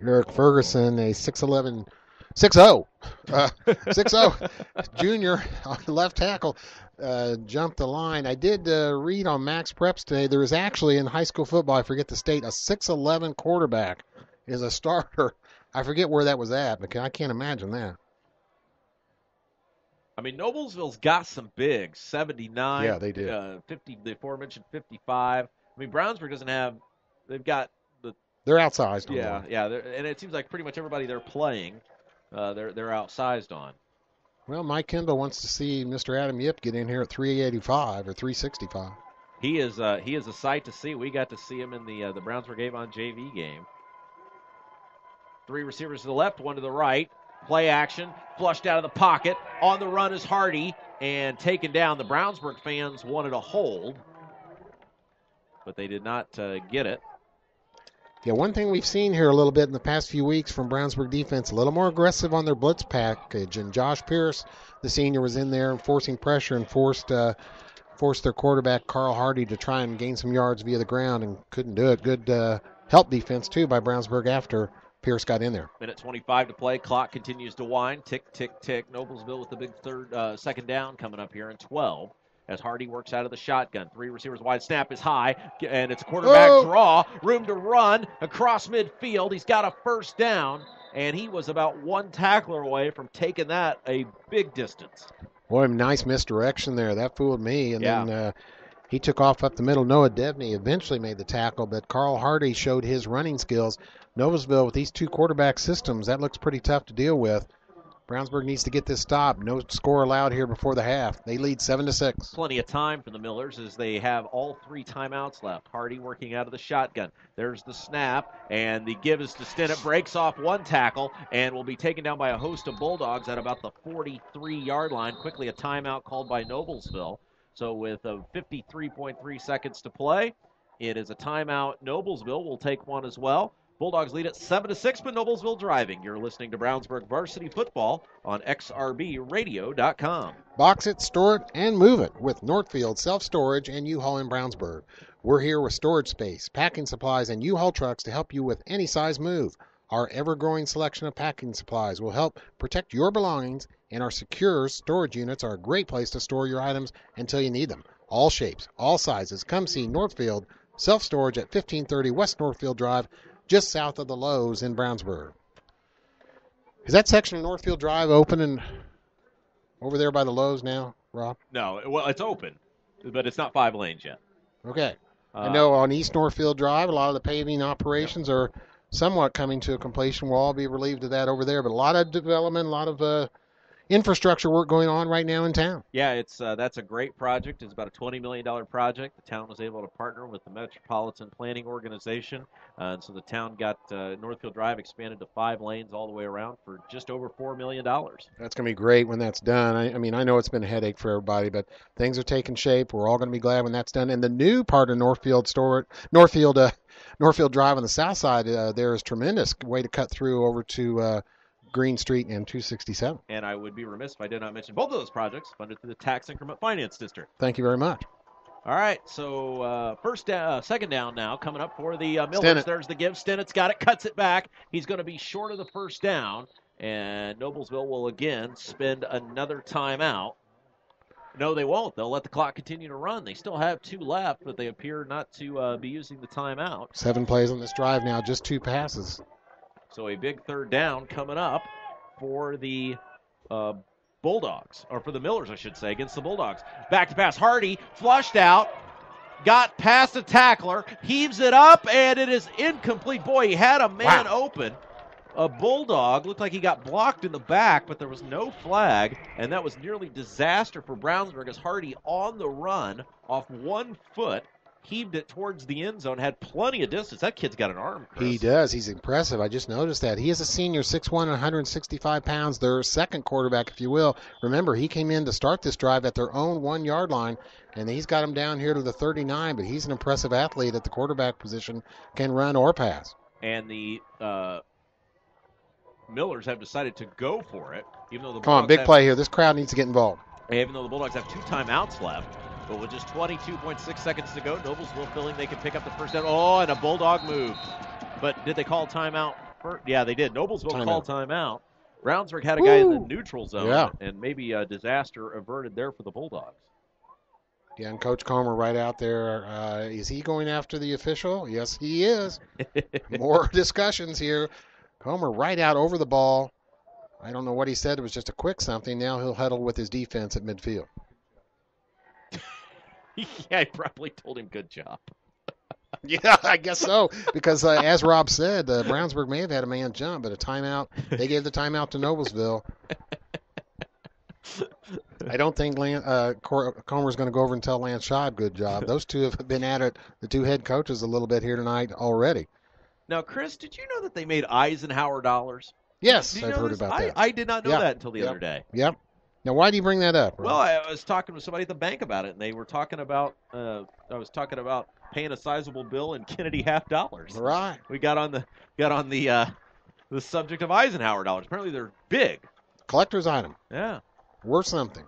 S2: Eric Ferguson, a 6'0 junior on the left tackle, jumped the line. I did read on Max Preps today, there is actually in high school football, I forget the state, a 6'11 quarterback is a starter. I forget where that was at, but I can't imagine that.
S1: I mean, Noblesville's got some bigs, 79.
S2: Yeah, they did.
S1: 50, the aforementioned 55. I mean, Brownsburg doesn't have, they've got the.
S2: They're outsized.
S1: Yeah, and it seems like pretty much everybody they're playing, they're outsized on.
S2: Well, Mike Kendall wants to see Mr. Adam Yip get in here at 385 or 365.
S1: He is a sight to see. We got to see him in the Brownsburg Avon JV game. 3 receivers to the left, 1 to the right. Play action, flushed out of the pocket. On the run is Hardy, and taken down. The Brownsburg fans wanted a hold, but they did not get it.
S2: Yeah, one thing we've seen here a little bit in the past few weeks from Brownsburg defense, a little more aggressive on their blitz package. And Josh Pierce, the senior, was in there enforcing pressure and forced their quarterback, Carl Hardy, to try and gain some yards via the ground and couldn't do it. Good help defense, too, by Brownsburg after Pierce got in there.
S1: Minute 25 to play. Clock continues to wind. Tick, tick, tick. Noblesville with the big second down coming up here in 12. as Hardy works out of the shotgun. 3 receivers wide, snap is high, and it's a quarterback draw. Room to run across midfield. He's got a first down, and he was about one tackler away from taking that a big distance.
S2: Boy, nice misdirection there. That fooled me. And then he took off up the middle. Noah Debney eventually made the tackle, but Carl Hardy showed his running skills. Noblesville, with these 2 quarterback systems, that looks pretty tough to deal with. Brownsburg needs to get this stopped. No score allowed here before the half. They lead 7-6.
S1: Plenty of time for the Millers as they have all 3 timeouts left. Hardy working out of the shotgun. There's the snap, and the give is to Stinnett. Breaks off 1 tackle and will be taken down by a host of Bulldogs at about the 43-yard line. Quickly a timeout called by Noblesville. So with 53.3 seconds to play, it is a timeout. Noblesville will take one as well. Bulldogs lead at 7-6, but Noblesville driving. You're listening to Brownsburg Varsity Football on XRBRadio.com.
S2: Box it, store it, and move it with Northfield Self-Storage and U-Haul in Brownsburg. We're here with storage space, packing supplies, and U-Haul trucks to help you with any size move. Our ever-growing selection of packing supplies will help protect your belongings, and our secure storage units are a great place to store your items until you need them. All shapes, all sizes. Come see Northfield Self-Storage at 1530 West Northfield Drive, just south of the Lowe's in Brownsburg. Is that section of Northfield Drive open and over there by the Lowe's now, Rob?
S1: No, well, it's open, but it's not 5 lanes yet.
S2: Okay. I know on East Northfield Drive, a lot of the paving operations are somewhat coming to a completion. We'll all be relieved of that over there, but a lot of development, a lot of infrastructure work going on right now in town.
S1: Yeah, it's that's a great project. It's about a $20 million project. The town was able to partner with the Metropolitan Planning Organization, and so the town got Northfield Drive expanded to 5 lanes all the way around for just over $4 million.
S2: That's going to be great when that's done. I mean, I know it's been a headache for everybody, but things are taking shape. We're all going to be glad when that's done. And the new part of Northfield Drive on the south side, there is tremendous way to cut through over to Green Street and 267.
S1: And I would be remiss if I did not mention both of those projects funded through the Tax Increment Finance District.
S2: Thank you very much.
S1: All right, so second down now coming up for the Millers.
S2: Stinnett.
S1: There's the give. Stinnett's got it, cuts it back. He's going to be short of the first down, and Noblesville will again spend another timeout. No, they won't. They'll let the clock continue to run. They still have 2 left, but they appear not to be using the timeout.
S2: 7 plays on this drive now, just 2 passes.
S1: So a big third down coming up for the Bulldogs, or for the Millers, I should say, against the Bulldogs. Back to pass. Hardy flushed out, got past the tackler, heaves it up, and it is incomplete. Boy, he had a man open. A Bulldog looked like he got blocked in the back, but there was no flag, and that was nearly disaster for Brownsburg as Hardy on the run off 1 foot. Heaved it towards the end zone, had plenty of distance. That kid's got an arm, Chris.
S2: He does. He's impressive. I just noticed that. He is a senior, 6'1", 165 pounds, their second quarterback, if you will. Remember, he came in to start this drive at their own 1-yard line, and he's got him down here to the 39, but he's an impressive athlete at the quarterback position, can run or pass.
S1: And the Millers have decided to go for it, even though the
S2: Come on, big play here. This crowd needs to get involved.
S1: Even though the Bulldogs have 2 timeouts left. But with just 22.6 seconds to go, Noblesville feeling they can pick up the first down. Oh, and a Bulldog moved. But did they call timeout first? Yeah, they did. Noblesville called timeout. Brownsburg had a guy in the neutral zone, and maybe a disaster averted there for the Bulldogs.
S2: Yeah, and Coach Comer right out there. Is he going after the official? Yes, he is. More discussions here. Comer right out over the ball. I don't know what he said. It was just a quick something. Now he'll huddle with his defense at midfield.
S1: Yeah, he probably told him good job.
S2: Yeah, I guess so. Because as Rob said, Brownsburg may have had a man jump, but a timeout. They gave the timeout to Noblesville. I don't think Comer's going to go over and tell Lance Scheib good job. Those two have been at it, the 2 head coaches, a little bit here tonight already.
S1: Now, Chris, did you know that they made Eisenhower dollars?
S2: Yes, I've heard about that.
S1: I did not know that until the other day.
S2: Yep. Now, why do you bring that up?
S1: Well, I was talking to somebody at the bank about it, and they were talking about. I was talking about paying a sizable bill in Kennedy $50.
S2: Right.
S1: We got on the subject of Eisenhower dollars. Apparently, they're big.
S2: Collector's item.
S1: Yeah.
S2: Worth something.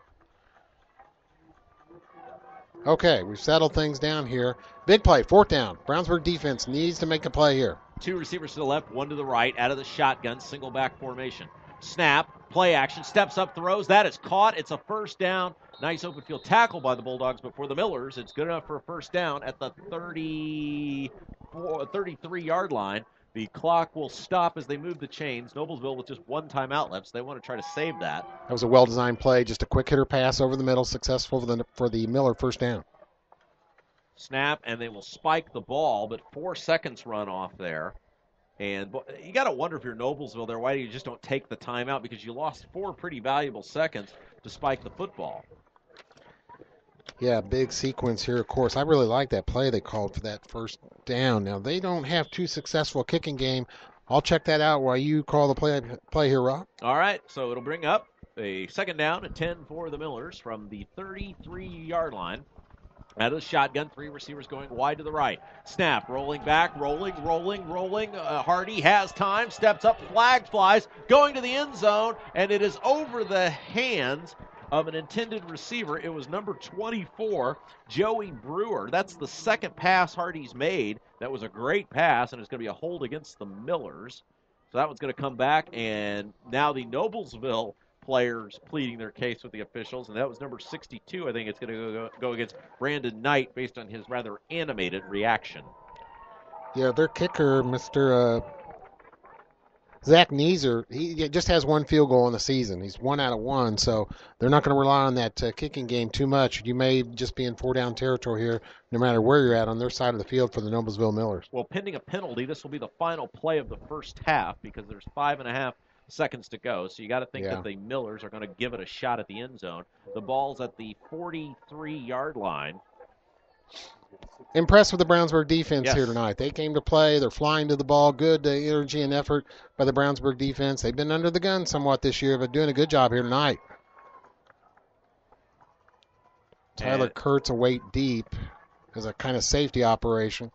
S2: Okay, we've settled things down here. Big play, 4th down. Brownsburg defense needs to make a play here.
S1: 2 receivers to the left, 1 to the right, out of the shotgun, single back formation. Snap, Play action, steps up, throws. That is caught. It's a first down. Nice open field tackle by the Bulldogs, but for the Millers, it's good enough for a first down at the 33-yard line. The clock will stop as they move the chains. Noblesville with just one timeout left, so they want to try to save that.
S2: That was a well-designed play, just a quick hitter pass over the middle, successful for the Miller first down.
S1: Snap, and they will spike the ball, but 4 seconds run off there. And you got to wonder if you're Noblesville there, why you just don't take the timeout, because you lost 4 pretty valuable seconds to spike the football.
S2: Yeah, big sequence here, of course. I really like that play they called for that first down. Now, they don't have too successful kicking game. I'll check that out while you call the play here, Rob.
S1: All right, so it'll bring up a second down and 10 for the Millers from the 33-yard line. Out of the shotgun, 3 receivers going wide to the right. Snap, rolling back, rolling. Hardy has time, steps up, flag flies, going to the end zone, and it is over the hands of an intended receiver. It was number 24, Joey Brewer. That's the second pass Hardy's made. That was a great pass, and it's going to be a hold against the Millers. So that one's going to come back, and now the Noblesville players pleading their case with the officials, and that was number 62. I think it's going to go against Brandon Knight based on his rather animated reaction.
S2: Yeah, their kicker, Mr. Zach Neeser, he just has 1 field goal in the season. He's 1 out of 1, so they're not going to rely on that kicking game too much. You may just be in 4-down territory here, no matter where you're at on their side of the field for the Noblesville Millers.
S1: Well, pending a penalty, this will be the final play of the first half because there's 5.5 seconds to go. So you got to think that the Millers are going to give it a shot at the end zone. The ball's at the 43-yard line.
S2: Impressed with the Brownsburg defense here tonight. They came to play. They're flying to the ball. Good energy and effort by the Brownsburg defense. They've been under the gun somewhat this year, but doing a good job here tonight. Tyler Kurtz await deep as a kind of safety operation.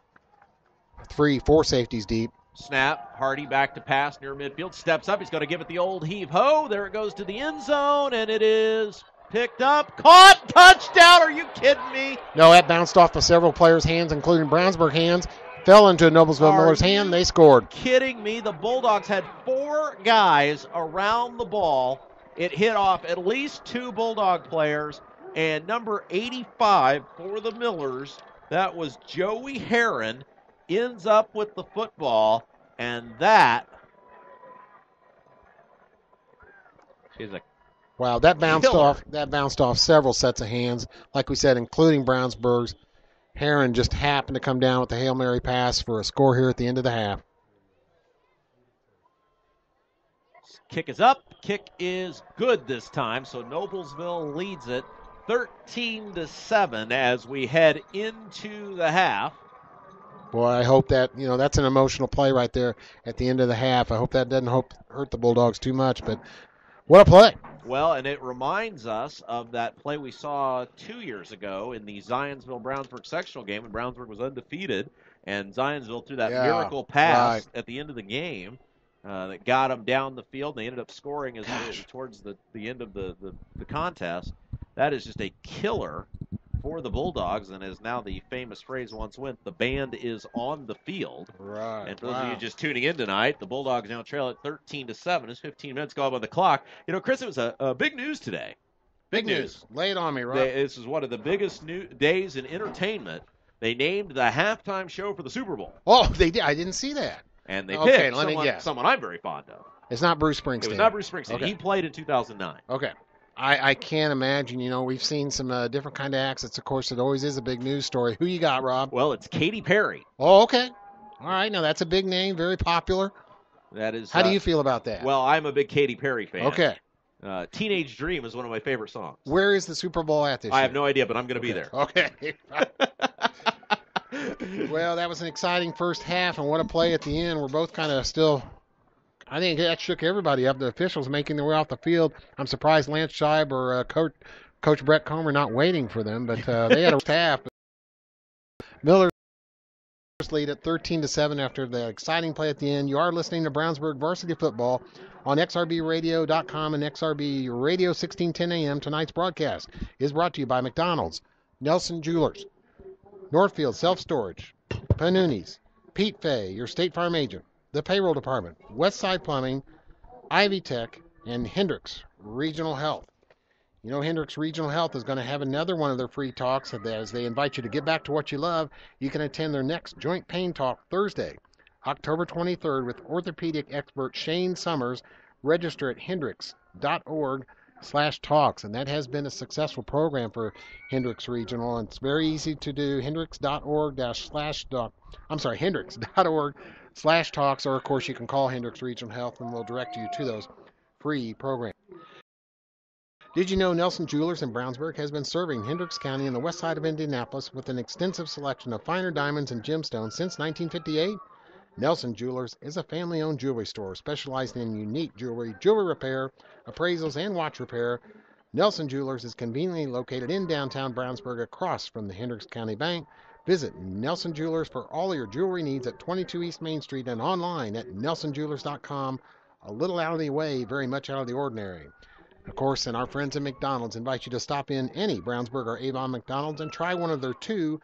S2: 4 safeties deep.
S1: Snap, Hardy back to pass near midfield, steps up, he's going to give it the old heave-ho, there it goes to the end zone, and it is picked up, caught, touchdown, are you kidding me?
S2: No, that bounced off of several players' hands, including Brownsburg hands, fell into a Noblesville Miller's hand, they scored.
S1: Kidding me? The Bulldogs had 4 guys around the ball, it hit off at least 2 Bulldog players, and number 85 for the Millers, that was Joey Heron, ends up with the football, and that is a
S2: wow. That bounced off several sets of hands, like we said, including Brownsburg's. Heron just happened to come down with the Hail Mary pass for a score here at the end of the half.
S1: Kick is up. Kick is good this time, so Noblesville leads it 13-7 as we head into the half.
S2: Boy, I hope that, that's an emotional play right there at the end of the half. I hope that doesn't hurt the Bulldogs too much, but what a play.
S1: Well, and it reminds us of that play we saw 2 years ago in the Zionsville-Brownsburg sectional game when Brownsburg was undefeated, and Zionsville threw that miracle pass at the end of the game that got them down the field, and they ended up scoring towards the end of the contest. That is just a killer for the Bulldogs, and as now the famous phrase once went, the band is on the field.
S2: Right.
S1: And for those of you just tuning in tonight, the Bulldogs now trail at 13-7. There's 15 minutes go up on the clock. Chris, it was a big news today. Big news.
S2: Lay it on me, Rob.
S1: This is one of the biggest days in entertainment. They named the halftime show for the Super Bowl.
S2: Oh, they did. I didn't see that.
S1: And they picked someone I'm very fond of.
S2: It's not Bruce Springsteen.
S1: It was not Bruce Springsteen.
S2: Okay.
S1: He played in 2009.
S2: Okay. I can't imagine. We've seen some different kind of acts. Of course, it always is a big news story. Who you got, Rob?
S1: Well, it's Katy Perry.
S2: Oh, okay. All right. Now, that's a big name, very popular.
S1: That is.
S2: How do you feel about that?
S1: Well, I'm a big Katy Perry fan.
S2: Okay.
S1: Teenage Dream is one of my favorite songs.
S2: Where is the Super Bowl at this year?
S1: I have no idea, but I'm going to be there.
S2: Okay. Well, that was an exciting first half, and what a play at the end. We're both kind of still... I think that shook everybody up. The officials making their way off the field. I'm surprised Lance Scheib or Coach Brett Comer not waiting for them, but they had a half. Miller lead at 13-7 after the exciting play at the end. You are listening to Brownsburg Varsity Football on xrbradio.com and XRB Radio 1610 AM. Tonight's broadcast is brought to you by McDonald's, Nelson Jewelers, Northfield Self-Storage, Panuni's, Pete Fay, your State Farm agent, the Payroll Department, Westside Plumbing, Ivy Tech, and Hendricks Regional Health. You know, Hendricks Regional Health is going to have another one of their free talks as they invite you to get back to what you love. You can attend their next joint pain talk Thursday, October 23rd, with orthopedic expert Shane Summers. Register at hendricks.org/talks, and that has been a successful program for Hendricks Regional, and it's very easy to do. Hendricks.org/talks, or of course you can call Hendricks Regional Health and they'll direct you to those free programs. Did you know Nelson Jewelers in Brownsburg has been serving Hendricks County and the west side of Indianapolis with an extensive selection of finer diamonds and gemstones since 1958? Nelson Jewelers is a family-owned jewelry store specializing in unique jewelry repair, appraisals, and watch repair. Nelson Jewelers is conveniently located in downtown Brownsburg across from the Hendricks County Bank. Visit Nelson Jewelers for all your jewelry needs at 22 East Main Street and online at nelsonjewelers.com. A little out of the way, very much out of the ordinary. Of course, and our friends at McDonald's invite you to stop in any Brownsburg or Avon McDonald's and try one of their $2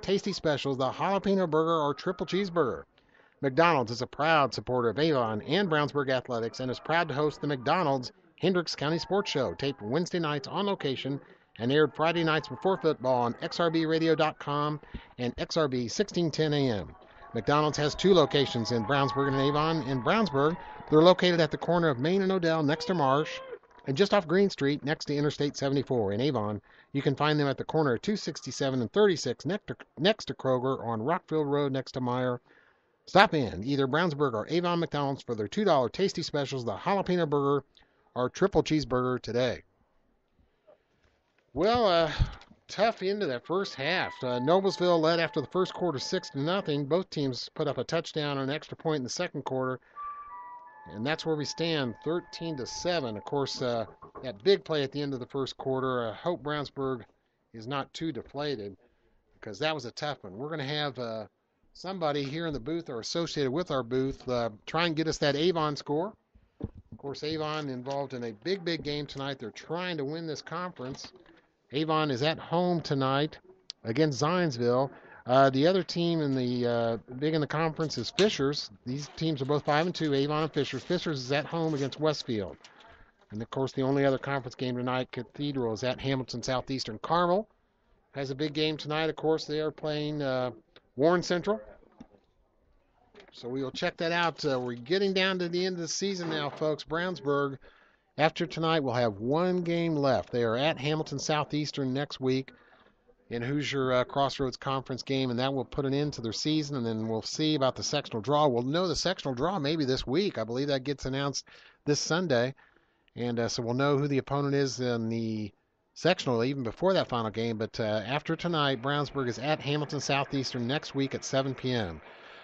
S2: tasty specials, the jalapeno burger or triple cheeseburger. McDonald's is a proud supporter of Avon and Brownsburg athletics and is proud to host the McDonald's Hendricks County Sports Show, taped Wednesday nights on location and aired Friday nights before football on xrbradio.com and XRB 1610 AM. McDonald's has 2 locations in Brownsburg and Avon. In Brownsburg, they're located at the corner of Main and Odell next to Marsh, and just off Green Street next to Interstate 74. In Avon, you can find them at the corner of 267 and 36 next to Kroger, on Rockfield Road next to Meyer. Stop in either Brownsburg or Avon McDonald's for their $2 tasty specials, the jalapeno burger or triple cheeseburger today. Well, tough end of that first half. Noblesville led after the first quarter 6-0. Both teams put up a touchdown and an extra point in the second quarter. And that's where we stand, 13-7. Of course, that big play at the end of the first quarter, I hope Brownsburg is not too deflated, because that was a tough one. We're going to have somebody here in the booth or associated with our booth try and get us that Avon score. Of course, Avon involved in a big game tonight. They're trying to win this conference. Avon is at home tonight against Zionsville. The other team in the big in the conference is Fishers. These teams are both 5-2, Avon and Fishers. Fishers is at home against Westfield. And, of course, the only other conference game tonight, Cathedral, is at Hamilton Southeastern. Carmel has a big game tonight. Of course, they are playing Warren Central. So we will check that out. We're getting down to the end of the season now, folks. Brownsburg, after tonight, will have one game left. They are at Hamilton Southeastern next week in Hoosier Crossroads Conference game, and that will put an end to their season, and then we'll see about the sectional draw. We'll know the sectional draw maybe this week. I believe that gets announced this Sunday, and so we'll know who the opponent is in the sectional even before that final game. But after tonight, Brownsburg is at Hamilton Southeastern next week at 7 p.m.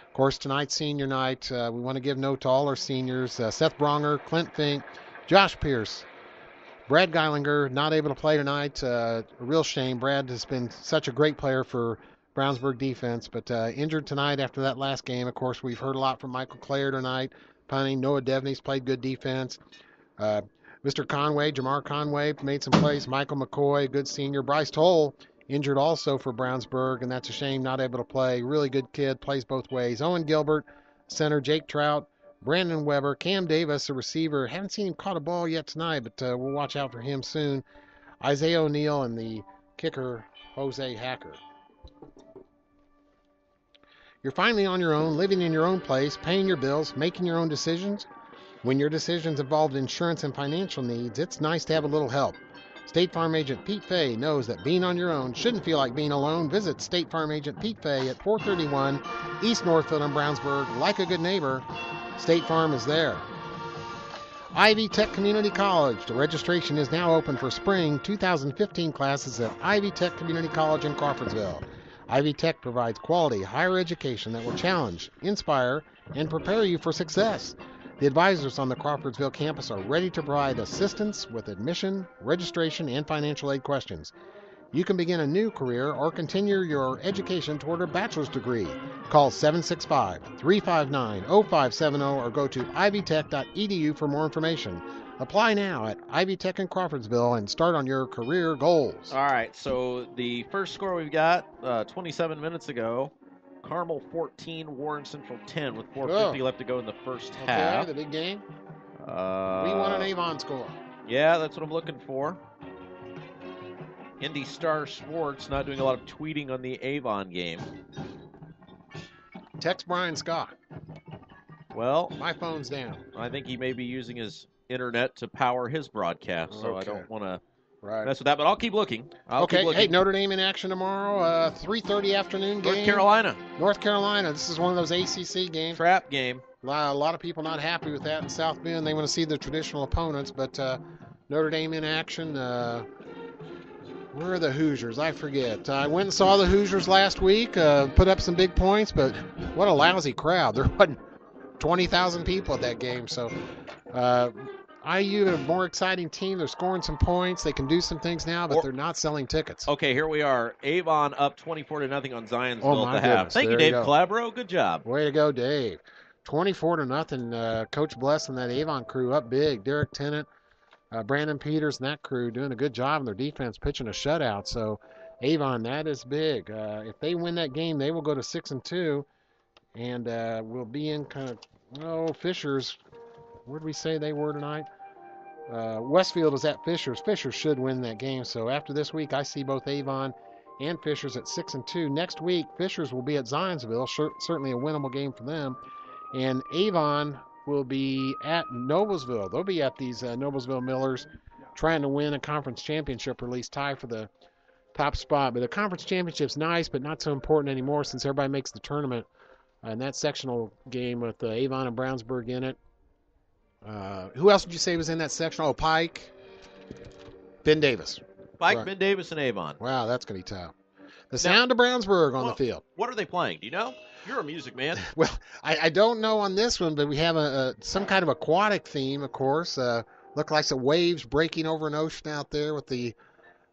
S2: Of course, tonight's senior night, we want to give note to all our seniors. Seth Bronger, Clint Fink, Josh Pierce, Brad Geilinger, not able to play tonight. A real shame. Brad has been such a great player for Brownsburg defense, but injured tonight after that last game. Of course, we've heard a lot from Michael Clare tonight, punting. Noah Devney's played good defense. Mr. Conway, Jamar Conway, made some plays. Michael McCoy, good senior. Bryce Toll, injured also for Brownsburg, and that's a shame, not able to play. Really good kid, plays both ways. Owen Gilbert, center. Jake Trout, Brandon Weber, Cam Davis, a receiver. Haven't seen him caught a ball yet tonight, but we'll watch out for him soon. Isaiah O'Neill, and the kicker, Jose Hacker. You're finally on your own, living in your own place, paying your bills, making your own decisions. When your decisions involve insurance and financial needs, it's nice to have a little help. State Farm Agent Pete Fay knows that being on your own shouldn't feel like being alone. Visit State Farm Agent Pete Fay at 431 East Northfield in Brownsburg. Like a good neighbor, State Farm is there. Ivy Tech Community College. The registration is now open for spring 2015 classes at Ivy Tech Community College in Crawfordsville. Ivy Tech provides quality higher education that will challenge, inspire, and prepare you for success. The advisors on the Crawfordsville campus are ready to provide assistance with admission, registration, and financial aid questions. You can begin a new career or continue your education toward a bachelor's degree. Call 765-359-0570 or go to ivytech.edu for more information. Apply now at Ivy Tech in Crawfordsville and start on your career goals.
S1: All right, so the first score we've got 27 minutes ago, Carmel 14, Warren Central 10 with 4:50 left to go in the first half.
S2: Okay, the big game. We want an Avon score.
S1: Yeah, that's what I'm looking for. Indy Star Sports not doing a lot of tweeting on the Avon game.
S2: Text Brian Scott.
S1: Well,
S2: My phone's down.
S1: I think he may be using his internet to power his broadcast, so I don't want to mess with that, but I'll keep looking.
S2: Hey, Notre Dame in action tomorrow, 3:30 afternoon game.
S1: North Carolina.
S2: This is one of those ACC games.
S1: Trap game.
S2: A lot of people not happy with that in South Bend. They want to see the traditional opponents, but Notre Dame in action. Where are the Hoosiers? I forget. I went and saw the Hoosiers last week, put up some big points, but what a lousy crowd. There wasn't 20,000 people at that game, so IU, a more exciting team. They're scoring some points. They can do some things now, but they're not selling tickets.
S1: Okay, here we are. Avon up 24-0 on Zionsville at the half. Thank you,
S2: there
S1: Dave Calabro. Good job.
S2: Way to go, Dave. 24-0. Coach Bless and that Avon crew up big. Derek Tennant, Brandon Peters, and that crew doing a good job in their defense, pitching a shutout. So Avon, that is big. If they win that game, they will go to 6-2, and will be in kind of Fishers. Where did we say they were tonight? Westfield is at Fishers. Fishers should win that game. So after this week, I see both Avon and Fishers at 6-2. Next week, Fishers will be at Zionsville. Certainly a winnable game for them. And Avon will be at Noblesville. They'll be at these Noblesville Millers trying to win a conference championship or at least tie for the top spot. But the conference championship's nice, but not so important anymore since everybody makes the tournament. And that sectional game with Avon and Brownsburg in it. Who else did you say was in that section? Oh, Pike. Ben Davis.
S1: Pike,
S2: right.
S1: Ben Davis, and Avon.
S2: Wow, that's going to be tough. The sound of Brownsburg on the field.
S1: What are they playing? Do you know? You're a music man.
S2: Well, I don't know on this one, but we have some kind of aquatic theme, of course. Look like some waves breaking over an ocean out there with the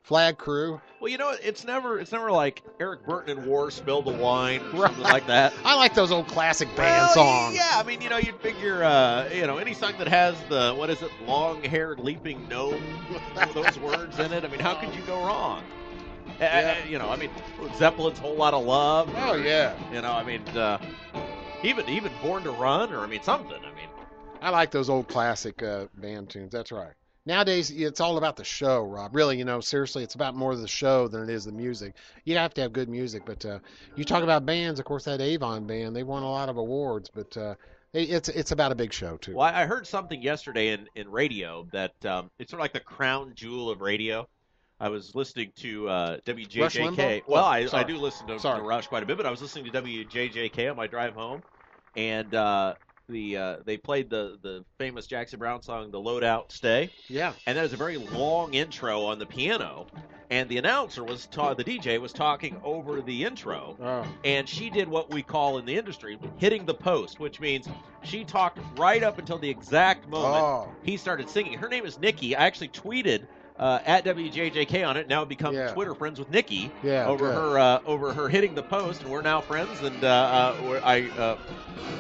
S2: flag crew.
S1: Well, you know, it's never like Eric Burton and War Spilled the Wine or something like that.
S2: I like those old classic band songs.
S1: Yeah, I mean, you'd figure, any song that has the, long-haired leaping gnome, those words in it. I mean, how could you go wrong?
S2: Yeah.
S1: Zeppelin's Whole Lot of Love.
S2: Oh, yeah.
S1: Even Born to Run, or, something.
S2: I like those old classic band tunes. That's right. Nowadays, it's all about the show, Rob. Really, seriously, it's about more of the show than it is the music. You have to have good music, but you talk about bands, of course, that Avon band, they won a lot of awards, but it's about a big show, too.
S1: Well, I heard something yesterday in radio that it's sort of like the crown jewel of radio. I was listening to WJJK. Well, I do listen to Rush quite a bit, but I was listening to WJJK on my drive home, and they played the famous Jackson Browne song, "The Loadout Stay."
S2: Yeah.
S1: And that is a very long intro on the piano, and the announcer the DJ was talking over the intro, and she did what we call in the industry hitting the post, which means she talked right up until the exact moment he started singing. Her name is Nikki. I actually tweeted at WJJK on it. Now become Twitter friends with Nikki over her hitting the post, and we're now friends.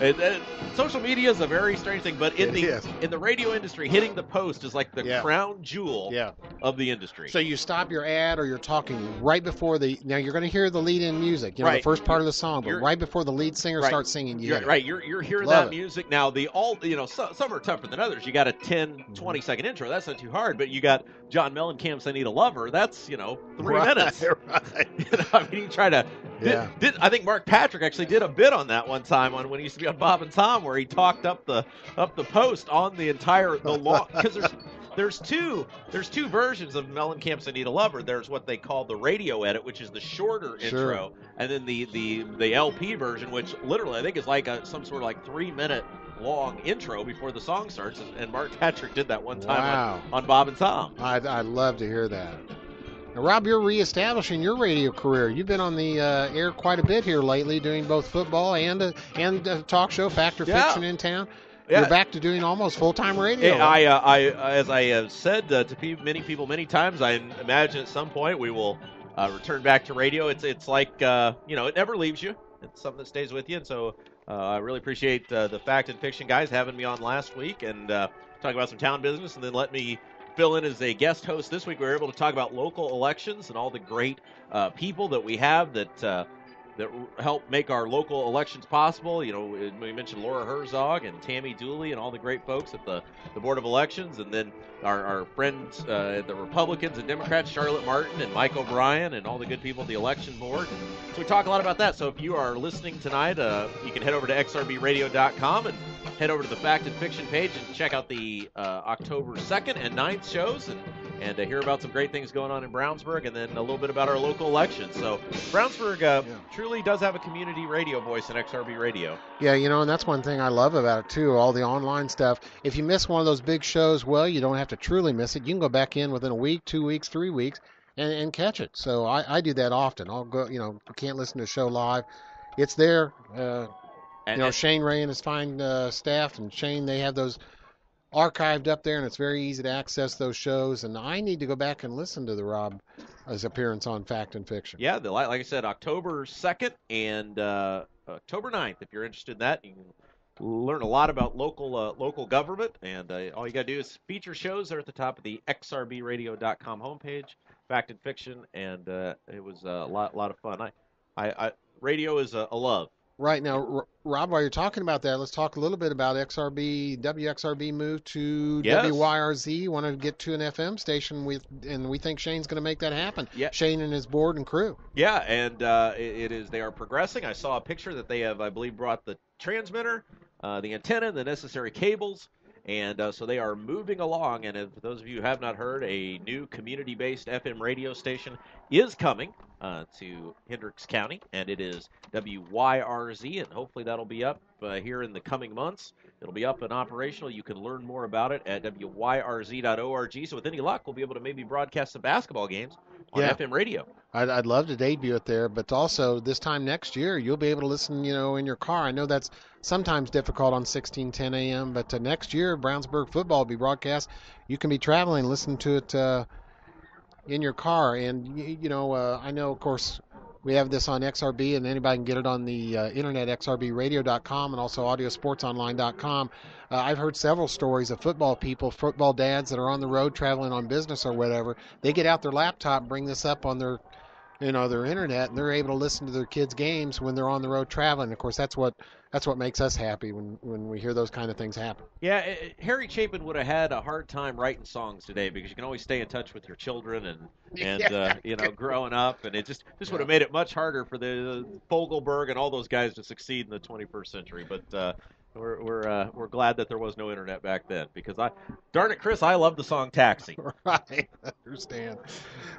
S1: And social media is a very strange thing, but in the radio industry, hitting the post is like the crown jewel of the industry.
S2: So you stop your ad or you're talking right before now you're going to hear the lead-in music, the first part of the song, but right before the lead singer starts singing,
S1: you're hearing that music. Now some are tougher than others. You got a 10, 20 second intro. That's not too hard, but you got John Mellencamp's "I Need a Lover." That's 3 minutes.
S2: Right.
S1: You try to. I think Mark Patrick actually did a bit on that one time when he used to be on Bob and Tom, where he talked up the post on the long, because there's two versions of Mellencamp's "I Need a Lover." There's what they call the radio edit, which is the shorter intro, and then the LP version, which literally I think is like some sort of 3 minute long intro before the song starts, and Mark Patrick did that one time on Bob and Tom.
S2: I'd love to hear that. Now, Rob, you're reestablishing your radio career. You've been on the air quite a bit here lately, doing both football and a talk show, Fact or Fiction, in town. You're back to doing almost full-time radio.
S1: As I have said to many people many times, I imagine at some point we will return back to radio. It's like it never leaves you. It's something that stays with you, and so I really appreciate the Fact and Fiction guys having me on last week and talk about some town business, and then let me fill in as a guest host this week. We were able to talk about local elections and all the great people that we have that that help make our local elections possible. You know, we mentioned Laura Herzog and Tammy Dooley and all the great folks at the Board of Elections, and then our friends, the Republicans and Democrats, Charlotte Martin and Mike O'Brien and all the good people at the election board. And so we talk a lot about that. So if you are listening tonight, you can head over to xrbradio.com and head over to the Fact and Fiction page and check out the October 2nd and 9th shows and hear about some great things going on in Brownsburg, and then a little bit about our local elections. So Brownsburg truly does have a community radio voice in XRB Radio.
S2: Yeah, you know, and that's one thing I love about it, too, all the online stuff. If you miss one of those big shows, well, you don't have to truly miss it. You can go back in within a week, 2 weeks, 3 weeks, and catch it. So I do that often. I'll go, you know, can't listen to a show live. It's there. Shane Ray and his fine staff, and Shane, they have those archived up there, and it's very easy to access those shows. And I need to go back and listen to Rob's appearance on Fact and Fiction.
S1: Yeah, like I said, October 2nd and October 9th. If you're interested in that, you can learn a lot about local government. And all you got to do is feature shows there at the top of the xrbradio.com homepage, Fact and Fiction, and it was a lot of fun. Radio is a love.
S2: Right. Now, Rob, while you're talking about that, let's talk a little bit about WXRB move to WYRZ. Want to get to an FM station, and we think Shane's going to make that happen.
S1: Yeah.
S2: Shane and his board and crew.
S1: Yeah, and they are progressing. I saw a picture that they have, I believe, brought the transmitter, the antenna, and the necessary cables. And so they are moving along. And if those of you who have not heard, a new community-based FM radio station is coming to Hendricks County, and it is WYRZ, and hopefully that'll be up here in the coming months. It'll be up and operational. You can learn more about it at wyrz.org. So with any luck, we'll be able to maybe broadcast some basketball games on FM radio.
S2: I'd love to debut it there, but also this time next year, you'll be able to listen, you know, in your car. I know that's sometimes difficult on 1610 AM, but next year, Brownsburg football will be broadcast. You can be traveling, listen to it in your car. And, you know, I know, of course, we have this on XRB, and anybody can get it on the internet, xrbradio.com, and also audiosportsonline.com. I've heard several stories of football dads that are on the road traveling on business or whatever. They get out their laptop, bring this up on their internet, and they're able to listen to their kids' games when they're on the road traveling. Of course, that's what makes us happy when we hear those kind of things happen.
S1: Yeah, Harry Chapin would have had a hard time writing songs today, because you can always stay in touch with your children and growing up, and it just would have made it much harder for the Fogelberg and all those guys to succeed in the 21st century. But we're glad that there was no internet back then, because darn it, Chris, I love the song Taxi.
S2: Right, I understand.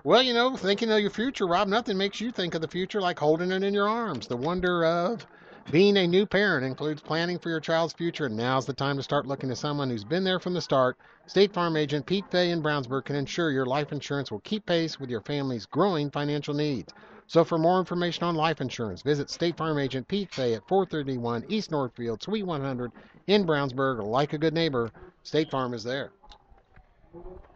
S2: Well, you know, thinking of your future, Rob, nothing makes you think of the future like holding it in your arms. The wonder of being a new parent includes planning for your child's future, and now's the time to start looking to someone who's been there from the start. State Farm agent Pete Fay in Brownsburg can ensure your life insurance will keep pace with your family's growing financial needs. So for more information on life insurance, visit State Farm agent Pete Fay at 431 East Northfield, Suite 100 in Brownsburg. Like a good neighbor, State Farm is there.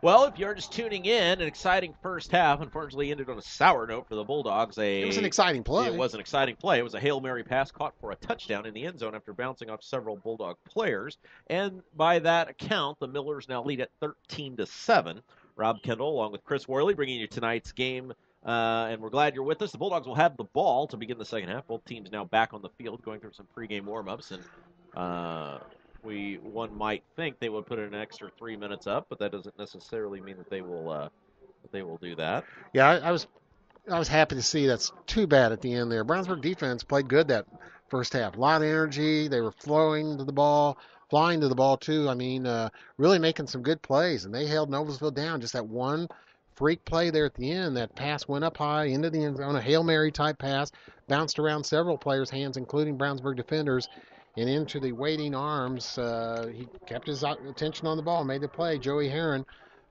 S1: Well, if you're just tuning in, an exciting first half unfortunately ended on a sour note for the Bulldogs.
S2: It was an exciting play.
S1: It was an exciting play. It was a Hail Mary pass caught for a touchdown in the end zone after bouncing off several Bulldog players. And by that account, the Millers now lead at 13-7. Rob Kendall, along with Chris Worley, bringing you tonight's game. And we're glad you're with us. The Bulldogs will have the ball to begin the second half. Both teams now back on the field, going through some pregame warm-ups. And one might think they would put an extra 3 minutes up, but that doesn't necessarily mean that they will do that.
S2: Yeah, I was happy to see. That's too bad at the end there. Brownsburg defense played good that first half. A lot of energy. They were flying to the ball too. I mean, really making some good plays, and they held Noblesville down. Just that one freak play there at the end. That pass went up high into the end zone, a Hail Mary type pass, bounced around several players' hands, including Brownsburg defenders, and into the waiting arms. He kept his attention on the ball, made the play. Joey Heron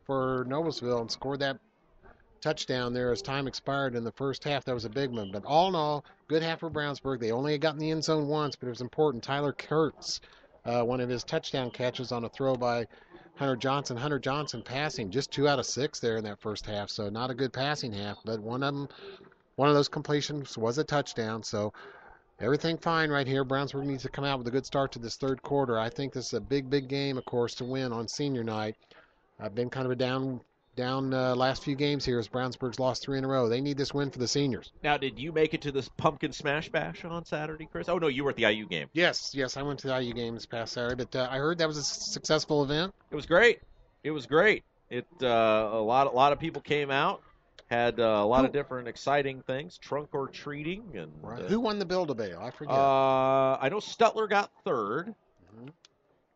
S2: for Noblesville, and scored that touchdown there as time expired in the first half. That was a big one. But all in all, good half for Brownsburg. They only had gotten the end zone once, but it was important. Tyler Kurtz, one of his touchdown catches on a throw by Hunter Johnson. Hunter Johnson passing just 2 out of 6 there in that first half, so not a good passing half, but one of those completions was a touchdown, so everything fine right here. Brownsburg needs to come out with a good start to this third quarter. I think this is a big game, of course, to win on senior night. I've been kind of a down last few games here as Brownsburg's lost 3 in a row. They need this win for the seniors.
S1: Now, did you make it to this Pumpkin Smash Bash on Saturday, Chris? Oh, no, you were at the IU game.
S2: Yes, I went to the IU game this past Saturday, but I heard that was a successful event.
S1: It was great. A lot of people came out, had a lot of different exciting things, trunk or treating, and
S2: Who won the Build-A-Bail? I forget.
S1: I know Stutler got third.
S2: Mhm.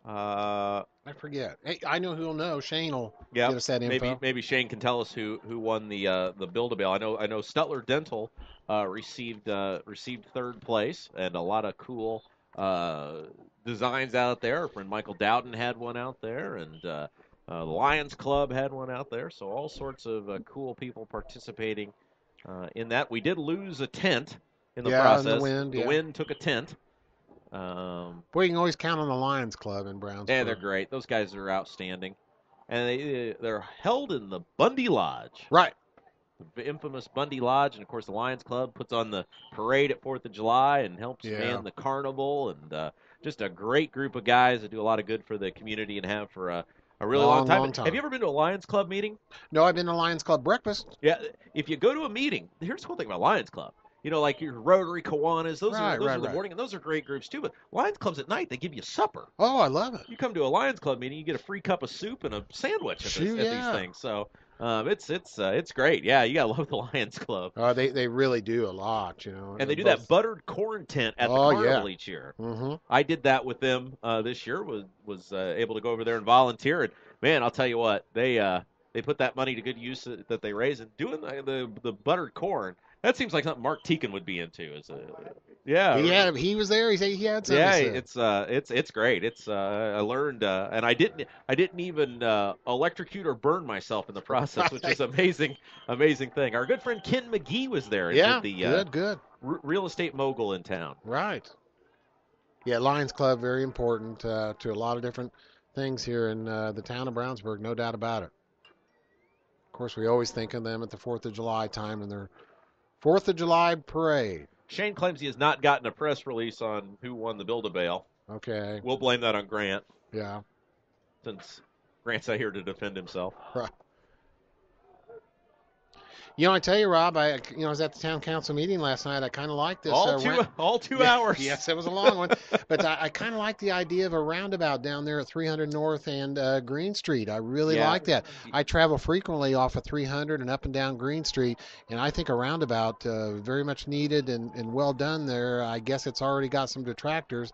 S1: Uh,
S2: I forget. Hey, I know who'll know. Shane will
S1: yeah,
S2: give us that info.
S1: maybe Shane can tell us who won the Build-A-Bail. I know Stutler Dental received third place, and a lot of cool designs out there. Our friend Michael Dowden had one out there, and the Lions Club had one out there. So all sorts of cool people participating in that. We did lose a tent in the process.
S2: The
S1: wind took a tent.
S2: Boy, you can always count on the Lions Club in Brownsburg.
S1: Yeah, they're great. Those guys are outstanding. And they're held in the Bundy Lodge.
S2: Right.
S1: The infamous Bundy Lodge. And, of course, the Lions Club puts on the parade at 4th of July and helps man the carnival. And just a great group of guys that do a lot of good for the community and have for a really long time. Have you ever been to a Lions Club meeting?
S2: No, I've been to Lions Club breakfast.
S1: Yeah. If you go to a meeting, here's the cool thing about Lions Club. You know, like your Rotary Kiwanis, those are the morning, and those are great groups too. But Lions Clubs at night, they give you supper.
S2: Oh, I love it.
S1: You come to a Lions Club meeting, you get a free cup of soup and a sandwich at these things. So it's great. Yeah, you gotta love the Lions Club.
S2: They really do a lot, you know.
S1: And they do that buttered corn tent at the carnival each year.
S2: Mm-hmm.
S1: I did that with them this year. Was able to go over there and volunteer. And man, I'll tell you what, they put that money to good use that they raise, and doing the buttered corn. That seems like something Mark Teakin would be into.
S2: He was there. He said he had something.
S1: Yeah, it's great. I learned, and I didn't even electrocute or burn myself in the process, which is amazing thing. Our good friend Ken McGee was there.
S2: Good.
S1: Real estate mogul in town.
S2: Right. Yeah, Lions Club, very important to a lot of different things here in the town of Brownsburg, no doubt about it. Of course, we always think of them at the 4th of July time and their 4th of July parade.
S1: Shane claims he has not gotten a press release on who won the Build-A-Bail.
S2: Okay.
S1: We'll blame that on Grant.
S2: Yeah.
S1: Since Grant's not here to defend himself.
S2: Right. You know, I tell you, Rob, I was at the town council meeting last night. I kind of like this.
S1: All two hours.
S2: Yes, it was a long one. But I kind of like the idea of a roundabout down there at 300 North and Green Street. I really like that. I travel frequently off of 300 and up and down Green Street, and I think a roundabout very much needed and well done there. I guess it's already got some detractors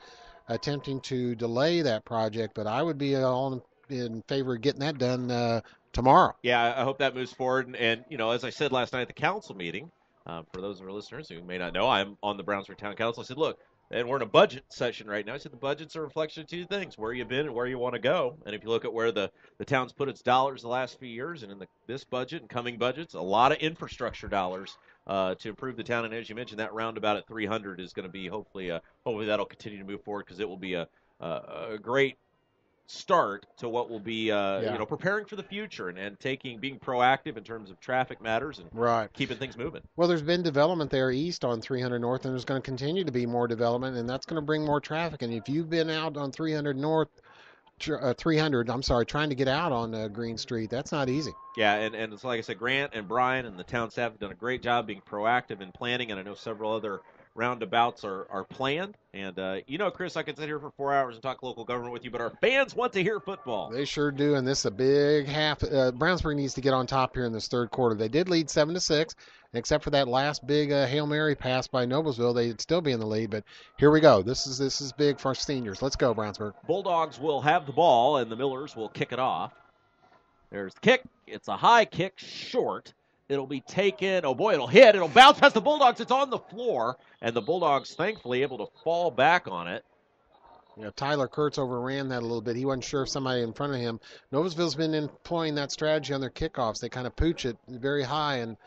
S2: attempting to delay that project, but I would be all in favor of getting that done tomorrow.
S1: Yeah, I hope that moves forward. And as I said last night at the council meeting, for those of our listeners who may not know, I'm on the Brownsburg Town Council. I said, look, and we're in a budget session right now. I said the budget's a reflection of two things, where you've been and where you want to go. And if you look at where the town's put its dollars the last few years and in this budget and coming budgets, a lot of infrastructure dollars to improve the town. And as you mentioned, that roundabout at 300 is going to be hopefully that'll continue to move forward because it will be a great start to what will be preparing for the future and being proactive in terms of traffic matters and keeping things moving.
S2: Well, there's been development there east on 300 North, and there's going to continue to be more development, and that's going to bring more traffic. And if you've been out on 300 North, trying to get out on Green Street, that's not easy.
S1: Yeah, and it's like I said, Grant and Brian and the town staff have done a great job being proactive in planning, and I know several other roundabouts are planned. And, Chris, I could sit here for 4 hours and talk local government with you, but our fans want to hear football.
S2: They sure do, and this is a big half. Brownsburg needs to get on top here in this third quarter. They did lead 7-6, except for that last big Hail Mary pass by Noblesville. They'd still be in the lead, but here we go. This is big for our seniors. Let's go, Brownsburg.
S1: Bulldogs will have the ball, and the Millers will kick it off. There's the kick. It's a high kick, short. It'll be taken. Oh, boy, it'll hit. It'll bounce past the Bulldogs. It's on the floor, and the Bulldogs, thankfully, able to fall back on it.
S2: Yeah, Tyler Kurtz overran that a little bit. He wasn't sure if somebody in front of him. Noblesville's been employing that strategy on their kickoffs. They kind of pooch it very high and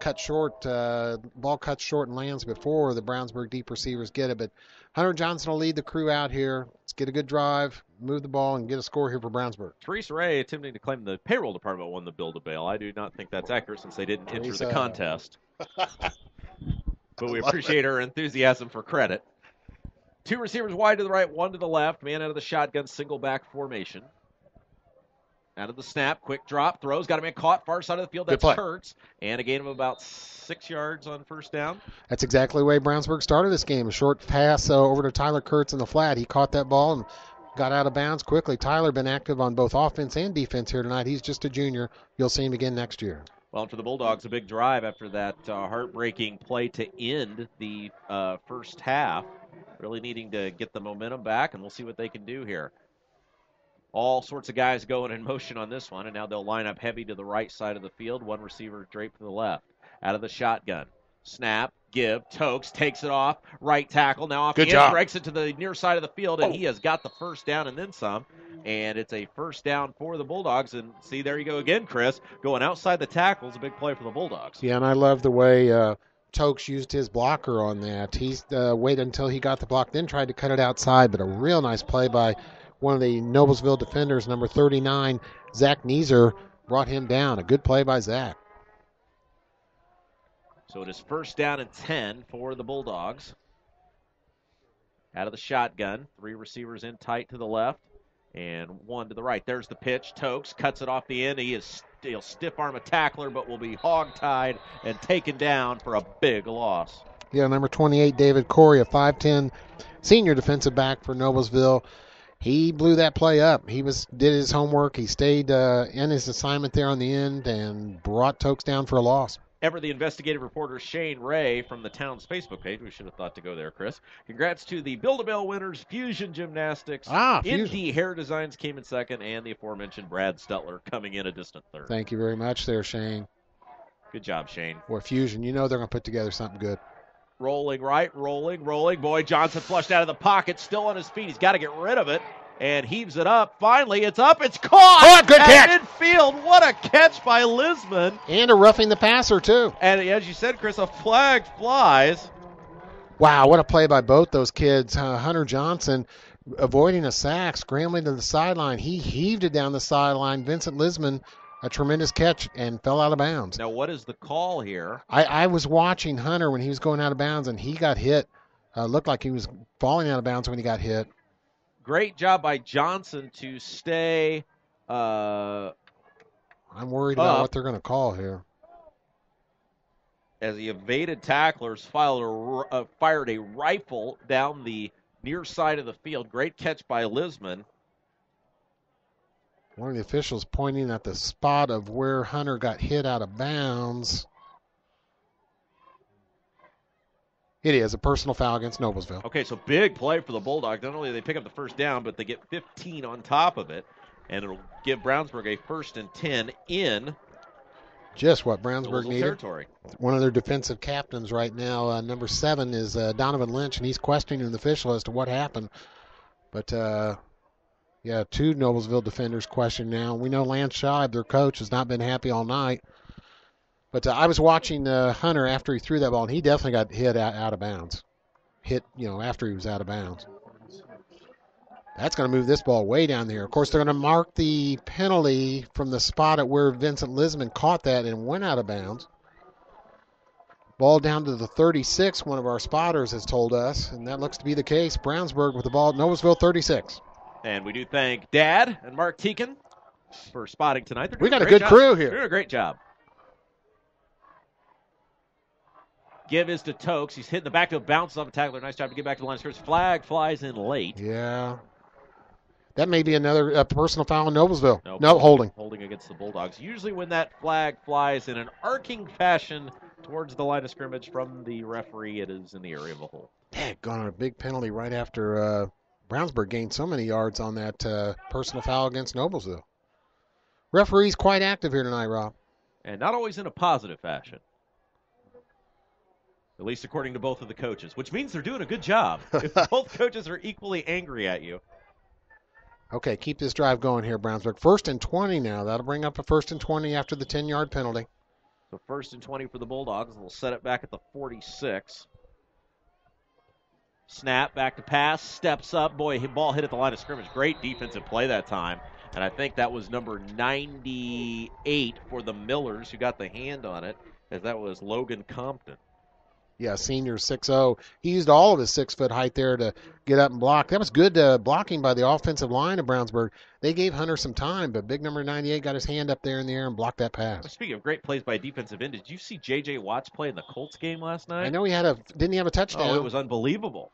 S2: cut short. Ball cuts short and lands before the Brownsburg deep receivers get it. But Hunter Johnson will lead the crew out here. Let's get a good drive, move the ball, and get a score here for Brownsburg.
S1: Teresa Ray attempting to claim the payroll department won the Build-A-Bail. I do not think that's accurate since they didn't enter the contest. But we appreciate her enthusiasm for credit. Two receivers wide to the right, one to the left. Man out of the shotgun, single back formation. Out of the snap, quick drop, throws, got him in, caught, far side of the field.
S2: Good
S1: That's
S2: play.
S1: Kurtz. And a gain of about 6 yards on first down.
S2: That's exactly the way Brownsburg started this game. A short pass over to Tyler Kurtz in the flat. He caught that ball and got out of bounds quickly. Tyler been active on both offense and defense here tonight. He's just a junior. You'll see him again next year.
S1: Well, for the Bulldogs, a big drive after that heartbreaking play to end the first half. Really needing to get the momentum back, and we'll see what they can do here. All sorts of guys going in motion on this one, and now they'll line up heavy to the right side of the field. One receiver draped to the left. Out of the shotgun. Snap, give, Tokes takes it off. Right tackle, now off
S2: Good
S1: the
S2: job.
S1: end, breaks it to the near side of the field, and he has got the first down and then some. And it's a first down for the Bulldogs. And see, there you go again, Chris. Going outside the tackle is a big play for the Bulldogs.
S2: Yeah, and I love the way Tokes used his blocker on that. He waited until he got the block, then tried to cut it outside, but a real nice play by one of the Noblesville defenders, number 39, Zach Neeser, brought him down. A good play by Zach.
S1: So it is first down and 10 for the Bulldogs. Out of the shotgun, 3 receivers in tight to the left and 1 to the right. There's the pitch. Tokes cuts it off the end. He'll stiff arm a tackler, but will be hog-tied and taken down for a big loss.
S2: Yeah, number 28, David Corey, a 5'10 senior defensive back for Noblesville. He blew that play up. He did his homework. He stayed in his assignment there on the end and brought Tokes down for a loss.
S1: Ever the investigative reporter Shane Ray from the town's Facebook page. We should have thought to go there, Chris. Congrats to the Build-A-Bell winners, Fusion Gymnastics.
S2: Fusion.
S1: Indy Hair Designs came in second, and the aforementioned Brad Stutler coming in a distant third.
S2: Thank you very much there, Shane.
S1: Good job, Shane.
S2: Boy, Fusion, you know they're going to put together something good.
S1: Rolling right, rolling. Boyd Johnson flushed out of the pocket, still on his feet. He's got to get rid of it. And heaves it up. Finally, it's up. It's caught.
S2: Good catch.
S1: At midfield. What a catch by Lisman.
S2: And a roughing the passer, too.
S1: And as you said, Chris, a flag flies.
S2: Wow, what a play by both those kids. Hunter Johnson avoiding a sack, scrambling to the sideline. He heaved it down the sideline. Vincent Lisman, a tremendous catch, and fell out of bounds.
S1: Now, what is the call here?
S2: I was watching Hunter when he was going out of bounds, and he got hit. Looked like he was falling out of bounds when he got hit.
S1: Great job by Johnson to stay
S2: I'm worried about what they're going to call here.
S1: As he evaded tacklers, fired a rifle down the near side of the field. Great catch by Lisman.
S2: One of the officials pointing at the spot of where Hunter got hit out of bounds. It is a personal foul against Noblesville.
S1: Okay, so big play for the Bulldogs. Not only do they pick up the first down, but they get 15 on top of it. And it'll give Brownsburg a 1st and 10 in
S2: just what Brownsburg needed.
S1: Territory.
S2: One of their defensive captains right now, number 7, is Donovan Lynch, and he's questioning the official as to what happened. But, 2 Noblesville defenders questioned now. We know Lance Scheib, their coach, has not been happy all night. But I was watching Hunter after he threw that ball, and he definitely got hit out of bounds. After he was out of bounds. That's going to move this ball way down there. Of course, they're going to mark the penalty from the spot at where Vincent Lisman caught that and went out of bounds. Ball down to the 36, one of our spotters has told us, and that looks to be the case. Brownsburg with the ball at Noblesville 36.
S1: And we do thank Dad and Mark Teakin for spotting tonight.
S2: We got a good crew here.
S1: They're doing a great job. Give is to Tokes. He's hitting the backfield, bounces off a tackler. Nice job to get back to the line of scrimmage. Flag flies in late.
S2: Yeah. That may be another personal foul in Noblesville.
S1: Nope.
S2: No, holding.
S1: Holding against the Bulldogs. Usually when that flag flies in an arcing fashion towards the line of scrimmage from the referee, it is in the area of a hold.
S2: Gone a big penalty right after Brownsburg gained so many yards on that personal foul against Noblesville. Referee's quite active here tonight, Rob.
S1: And not always in a positive fashion. At least according to both of the coaches, which means they're doing a good job. If both coaches are equally angry at you.
S2: Okay, keep this drive going here, Brownsburg. 1st and 20 now. That'll bring up a 1st and 20 after the 10-yard penalty.
S1: So 1st and 20 for the Bulldogs. They'll set it back at the 46. Snap, back to pass, steps up. Boy, ball hit at the line of scrimmage. Great defensive play that time. And I think that was number 98 for the Millers who got the hand on it, as that was Logan Compton.
S2: Yeah, senior 6'0". He used all of his 6-foot height there to get up and block. That was good blocking by the offensive line of Brownsburg. They gave Hunter some time, but big number 98 got his hand up there in the air and blocked that pass.
S1: Speaking of great plays by defensive end, did you see J.J. Watts play in the Colts game last night?
S2: I know didn't he have a touchdown?
S1: Oh, it was unbelievable.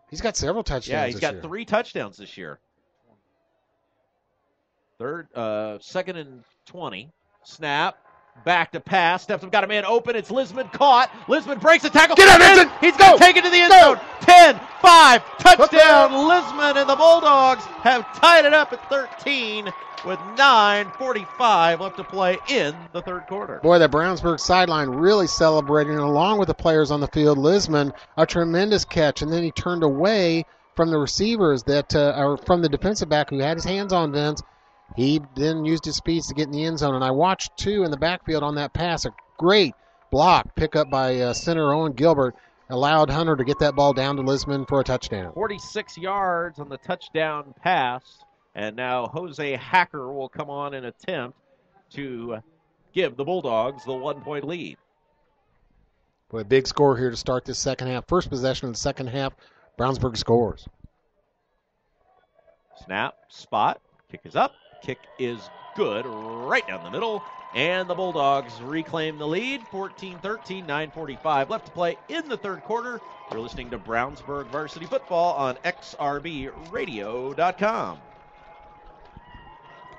S2: He's got several touchdowns
S1: Yeah, he's got
S2: year.
S1: 3 touchdowns this year. Second and 20. Snap. Back to pass. Steps up, got a man open. It's Lisman caught. Lisman breaks the tackle.
S2: Get out, Vincent!
S1: He's going to take it to the end zone. 10, 5, touchdown. Lisman and the Bulldogs have tied it up at 13 with 9:45 left to play in the third quarter.
S2: Boy, the Brownsburg sideline really celebrating along with the players on the field. Lisman, a tremendous catch, and then he turned away from the receivers or from the defensive back who had his hands on Vince. He then used his speeds to get in the end zone, and I watched too in the backfield on that pass. A great block pick up by center Owen Gilbert allowed Hunter to get that ball down to Lisman for a touchdown.
S1: 46 yards on the touchdown pass, and now Jose Hacker will come on and attempt to give the Bulldogs the 1-point lead.
S2: Boy, big score here to start this second half. First possession of the second half, Brownsburg scores.
S1: Snap, spot, kick is up. Kick is good, right down the middle, and the Bulldogs reclaim the lead, 14-13, 9:45 left to play in the third quarter. You're listening to Brownsburg Varsity Football on XRBRadio.com.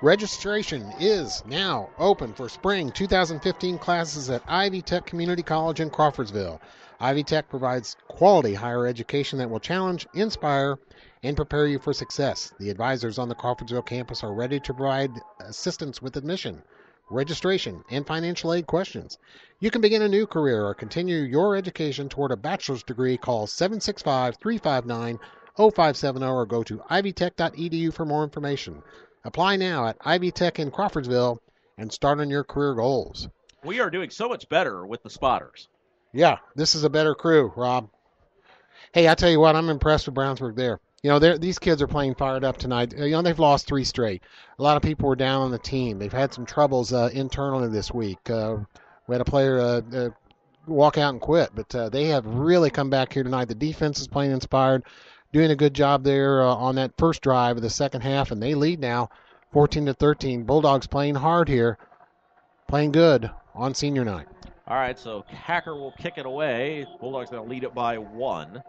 S2: Registration is now open for spring 2015 classes at Ivy Tech Community College in Crawfordsville. Ivy Tech provides quality higher education that will challenge, inspire, and prepare you for success. The advisors on the Crawfordsville campus are ready to provide assistance with admission, registration, and financial aid questions. You can begin a new career or continue your education toward a bachelor's degree. Call 765-359-0570 or go to ivytech.edu for more information. Apply now at Ivy Tech in Crawfordsville and start on your career goals.
S1: We are doing so much better with the spotters.
S2: Yeah, this is a better crew, Rob. Hey, I tell you what, I'm impressed with Brownsburg there. You know, these kids are playing fired up tonight. You know, they've lost 3 straight. A lot of people were down on the team. They've had some troubles internally this week. We had a player walk out and quit, but they have really come back here tonight. The defense is playing inspired, doing a good job there on that first drive of the second half, and they lead now 14-13. Bulldogs playing hard here, playing good on senior night.
S1: All right, so Hacker will kick it away. Bulldogs going to lead it by 1.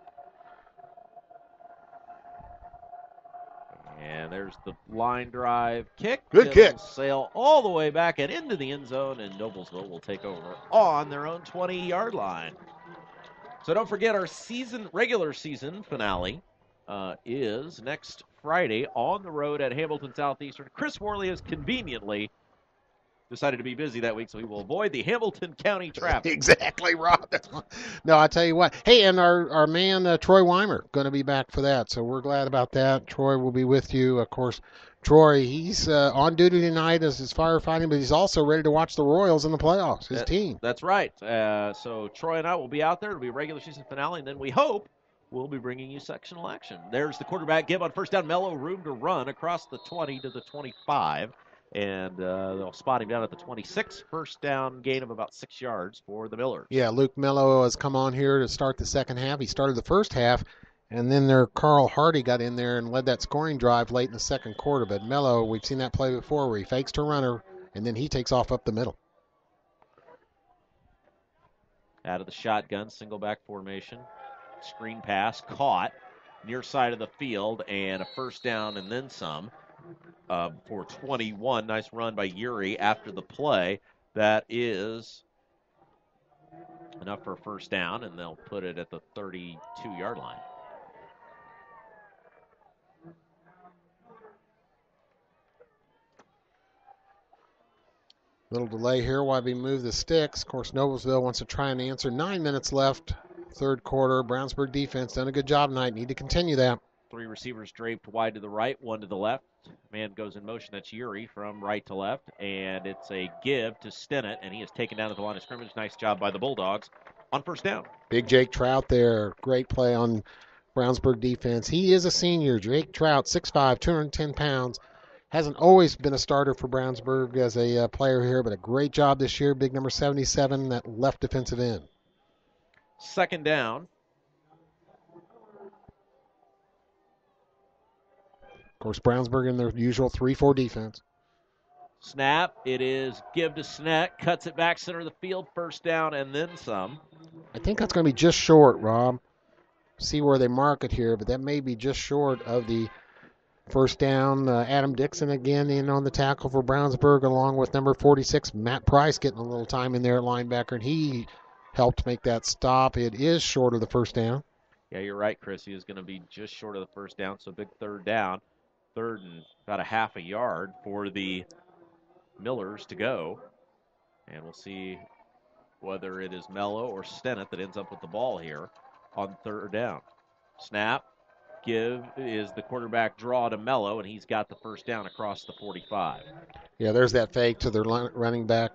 S1: And there's the line drive kick.
S2: Good kick.
S1: Sail all the way back and into the end zone, and Noblesville will take over on their own 20-yard line. So don't forget our regular season finale is next Friday on the road at Hamilton Southeastern. Chris Worley has conveniently decided to be busy that week, so he will avoid the Hamilton County traffic.
S2: Exactly, Rob. No, I tell you what. Hey, and our man Troy Weimer going to be back for that, so we're glad about that. Troy will be with you. Of course, Troy, he's on duty tonight as his firefighting, but he's also ready to watch the Royals in the playoffs, his team.
S1: That's right. So Troy and I will be out there. It'll be a regular season finale, and then we hope we'll be bringing you sectional action. There's the quarterback give on first down. Mello, room to run across the 20 to the 25. And they'll spot him down at the 26. First down gain of about 6 yards for the Millers.
S2: Yeah, Luke Mello has come on here to start the second half. He started the first half, and then Carl Hardy got in there and led that scoring drive late in the second quarter. But Mello, we've seen that play before where he fakes to runner, and then he takes off up the middle.
S1: Out of the shotgun, single back formation. Screen pass, caught near side of the field, and a first down and then some. For 21. Nice run by Yuri after the play. That is enough for a first down, and they'll put it at the 32-yard line.
S2: Little delay here while we move the sticks. Of course, Noblesville wants to try and answer. 9 minutes left, third quarter. Brownsburg defense done a good job tonight. Need to continue that.
S1: 3 receivers draped wide to the right, 1 to the left. Man goes in motion. That's Yuri from right to left. And it's a give to Stennett, and he is taken down at the line of scrimmage. Nice job by the Bulldogs on first down.
S2: Big Jake Trout there. Great play on Brownsburg defense. He is a senior. Jake Trout, 6'5", 210 pounds. Hasn't always been a starter for Brownsburg as a player here, but a great job this year. Big number 77, that left defensive end.
S1: Second down.
S2: Of course, Brownsburg in their usual 3-4 defense.
S1: Snap. It is give to Snett. Cuts it back center of the field. First down and then some.
S2: I think that's going to be just short, Rob. See where they mark it here, but that may be just short of the first down. Adam Dixon again in on the tackle for Brownsburg, along with number 46, Matt Price, getting a little time in there at linebacker, and he helped make that stop. It is short of the first down.
S1: Yeah, you're right, Chris. He is going to be just short of the first down, so big third down. Third and about a half a yard for the Millers to go. And we'll see whether it is Mello or Stennett that ends up with the ball here on third down. Snap. Give is the quarterback draw to Mello, and he's got the first down across the 45.
S2: Yeah, there's that fake to their running back,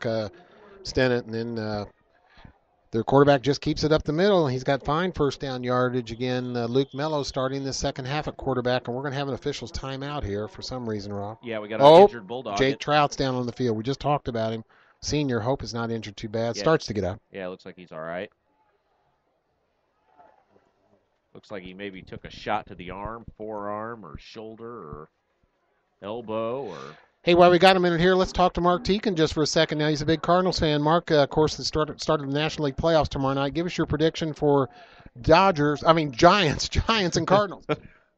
S2: Stennett, and then their quarterback just keeps it up the middle. He's got fine first down yardage again. Luke Mello starting the second half at quarterback, and we're going to have an official's timeout here for some reason, Rob.
S1: Yeah, we got an injured Bulldog.
S2: Jake Trout's down on the field. We just talked about him. Senior, hope is not injured too bad.
S1: Yeah.
S2: Starts to get up.
S1: Yeah, looks like he's all right. Looks like he maybe took a shot to the arm, forearm, or shoulder, or elbow, or...
S2: Hey, while we got a minute here, let's talk to Mark Teakin just for a second. Now, he's a big Cardinals fan. Mark, of course, started the National League playoffs tomorrow night. Give us your prediction for Giants, and Cardinals.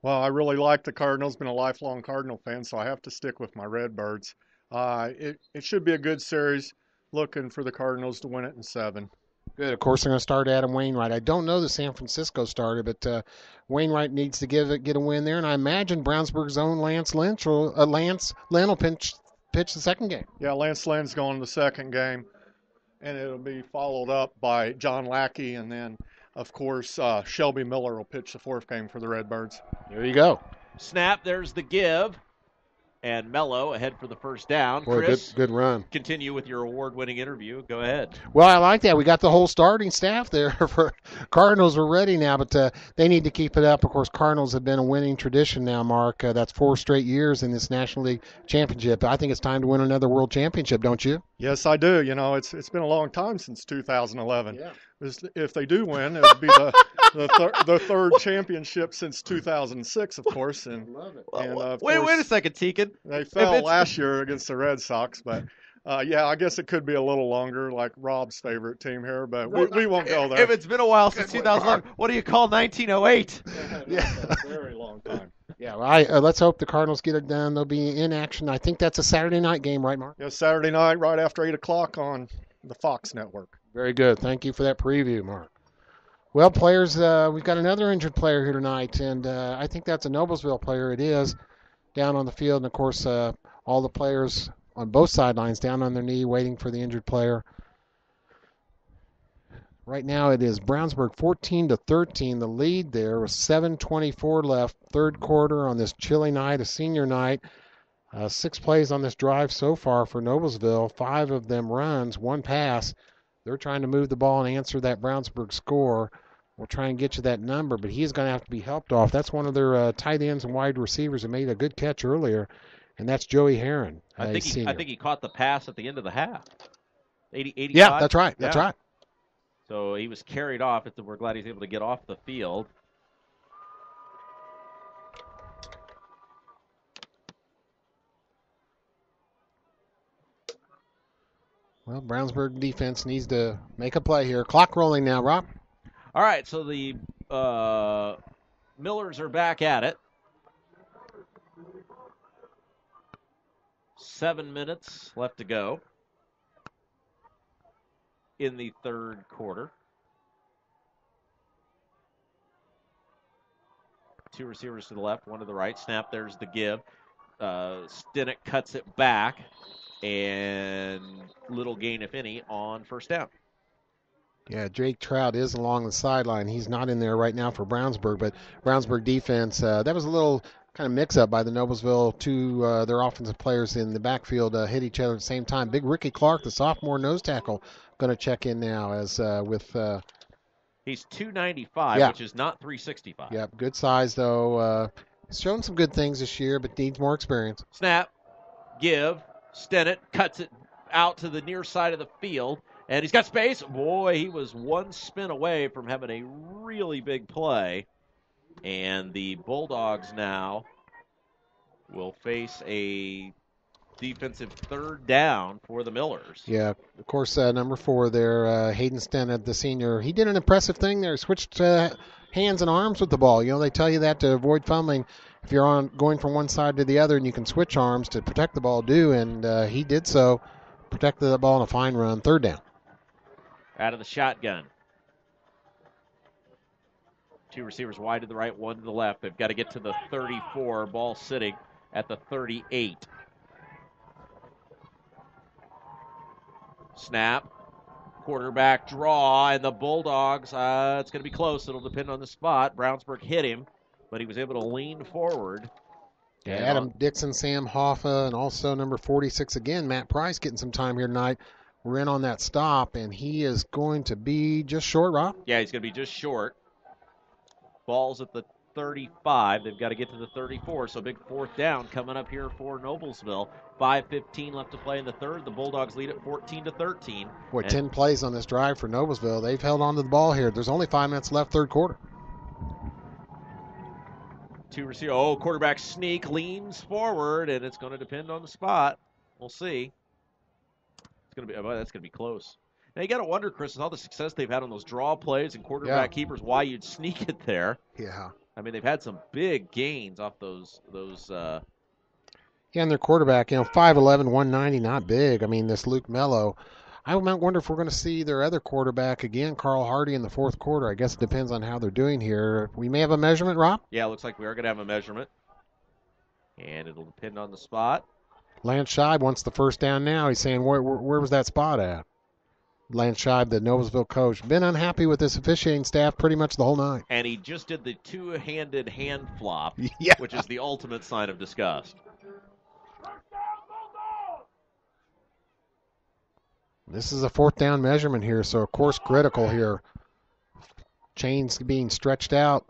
S3: Well, I really like the Cardinals. Been a lifelong Cardinal fan, so I have to stick with my Redbirds. It should be a good series. Looking for the Cardinals to win it in 7.
S2: Good. Of course, they're going to start Adam Wainwright. I don't know the San Francisco starter, but Wainwright needs to get a win there. And I imagine Brownsburg's own Lance Lynn will pitch the second game.
S3: Yeah, Lance Lynn's going the second game, and it'll be followed up by John Lackey, and then, of course, Shelby Miller will pitch the fourth game for the Redbirds.
S2: There you go.
S1: Snap, there's the give. And Mello ahead for the first down.
S2: Boy,
S1: Chris,
S2: good run.
S1: Continue with your award-winning interview. Go ahead.
S2: Well, I like that. We got the whole starting staff there for Cardinals. Are ready now, but they need to keep it up. Of course, Cardinals have been a winning tradition now, Mark. That's 4 straight years in this National League Championship. I think it's time to win another World Championship, don't you?
S3: Yes, I do. You know, it's been a long time since 2011.
S2: Yeah.
S3: If they do win, it would be the third championship since 2006, of course. And,
S2: Love it.
S1: Wait a second, Teakin.
S3: They fell last year against the Red Sox, but yeah, I guess it could be a little longer, like Rob's favorite team here, but we won't go there.
S1: If it's been a while since 2011, what do you call 1908?
S3: Yeah, a very long time.
S2: Yeah, well, let's hope the Cardinals get it done. They'll be in action. I think that's a Saturday night game, right, Mark?
S3: Yeah, Saturday night, right after 8 o'clock on the Fox Network.
S2: Very good. Thank you for that preview, Mark. Well, players, we've got another injured player here tonight, and I think that's a Noblesville player. It is down on the field, and, of course, all the players on both sidelines down on their knee waiting for the injured player. Right now it is Brownsburg 14-13. The lead there with 7:24 left, third quarter on this chilly night, a senior night. 6 plays on this drive so far for Noblesville, 5 of them runs, 1 pass. They're trying to move the ball and answer that Brownsburg score. We'll try and get you that number, but he's going to have to be helped off. That's one of their tight ends and wide receivers who made a good catch earlier, and that's Joey Heron.
S1: I think he caught the pass at the end of the half. 85?
S2: Yeah, that's right. That's right.
S1: So he was carried off. We're glad he's able to get off the field.
S2: Well, Brownsburg defense needs to make a play here. Clock rolling now, Rob.
S1: All right, so the Millers are back at it. 7 minutes left to go in the third quarter. 2 receivers to the left, 1 to the right. Snap, there's the give. Stennett cuts it back, and little gain, if any, on first down.
S2: Yeah, Jake Trout is along the sideline. He's not in there right now for Brownsburg, but Brownsburg defense, that was a little kind of mix-up by the Noblesville. Their offensive players in the backfield hit each other at the same time. Big Ricky Clark, the sophomore nose tackle, going to check in now as with
S1: he's 295, which is not 365.
S2: Yeah, good size, though. He's shown some good things this year, but needs more experience.
S1: Snap, give. Stennett cuts it out to the near side of the field. And he's got space. Boy, he was one spin away from having a really big play. And the Bulldogs now will face a defensive third down for the Millers.
S2: Yeah, of course, number 4 there, Hayden Stennett, the senior. He did an impressive thing there. Switched hands and arms with the ball. You know, they tell you that to avoid fumbling. If you're going from one side to the other and you can switch arms to protect the ball, do. And he did so. Protected the ball in a fine run. Third down.
S1: Out of the shotgun. 2 receivers wide to the right, 1 to the left. They've got to get to the 34. Ball sitting at the 38. Snap. Quarterback draw, and the Bulldogs, it's going to be close. It'll depend on the spot. Brownsburg hit him, but he was able to lean forward.
S2: Yeah, Adam Dixon, Sam Hoffa, and also number 46 again, Matt Price, getting some time here tonight. We're in on that stop, and he is going to be just short, Rob?
S1: Yeah, he's going to be just short. Ball's at the 35. They've got to get to the 34, so big fourth down coming up here for Noblesville. 5:15 left to play in the third. The Bulldogs lead at 14-13.
S2: Boy, 10 plays on this drive for Noblesville. They've held on to the ball here. There's only 5 minutes left, third quarter.
S1: 2 receiver. Oh, quarterback sneak, leans forward, and it's going to depend on the spot. We'll see. It's going to be. Oh, that's going to be close. Now, you got to wonder, Chris, with all the success they've had on those draw plays and quarterback keepers, why you'd sneak it there.
S2: Yeah.
S1: I mean, they've had some big gains off those.
S2: Yeah, and their quarterback, 5'11", 190, not big. I mean, this Luke Mello. I might wonder if we're going to see their other quarterback again, Carl Hardy, in the fourth quarter. I guess it depends on how they're doing here. We may have a measurement, Rob?
S1: Yeah, it looks like we are going to have a measurement. And it'll depend on the spot.
S2: Lance Scheib wants the first down now. He's saying, where was that spot at? Lance Scheib, the Noblesville coach, been unhappy with this officiating staff pretty much the whole night.
S1: And he just did the two-handed hand flop,
S2: yeah,
S1: which is the ultimate sign of disgust.
S2: This is a fourth down measurement here, so of course critical here. Chains being stretched out.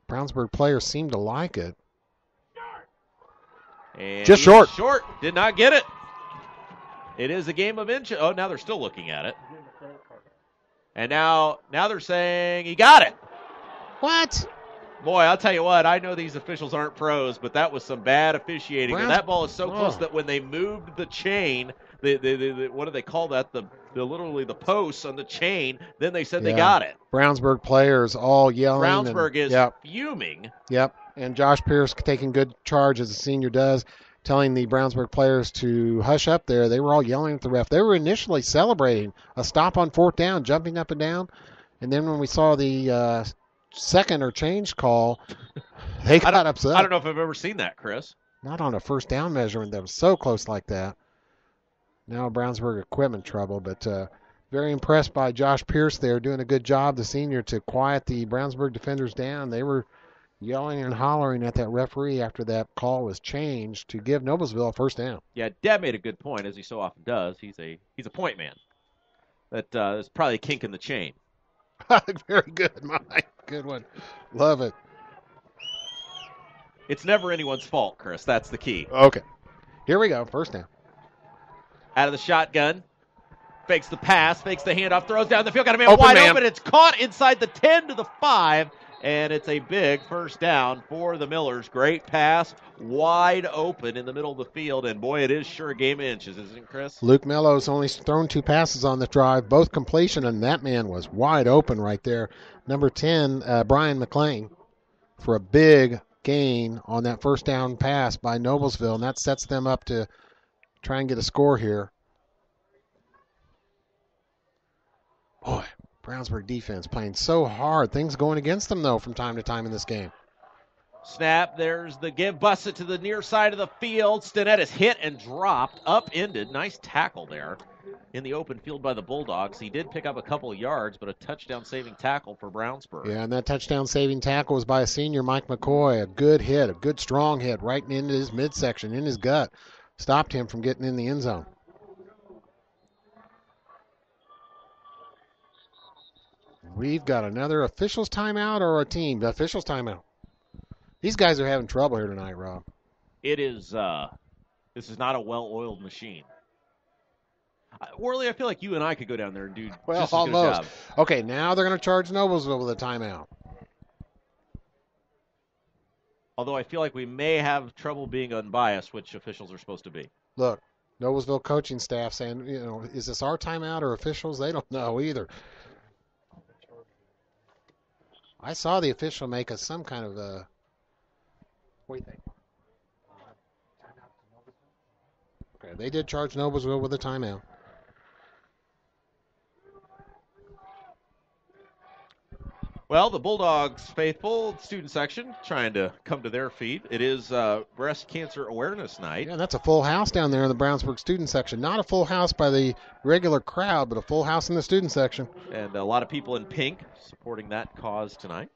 S2: Brownsburg players seem to like it.
S1: And
S2: just short.
S1: Short. Did not get it. It is a game of inches. Oh, now they're still looking at it. And now they're saying he got it.
S2: What?
S1: Boy, I'll tell you what, I know these officials aren't pros, but that was some bad officiating. And that ball is so close that when they moved the chain, the what do they call that? Literally the posts on the chain, then they said they got it.
S2: Brownsburg players all yelling.
S1: Brownsburg is fuming.
S2: Yep, and Josh Pierce taking good charge as the senior does, telling the Brownsburg players to hush up there. They were all yelling at the ref. They were initially celebrating a stop on fourth down, jumping up and down. And then when we saw the second or change call, they got upset.
S1: I don't know if I've ever seen that, Chris.
S2: Not on a first down measurement that was so close like that. Now Brownsburg equipment trouble, but very impressed by Josh Pierce there, doing a good job, the senior, to quiet the Brownsburg defenders down. They were yelling and hollering at that referee after that call was changed to give Noblesville a first down.
S1: Yeah, Dad made a good point, as he so often does. He's a point man. That's probably a kink in the chain.
S2: Very good, Mike. Good one. Love it.
S1: It's never anyone's fault, Chris. That's the key.
S2: Okay. Here we go. First down.
S1: Out of the shotgun. Fakes the pass. Fakes the handoff. Throws down the field. Got a man wide open. It's caught inside the 10 to the 5. And it's a big first down for the Millers. Great pass. Wide open in the middle of the field. And, boy, it is sure a game of inches, isn't it, Chris?
S2: Luke Mello's only thrown 2 passes on the drive, both completion, and that man was wide open right there. Number 10, Brian McClain, for a big gain on that first down pass by Noblesville, and that sets them up to try and get a score here. Boy, Brownsburg defense playing so hard. Things going against them, though, from time to time in this game.
S1: Snap, there's the give, busts it to the near side of the field. Stinnett is hit and dropped, upended. Nice tackle there in the open field by the Bulldogs. He did pick up a couple of yards, but a touchdown-saving tackle for Brownsburg.
S2: Yeah, and that touchdown-saving tackle was by a senior, Mike McCoy. A good hit, a good strong hit right into his midsection, in his gut. Stopped him from getting in the end zone. We've got another officials timeout or a team? The officials timeout. These guys are having trouble here tonight, Rob.
S1: It is. This is not a well-oiled machine. Worley, I feel like you and I could go down there and do
S2: Well,
S1: just as good a
S2: almost.
S1: job.
S2: Okay, now they're going to charge Noblesville with a timeout.
S1: Although I feel like we may have trouble being unbiased, which officials are supposed to be.
S2: Look, Noblesville coaching staff saying, is this our timeout or officials? They don't know either. I saw the official make some kind of a. What do you think? Okay, they did charge Noblesville with a timeout.
S1: Well, the Bulldogs faithful student section trying to come to their feet. It is Breast Cancer Awareness Night.
S2: Yeah, that's a full house down there in the Brownsburg student section. Not a full house by the regular crowd, but a full house in the student section.
S1: And a lot of people in pink supporting that cause tonight.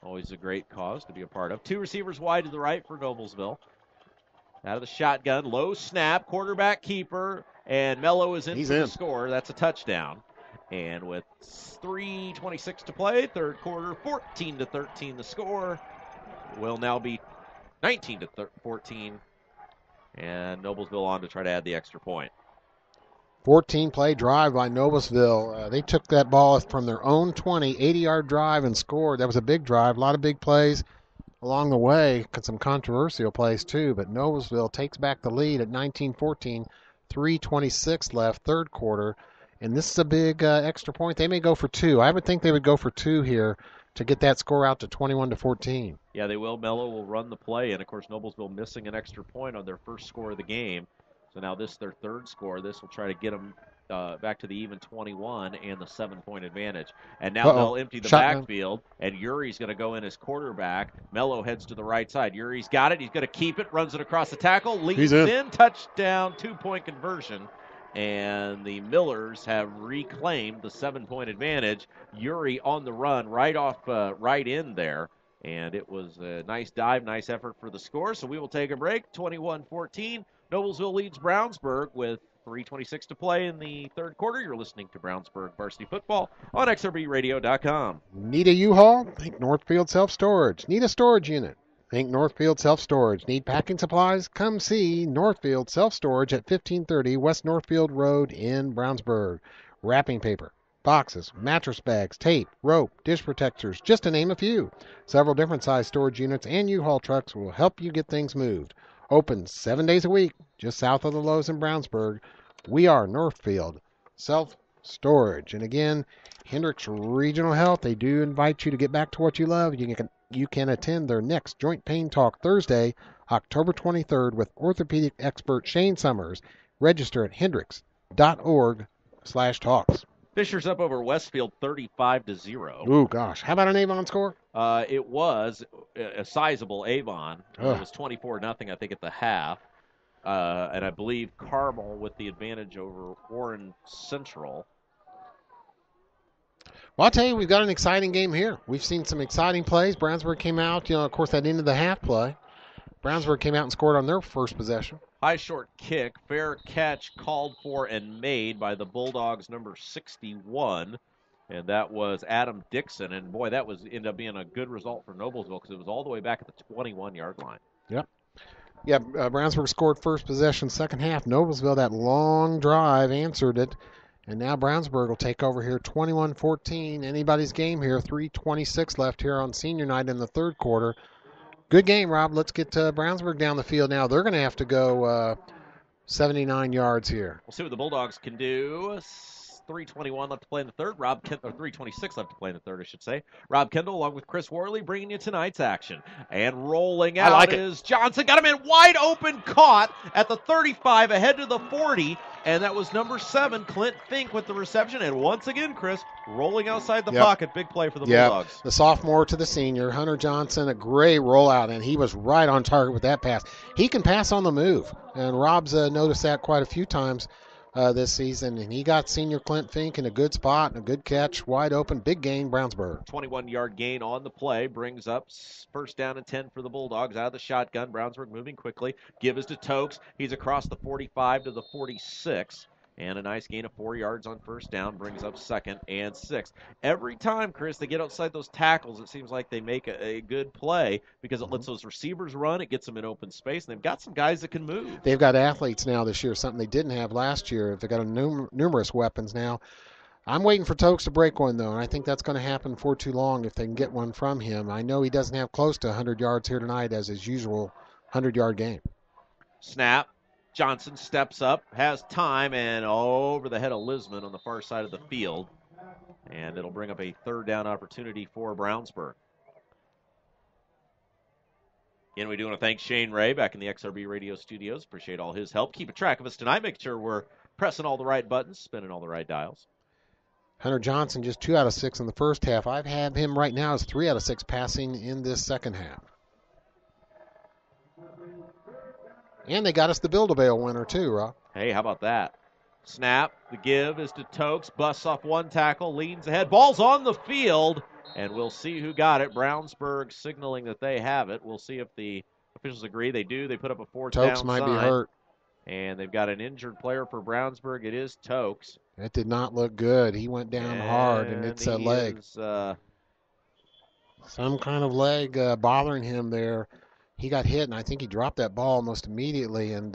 S1: Always a great cause to be a part of. 2 receivers wide to the right for Noblesville. Out of the shotgun, low snap, quarterback keeper, and Mello is in for the score. That's a touchdown. And with 3:26 to play, third quarter, 14-13 the score. Will now be 19-14. And Noblesville on to try to add the extra point.
S2: 14-play drive by Noblesville. They took that ball from their own 20, 80-yard drive and scored. That was a big drive, a lot of big plays along the way, some controversial plays too, but Noblesville takes back the lead at 19-14, 3:26 left, third quarter. And this is a big extra point. They may go for 2. I would think they would go for 2 here to get that score out to 21-14.
S1: Yeah, they will. Mello will run the play. And, of course, Noblesville missing an extra point on their first score of the game. So now this is their third score. This will try to get them back to the even 21 and the 7-point advantage. And now they'll empty the backfield, and Uri's going to go in as quarterback. Mello heads to the right side. Uri's got it. He's going to keep it, runs it across the tackle, leads in, touchdown, 2-point conversion. And the Millers have reclaimed the 7-point advantage. Uri on the run, right in there. And it was a nice dive, nice effort for the score. So we will take a break. 21-14. Noblesville leads Brownsburg with 3:26 to play in the third quarter. You're listening to Brownsburg Varsity Football on XRBRadio.com.
S2: Need a U-Haul? Think Northfield Self-Storage. Need a storage unit? Think Northfield Self-Storage. Need packing supplies? Come see Northfield Self-Storage at 1530 West Northfield Road in Brownsburg. Wrapping paper, boxes, mattress bags, tape, rope, dish protectors, just to name a few. Several different size storage units and U-Haul trucks will help you get things moved. Open 7 days a week, just south of the Lowe's in Brownsburg. We are Northfield Self-Storage. And again, Hendricks Regional Health, they do invite you to get back to what you love. You can attend their next Joint Pain Talk Thursday, October 23rd with orthopedic expert Shane Summers. Register at hendricks.org/talks.
S1: Fishers up over Westfield 35-0.
S2: Ooh, gosh. How about an Avon score?
S1: It was a sizable Avon. It was 24-0, I think, at the half. And I believe Carmel with the advantage over Warren Central.
S2: Well, I'll tell you, we've got an exciting game here. We've seen some exciting plays. Brownsburg came out, of course, that ended the half play. Brownsburg came out and scored on their first possession.
S1: High short kick, fair catch called for and made by the Bulldogs number 61. And that was Adam Dixon. And, boy, that ended up being a good result for Noblesville because it was all the way back at the 21-yard line.
S2: Yep. Yeah, Brownsburg scored first possession, second half. Noblesville, that long drive, answered it. And now Brownsburg will take over here 21-14. Anybody's game here. 3:26 left here on senior night in the third quarter. Good game, Rob. Let's get Brownsburg down the field now. They're going to have to go 79 yards here.
S1: We'll see what the Bulldogs can do. 3:21 left to play in the third. 3:26 left to play in the third, I should say. Rob Kendall along with Chris Worley bringing you tonight's action. And rolling out is Johnson. Got him in wide open, caught at the 35 ahead to the 40. And that was number 7, Clint Fink with the reception. And once again, Chris, rolling outside the pocket. Big play for the Bulldogs.
S2: The sophomore to the senior, Hunter Johnson, a great rollout, and he was right on target with that pass. He can pass on the move, and Rob's noticed that quite a few times this season. And he got senior Clint Fink in a good spot and a good catch, wide open, big gain, Brownsburg.
S1: 21-yard gain on the play brings up first down and 10 for the Bulldogs out of the shotgun. Brownsburg moving quickly. Give is to Tokes. He's across the 45 to the 46. And a nice gain of 4 yards on first down brings up 2nd and 6. Every time, Chris, they get outside those tackles, it seems like they make a good play because it lets those receivers run. It gets them in open space, and they've got some guys that can move.
S2: They've got athletes now this year, something they didn't have last year. They've got numerous weapons now. I'm waiting for Tokes to break one, though, and I think that's going to happen for too long if they can get one from him. I know he doesn't have close to 100 yards here tonight as his usual 100-yard game.
S1: Snap. Johnson steps up, has time, and over the head of Lisman on the far side of the field. And it'll bring up a 3rd down opportunity for Brownsburg. Again, we do want to thank Shane Ray back in the XRB Radio studios. Appreciate all his help. Keeping track of us tonight. Make sure we're pressing all the right buttons, spinning all the right dials.
S2: Hunter Johnson just 2 out of 6 in the first half. I've had him right now as 3 out of 6 passing in this second half. And they got us the Build-A-Bail winner, too, Rob.
S1: Hey, how about that? Snap. The give is to Tokes. Busts off one tackle. Leans ahead. Ball's on the field. And we'll see who got it. Brownsburg signaling that they have it. We'll see if the officials agree. They do. They put up a 4th down
S2: Tokes might
S1: sign.
S2: be hurt.
S1: And they've got an injured player for Brownsburg. It is Tokes.
S2: It did not look good. He went down hard, and it's a leg.
S1: Some
S2: kind of leg bothering him there. He got hit, and I think he dropped that ball almost immediately. And,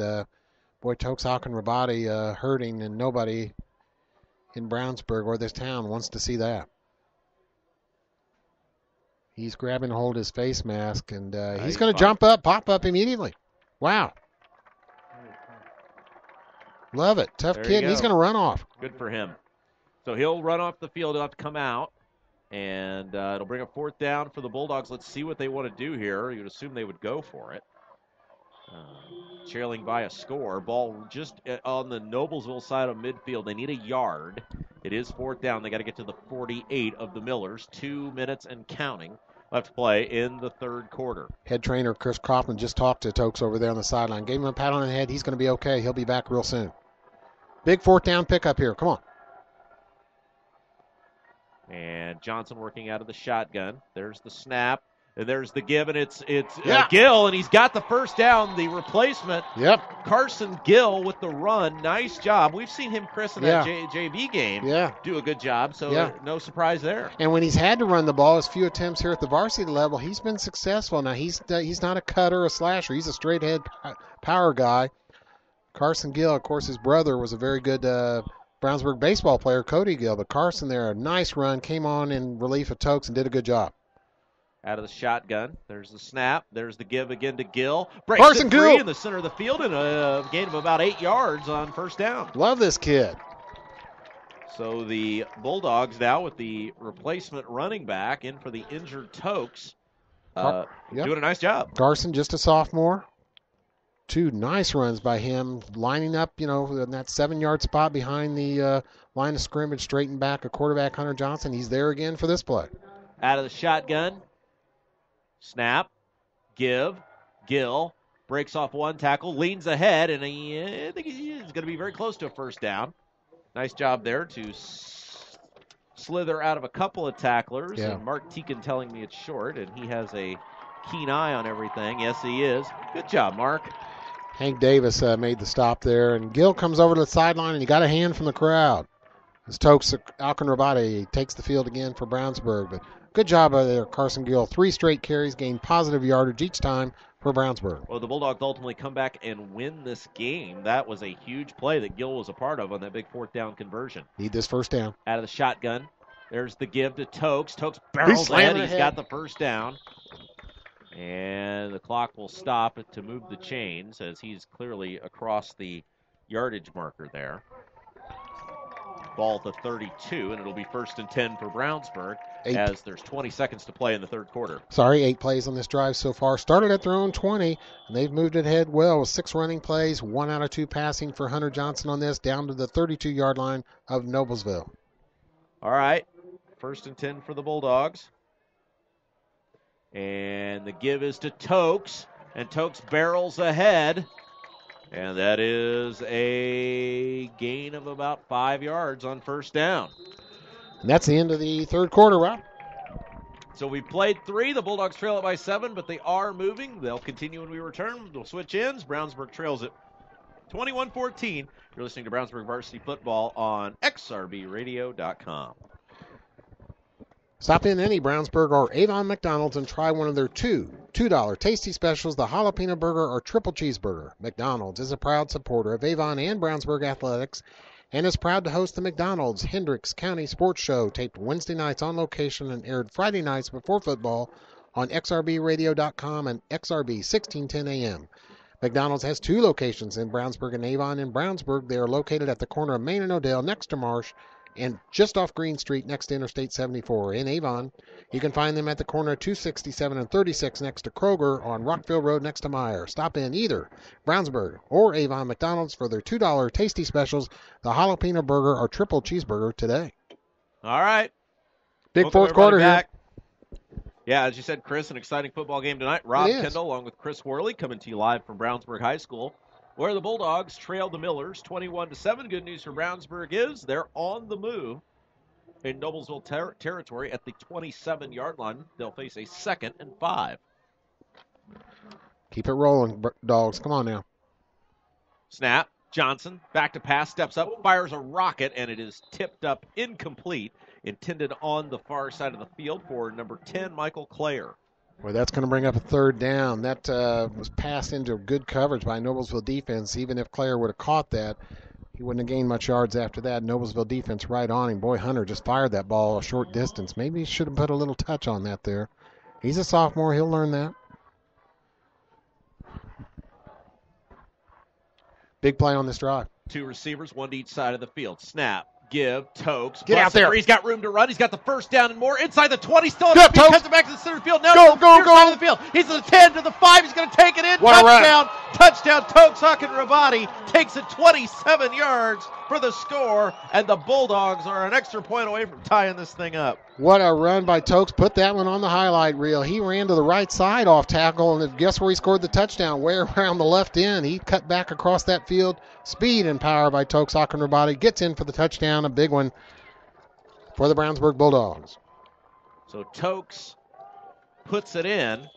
S2: boy, Tokes Akinrabadi hurting, and nobody in Brownsburg or this town wants to see that. He's grabbing hold of his face mask, and he's going to jump up, pop up immediately. Wow. Love it. Tough kid. He's going to run off.
S1: Good for him. So he'll run off the field. He'll have to come out. And it'll bring a 4th down for the Bulldogs. Let's see what they want to do here. You'd assume they would go for it. Trailing by a score. Ball just on the Noblesville side of midfield. They need a yard. It is 4th down. They got to get to the 48 of the Millers. 2 minutes and counting left to play in the 3rd quarter.
S2: Head trainer Chris Kaufman just talked to Tokes over there on the sideline. Gave him a pat on the head. He's going to be okay. He'll be back real soon. Big 4th down pickup here. Come on.
S1: And Johnson working out of the shotgun. There's the snap. And there's the give, and it's
S2: Yeah.
S1: Gill, and he's got the first down, the replacement.
S2: Yep.
S1: Carson Gill with the run. Nice job. We've seen him, Chris, in that JV game do a good job, so no surprise there.
S2: And when he's had to run the ball, his few attempts here at the varsity level, he's been successful. Now, he's not a cutter, a slasher. He's a straight-head power guy. Carson Gill, of course, his brother was a very good Brownsburg baseball player, Cody Gill. But Carson there, a nice run, came on in relief of Tokes and did a good job.
S1: Out of the shotgun. There's the snap. There's the give again to Gill. Breaks
S2: Carson
S1: it free
S2: Gill
S1: in the center of the field and a gain of about 8 yards on first down.
S2: Love this kid.
S1: So the Bulldogs now with the replacement running back in for the injured Tokes. Doing a nice job.
S2: Carson, just a sophomore. 2 nice runs by him, lining up, in that 7-yard spot behind the line of scrimmage, straightened back a quarterback, Hunter Johnson. He's there again for this play.
S1: Out of the shotgun. Snap. Give. Gill. Breaks off one tackle. Leans ahead, and I think he's going to be very close to a first down. Nice job there to slither out of a couple of tacklers.
S2: Yeah.
S1: And Mark Teakin telling me it's short, and he has a keen eye on everything. Yes, he is. Good job, Mark.
S2: Hank Davis made the stop there, and Gill comes over to the sideline, and he got a hand from the crowd. As Tokes Akinrabadi takes the field again for Brownsburg. But good job there, Carson Gill. 3 straight carries, gained positive yardage each time for Brownsburg.
S1: Well, the Bulldogs ultimately come back and win this game. That was a huge play that Gill was a part of on that big 4th down conversion.
S2: Need this first down.
S1: Out of the shotgun. There's the give to Tokes. Tokes barrels ahead. He's got the first down. And the clock will stop to move the chains as he's clearly across the yardage marker there. Ball to 32, and it'll be 1st and 10 for Brownsburg as there's 20 seconds to play in the 3rd quarter.
S2: 8 plays on this drive so far. Started at their own 20, and they've moved it ahead well with 6 running plays, 1 out of 2 passing for Hunter Johnson on this, down to the 32-yard line of Noblesville.
S1: All right, 1st and 10 for the Bulldogs. And the give is to Tokes, and Tokes barrels ahead. And that is a gain of about 5 yards on first down.
S2: And that's the end of the 3rd quarter, Rob.
S1: So we played 3. The Bulldogs trail it by 7, but they are moving. They'll continue when we return. They'll switch ends. Brownsburg trails it 21-14. You're listening to Brownsburg Varsity Football on XRBRadio.com.
S2: Stop in any Brownsburg or Avon McDonald's and try one of their $2 tasty specials, the jalapeno burger or triple cheeseburger. McDonald's is a proud supporter of Avon and Brownsburg athletics and is proud to host the McDonald's Hendricks County Sports Show, taped Wednesday nights on location and aired Friday nights before football on XRBRadio.com and XRB 1610 AM. McDonald's has 2 locations in Brownsburg and Avon. In Brownsburg, they are located at the corner of Main and Odell next to Marsh and just off Green Street next to Interstate 74. In Avon, you can find them at the corner of 267 and 36 next to Kroger on Rockville Road next to Meyer. Stop in either Brownsburg or Avon McDonald's for their $2 tasty specials, the jalapeno burger or triple cheeseburger today.
S1: All right.
S2: Big
S1: Welcome
S2: fourth quarter
S1: back.
S2: here.
S1: Yeah, as you said, Chris, an exciting football game tonight. Rob
S2: It is.
S1: Kendall along with Chris Worley coming to you live from Brownsburg High School, where the Bulldogs trailed the Millers 21-7. Good news for Brownsburg is they're on the move in Noblesville territory at the 27-yard line. They'll face a 2nd and 5.
S2: Keep it rolling, dogs. Come on now.
S1: Snap. Johnson back to pass, steps up, fires a rocket, and it is tipped up incomplete, intended on the far side of the field for number 10, Michael Clare.
S2: Boy, that's going to bring up a 3rd down. That was passed into good coverage by Noblesville defense. Even if Clare would have caught that, he wouldn't have gained much yards after that. Noblesville defense right on him. Boy, Hunter just fired that ball a short distance. Maybe he should have put a little touch on that there. He's a sophomore. He'll learn that. Big play on this drive.
S1: 2 receivers, 1 to each side of the field. Snap. Give. Tokes.
S2: Get out there.
S1: He's got room to run. He's got the 1st down and more. Inside the 20. Still
S2: Good,
S1: he
S2: Tokes.
S1: cuts it back to the center field. Now
S2: Go,
S1: to the
S2: go,
S1: near
S2: go.
S1: side of the field. He's to the 10, to the 5. He's going to take it in.
S2: What a run.
S1: Touchdown. Touchdown. Tokes Rabati takes it 27 yards for the score, and the Bulldogs are an extra point away from tying this thing up.
S2: What a run by Tokes. Put that one on the highlight reel. He ran to the right side off tackle, and guess where he scored the touchdown? Way around the left end. He cut back across that field. Speed and power by Tokes Rabati. Gets in for the touchdown, a big one for the Brownsburg Bulldogs.
S1: So Tokes puts it in,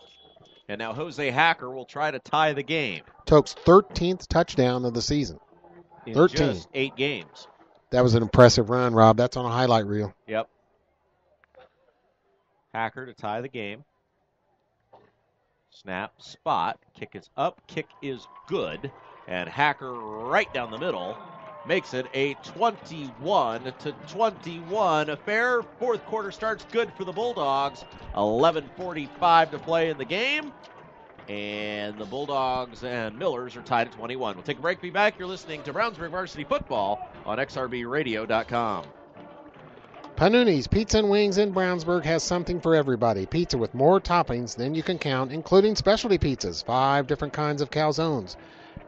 S1: and now Jose Hacker will try to tie the game.
S2: Tokes' 13th touchdown of the season.
S1: In
S2: 13.
S1: just 8 games.
S2: That was an impressive run, Rob. That's on a highlight reel.
S1: Yep. Hacker to tie the game. Snap, spot, kick is up, kick is good, and Hacker right down the middle makes it a 21-21 affair. 4th quarter starts good for the Bulldogs. 11:45 to play in the game. And the Bulldogs and Millers are tied at 21. We'll take a break, be back. You're listening to Brownsburg Varsity Football on XRBRadio.com.
S2: Panuni's Pizza and Wings in Brownsburg has something for everybody. Pizza with more toppings than you can count, including specialty pizzas, 5 different kinds of calzones,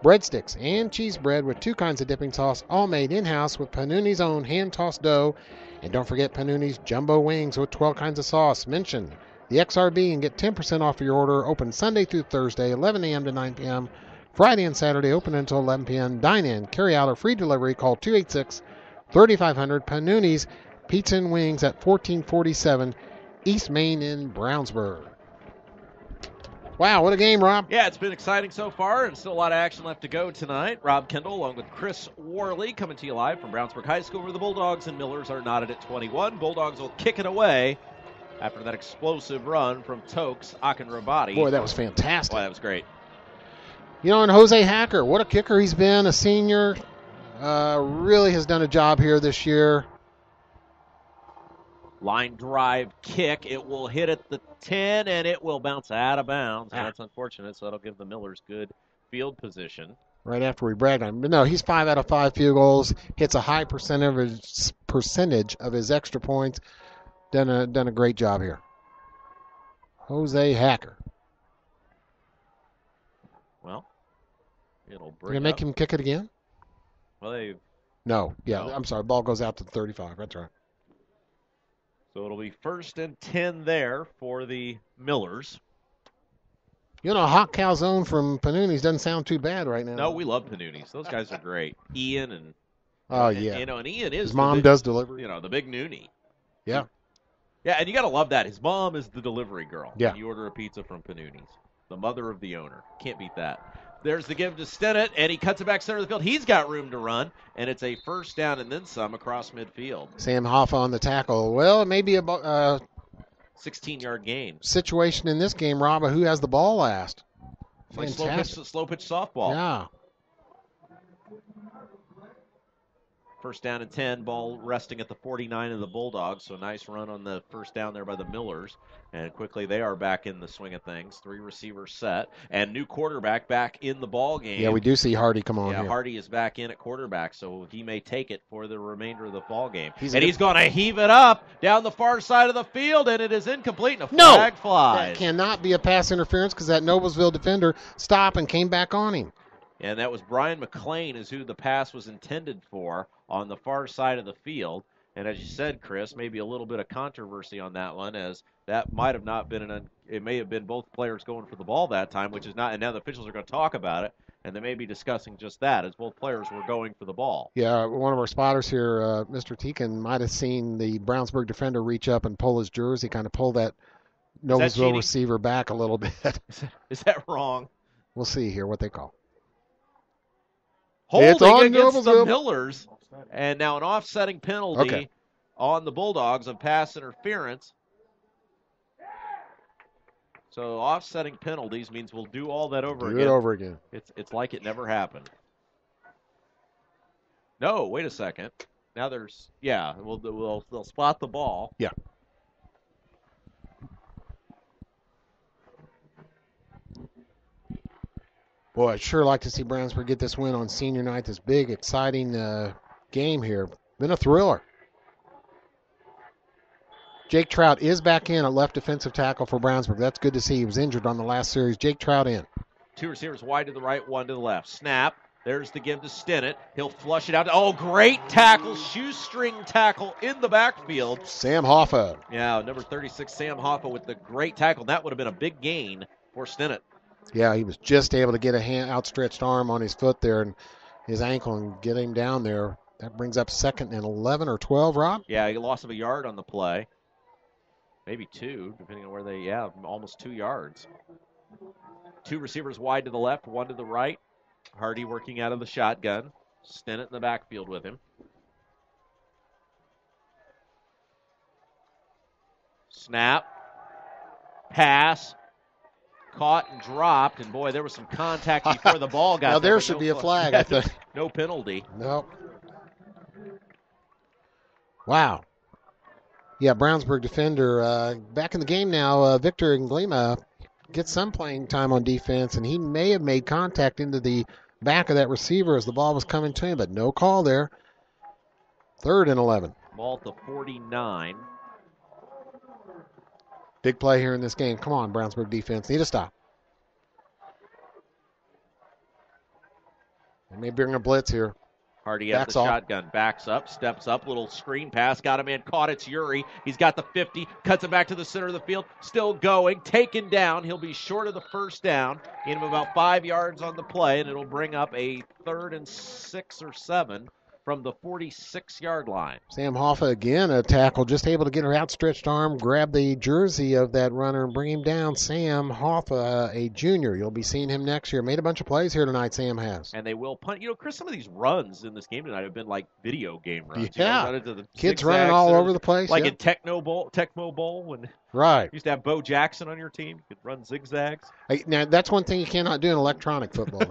S2: breadsticks, and cheese bread with 2 kinds of dipping sauce, all made in-house with Panuni's own hand-tossed dough. And don't forget Panuni's jumbo wings with 12 kinds of sauce. Mention the XRB and get 10% off your order. Open Sunday through Thursday, 11 a.m. to 9 p.m. Friday and Saturday open until 11 p.m. Dine in, carry out, or free delivery. Call 286-3500. Panuni's Pizza and Wings at 1447 East Main in Brownsburg. Wow, what a game, Rob.
S1: Yeah, it's been exciting so far, and still a lot of action left to go tonight. Rob Kendall along with Chris Worley coming to you live from Brownsburg High School, where the Bulldogs and Millers are knotted at 21. Bulldogs will kick it away after that explosive run from Tokes Rabati.
S2: Boy, that was fantastic.
S1: Boy, that was great.
S2: You know, and Jose Hacker, what a kicker he's been, a senior. Really has done a job here this year.
S1: Line drive kick. It will hit at the 10, and it will bounce out of bounds. That's unfortunate, so that'll give the Millers good field position.
S2: Right after we bragged on him. But no, he's 5 out of 5 field goals. Hits a high percentage of his extra points. Done a great job here. Jose Hacker.
S1: Well, it'll
S2: You're
S1: bring
S2: going to make him kick it again?
S1: Well,
S2: No. Yeah,
S1: No.
S2: I'm sorry. Ball goes out to the 35. That's right.
S1: So it'll be 1st and 10 there for the Millers.
S2: You know, a hot calzone from Panuni's doesn't sound too bad right now.
S1: No, we love Panuni's. Those guys are great. Ian and
S2: Oh,
S1: and,
S2: yeah.
S1: and Ian is
S2: His mom
S1: the big,
S2: does deliver.
S1: the big noonie.
S2: Yeah.
S1: Yeah, and you got to love that. His mom is the delivery girl.
S2: Yeah.
S1: You order a pizza from Panuni's. The mother of the owner. Can't beat that. There's the give to Stennett, and he cuts it back center of the field. He's got room to run, and it's a first down and then some across midfield.
S2: Sam Hoffa on the tackle. Well, it may be a
S1: 16-yard gain.
S2: situation in this game, Rob, who has the ball last.
S1: Like slow pitch softball.
S2: Yeah.
S1: First down and 10, ball resting at the 49 of the Bulldogs. So nice run on the first down there by the Millers. And quickly they are back in the swing of things. 3 receivers set. And new quarterback back in the ball game.
S2: Yeah, we do see Hardy come on here.
S1: Hardy is back in at quarterback, so he may take it for the remainder of the ball game. He's going to heave it up down the far side of the field, and it is incomplete, and a flag flies.
S2: That cannot be a pass interference because that Noblesville defender stopped and came back on him.
S1: And that was Brian McLean is who the pass was intended for on the far side of the field. And as you said, Chris, maybe a little bit of controversy on that one, as that might have not been it may have been both players going for the ball that time, which is not, and now the officials are going to talk about it, and they may be discussing just that, as both players were going for the ball.
S2: Yeah, one of our spotters here, Mr. Teakin, might have seen the Brownsburg defender reach up and pull his jersey, kind of pull that Noblesville receiver back a little bit.
S1: Is that wrong?
S2: We'll see here what they call.
S1: Holding against the Millers, and now an offsetting penalty on the Bulldogs of pass interference. So offsetting penalties means we'll do all that over again.
S2: Do it over again.
S1: It's like it never happened. No, wait a second. Now they'll spot the ball.
S2: Yeah. Boy, I'd sure like to see Brownsburg get this win on senior night. This big, exciting game here. Been a thriller. Jake Trout is back in at left defensive tackle for Brownsburg. That's good to see. He was injured on the last series. Jake Trout in.
S1: 2 receivers wide to the right, 1 to the left. Snap. There's the give to Stennett. He'll flush it out. Oh, great tackle, shoestring tackle in the backfield.
S2: Sam Hoffa.
S1: Yeah, number 36, Sam Hoffa with the great tackle. That would have been a big gain for Stennett.
S2: Yeah, he was just able to get a outstretched arm on his foot there and his ankle and get him down there. That brings up 2nd and 11 or 12, Rob?
S1: Yeah, he lost of a yard on the play. Maybe 2, depending on where almost 2 yards. 2 receivers wide to the left, 1 to the right. Hardy working out of the shotgun. Stennett in the backfield with him. Snap. Pass. Caught and dropped, and boy, there was some contact before the ball got
S2: now
S1: there.
S2: There should be a flag, I think.
S1: No penalty.
S2: Nope. Wow. Yeah, Brownsburg defender back in the game now. Victor Nglima gets some playing time on defense, and he may have made contact into the back of that receiver as the ball was coming to him, but no call there. 3rd and 11.
S1: Ball to 49.
S2: Big play here in this game. Come on, Brownsburg defense. Need a stop. They may bring a blitz here.
S1: Hardy has the shotgun. Backs up, steps up, little screen pass. Got a man caught. It's Uri. He's got the 50. Cuts it back to the center of the field. Still going. Taken down. He'll be short of the first down. Gain him about 5 yards on the play, and it'll bring up a 3rd and 6 or 7 from the 46-yard line.
S2: Sam Hoffa again, a tackle, just able to get her outstretched arm, grab the jersey of that runner and bring him down. Sam Hoffa, a junior. You'll be seeing him next year. Made a bunch of plays here tonight, Sam has.
S1: And they will punt. Chris, some of these runs in this game tonight have been like video game runs.
S2: Yeah. Kids running all over the place.
S1: Like in Tecmo Bowl when
S2: right.
S1: You used to have Bo Jackson on your team. You could run zigzags.
S2: Now, that's one thing you cannot do in electronic football.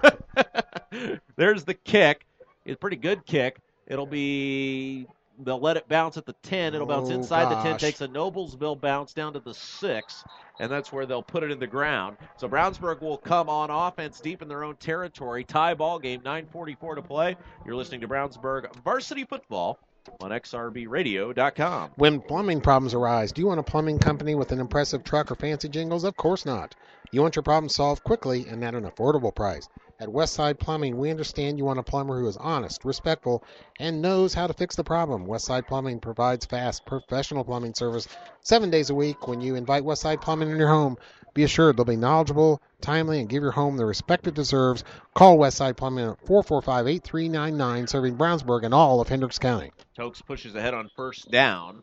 S1: There's the kick. It's a pretty good kick. They'll let it bounce at the 10. It'll bounce inside the 10, takes a Noblesville bounce down to the 6, and that's where they'll put it in the ground. So Brownsburg will come on offense deep in their own territory. Tie ball game, 9:44 to play. You're listening to Brownsburg Varsity Football on XRBRadio.com.
S2: When plumbing problems arise, do you want a plumbing company with an impressive truck or fancy jingles? Of course not. You want your problem solved quickly and at an affordable price. At Westside Plumbing, we understand you want a plumber who is honest, respectful, and knows how to fix the problem. Westside Plumbing provides fast, professional plumbing service 7 days a week. When you invite Westside Plumbing in your home, be assured they'll be knowledgeable, timely, and give your home the respect it deserves. Call Westside Plumbing at 445-8399, serving Brownsburg and all of Hendricks County.
S1: Tokes pushes ahead on first down.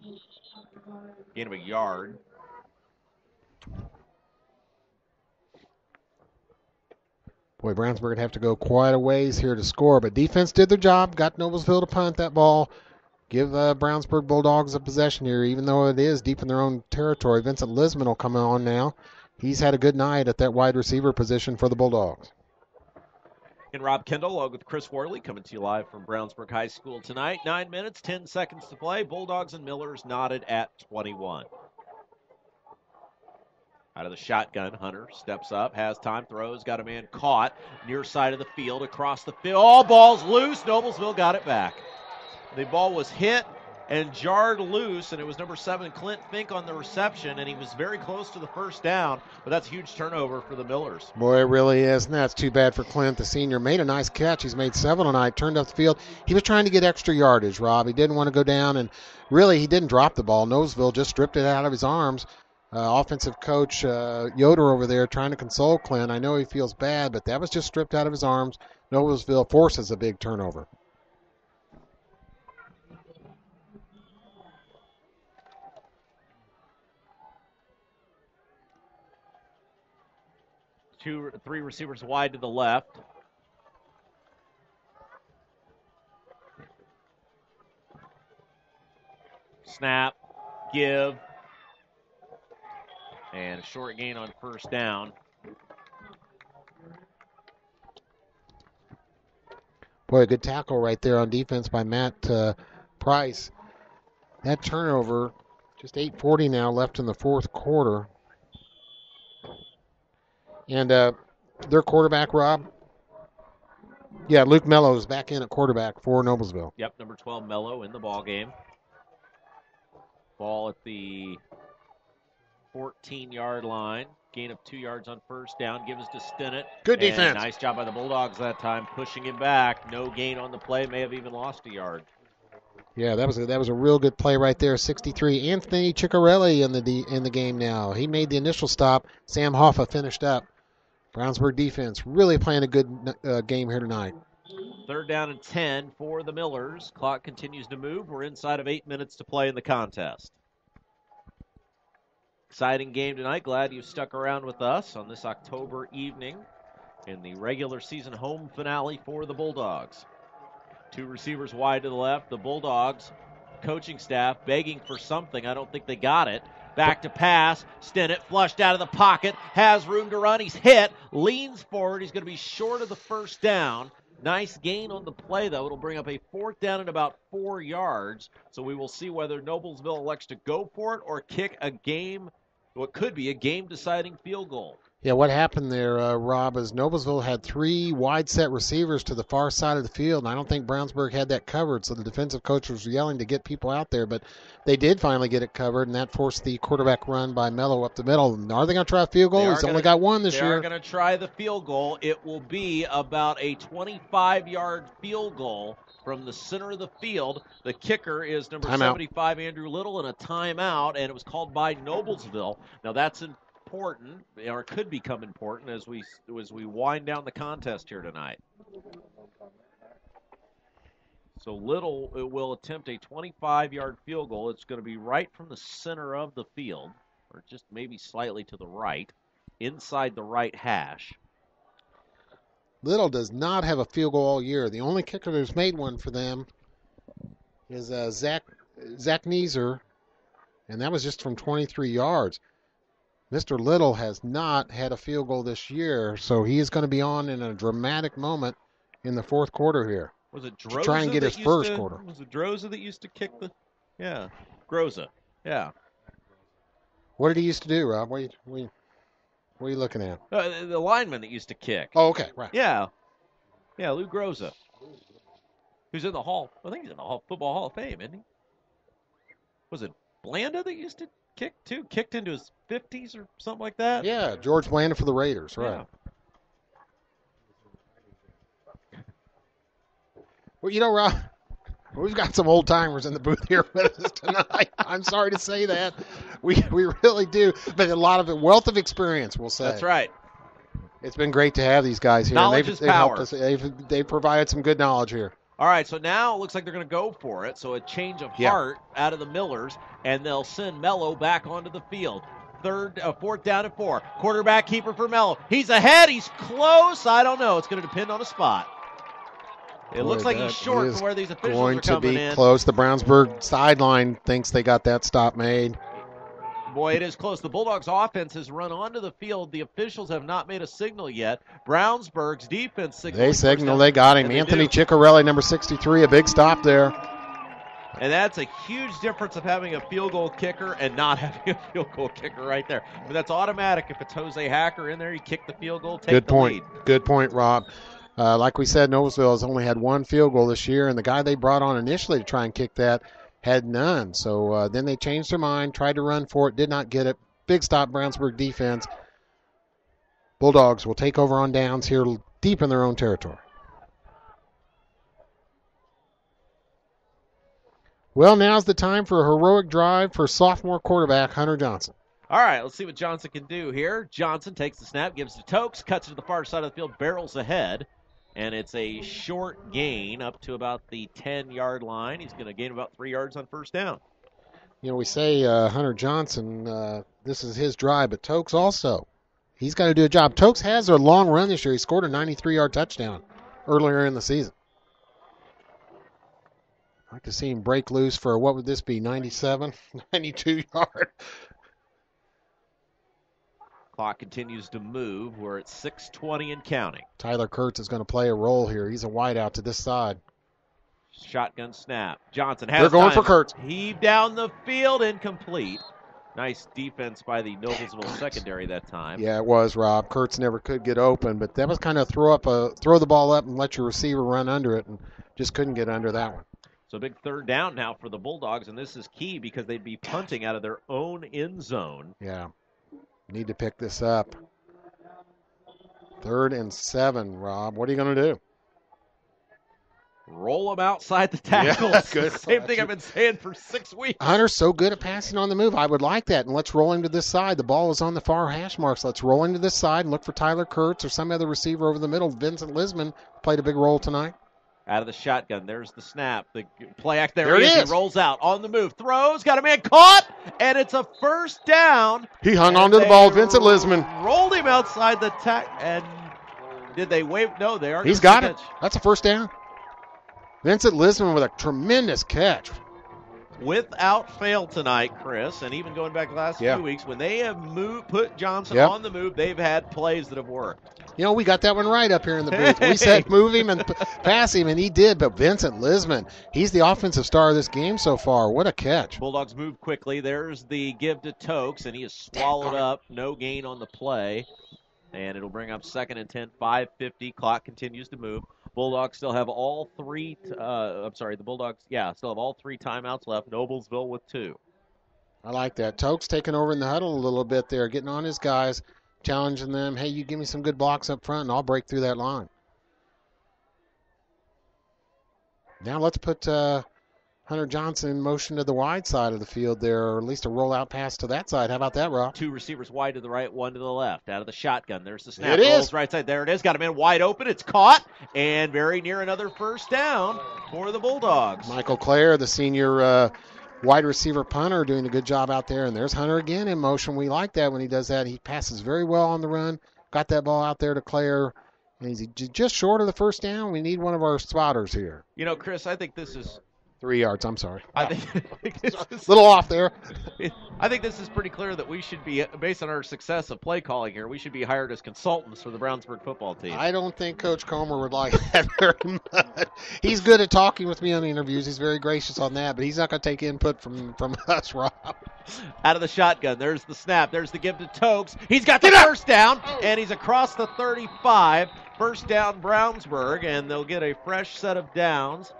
S1: Gain of a yard.
S2: Boy, Brownsburg would have to go quite a ways here to score, but defense did their job, got Noblesville to punt that ball. Give Brownsburg Bulldogs a possession here, even though it is deep in their own territory. Vincent Lisman will come on now. He's had a good night at that wide receiver position for the Bulldogs.
S1: And Rob Kendall, along with Chris Worley, coming to you live from Brownsburg High School tonight. 9 minutes, 10 seconds to play. Bulldogs and Millers knotted at 21. Out of the shotgun, Hunter steps up, has time, throws, got a man caught near side of the field, across the field. All ball's loose. Noblesville got it back. The ball was hit and jarred loose, and it was number 7, Clint Fink, on the reception, and he was very close to the first down, but that's a huge turnover for the Millers.
S2: Boy, it really is, and that's too bad for Clint, the senior. Made a nice catch. He's made several tonight, turned up the field. He was trying to get extra yardage, Rob. He didn't want to go down, and really he didn't drop the ball. Noseville just stripped it out of his arms. Offensive coach Yoder over there trying to console Clint. I know he feels bad, but that was just stripped out of his arms. Noblesville forces a big turnover.
S1: Three receivers wide to the left. Snap, give, and a short gain on first down.
S2: Boy, a good tackle right there on defense by Matt Price. That turnover, just 8:40 now left in the fourth quarter. And their quarterback, Rob? Yeah, Luke Mello is back in at quarterback for Noblesville.
S1: Yep, number 12, Mello, in the ball game. Ball at the 14-yard line. Gain of 2 yards on first down. Gives to Stinnett.
S2: Good defense.
S1: Nice job by the Bulldogs that time, pushing him back. No gain on the play. May have even lost a yard.
S2: Yeah, that was a real good play right there. 63. Anthony Ciccarelli in the game now. He made the initial stop. Sam Hoffa finished up. Brownsburg defense really playing a good game here tonight.
S1: 3rd down and 10 for the Millers. Clock continues to move. We're inside of 8 minutes to play in the contest. Exciting game tonight. Glad you stuck around with us on this October evening in the regular season home finale for the Bulldogs. 2 receivers wide to the left. The Bulldogs coaching staff begging for something. I don't think they got it. Back to pass. Stinnett flushed out of the pocket. Has room to run. He's hit. Leans forward. He's going to be short of the first down. Nice gain on the play, though. It'll bring up a 4th down and about 4 yards. So we will see whether Noblesville elects to go for it or kick what could be a game-deciding field goal.
S2: Yeah, what happened there, Rob, is Noblesville had 3 wide-set receivers to the far side of the field, and I don't think Brownsburg had that covered, so the defensive coach was yelling to get people out there, but they did finally get it covered, and that forced the quarterback run by Mello up the middle. Are they going to try a field goal? He's only got 1 this year.
S1: They are going to try the field goal. It will be about a 25-yard field goal from the center of the field. The kicker is number 75, Andrew Little, and a timeout, and it was called by Noblesville. Now, that's important, or it could become important as we wind down the contest here tonight. So Little will attempt a 25-yard field goal. It's going to be right from the center of the field, or just maybe slightly to the right, inside the right hash.
S2: Little does not have a field goal all year. The only kicker who's made one for them is Zach Neeser, and that was just from 23 yards. Mr. Little has not had a field goal this year, so he is going to be on in a dramatic moment in the fourth quarter here.
S1: Was it Droza
S2: to try and get his first quarter?
S1: Was it Droza that used to kick the? Yeah, Groza. Yeah.
S2: What did he used to do, Rob? What are you looking at?
S1: The lineman that used to kick.
S2: Oh, okay, right.
S1: Yeah, Lou Groza. Who's in the Hall? I think he's in the Football Hall of Fame, isn't he? Was it Blanda that used to kick too? Kicked into his 50s or something like that?
S2: Yeah, George Blanda for the Raiders, right. Yeah. Well, Rob, we've got some old timers in the booth here with us tonight. I'm sorry to say that. We really do. But a lot of it, wealth of experience, we'll say.
S1: That's right.
S2: It's been great to have these guys here.
S1: Knowledge is power.
S2: Helped us. They've provided some good knowledge here.
S1: All right, so now it looks like they're going to go for it. So a change of heart out of the Millers, and they'll send Mello back onto the field. fourth down and 4. Quarterback keeper for Mello. He's ahead. He's close. I don't know. It's going to depend on a spot. It looks like he's short from where these officials are coming in.
S2: Going to be close. The Brownsburg sideline thinks they got that stop made.
S1: Boy, it is close. The Bulldogs' offense has run onto the field. The officials have not made a signal yet. Brownsburg's defense signaled.
S2: They signal they got him. Anthony Ciccarelli, number 63, a big stop there.
S1: And that's a huge difference of having a field goal kicker and not having a field goal kicker right there. I mean, that's automatic. If it's Jose Hacker in there, you kick the field goal, take the lead.
S2: Good point, Rob. Like we said, Noblesville has only had one field goal this year, and the guy they brought on initially to try and kick that had none. So then they changed their mind, tried to run for it, did not get it. Big stop, Brownsburg defense. Bulldogs will take over on downs here deep in their own territory. Well, now's the time for a heroic drive for sophomore quarterback Hunter Johnson.
S1: All right, let's see what Johnson can do here. Johnson takes the snap, gives to Tokes, cuts it to the far side of the field, barrels ahead, and it's a short gain up to about the 10-yard line. He's going to gain about 3 yards on first down.
S2: You know, we say Hunter Johnson, this is his drive, but Tokes also. He's got to do a job. Tokes has a long run this year. He scored a 93-yard touchdown earlier in the season. I'd like to see him break loose for, what would this be, 97, 92-yard.
S1: Clock continues to move. We're at 6:20 and counting.
S2: Tyler Kurtz is going to play a role here. He's a wideout to this side.
S1: Shotgun snap. Johnson has
S2: They're going
S1: time.
S2: for Kurtz.
S1: Heave down the field, incomplete. Nice defense by the Noblesville secondary that time.
S2: Yeah, it was, Rob. Kurtz never could get open, but that was kind of throw the ball up and let your receiver run under it, and just couldn't get under that one.
S1: So big third down now for the Bulldogs, and this is key because they'd be punting out of their own end zone.
S2: Yeah, need to pick this up. 3rd and 7, Rob. What are you going to do?
S1: Roll them outside the tackles.
S2: Yeah, good.
S1: Same thing I've been saying for 6 weeks.
S2: Hunter's so good at passing on the move. I would like that. And let's roll him to this side. The ball is on the far hash marks. Let's roll him to this side and look for Tyler Kurtz or some other receiver over the middle. Vincent Lisman played a big role tonight.
S1: Out of the shotgun. There's the snap. The play act.
S2: There it is.
S1: He rolls out on the move. Throws. Got a man caught. And it's a first down.
S2: He hung on to the ball. Vincent Lisman.
S1: Rolled him outside the tack. And did they wave? No, they are.
S2: He's got it. That's a first down. Vincent Lisman with a tremendous catch.
S1: Without fail tonight, Chris, and even going back the last few weeks, when they have put Johnson on the move, they've had plays that have worked.
S2: You know, we got that one right up here in the booth. We said move him and pass him, and he did. But Vincent Lisman, he's the offensive star of this game so far. What a catch.
S1: Bulldogs move quickly. There's the give to Tokes, and he is swallowed up. No gain on the play. And it'll bring up 2nd and 10, 5:50. Clock continues to move. Bulldogs still have all three. The Bulldogs, still have all 3 timeouts left. Noblesville with 2.
S2: I like that. Tokes taking over in the huddle a little bit there, getting on his guys, challenging them. Hey, you give me some good blocks up front, and I'll break through that line. Now let's put Hunter Johnson in motion to the wide side of the field there, or at least a rollout pass to that side. How about that, Rob?
S1: 2 receivers wide to the right, 1 to the left. Out of the shotgun. There's the snap.
S2: It is.
S1: Rolls right side. There it is. Got a man wide open. It's caught. And very near another first down for the Bulldogs.
S2: Michael Clare, the senior wide receiver punter, doing a good job out there. And there's Hunter again in motion. We like that when he does that. He passes very well on the run. Got that ball out there to Clare. And he's just short of the first down. We need one of our spotters here.
S1: You know, Chris, I think this is
S2: 3 yards, I'm sorry.
S1: I think this is,
S2: a little off there.
S1: I think this is pretty clear that we should be, based on our success of play calling here, we should be hired as consultants for the Brownsburg football team.
S2: I don't think Coach Comer would like that very much. He's good at talking with me on the interviews. He's very gracious on that, but he's not going to take input from us, Rob.
S1: Out of the shotgun, there's the snap. There's the give to Tokes. He's got the first down, and he's across the 35. First down, Brownsburg, and they'll get a fresh set of downs.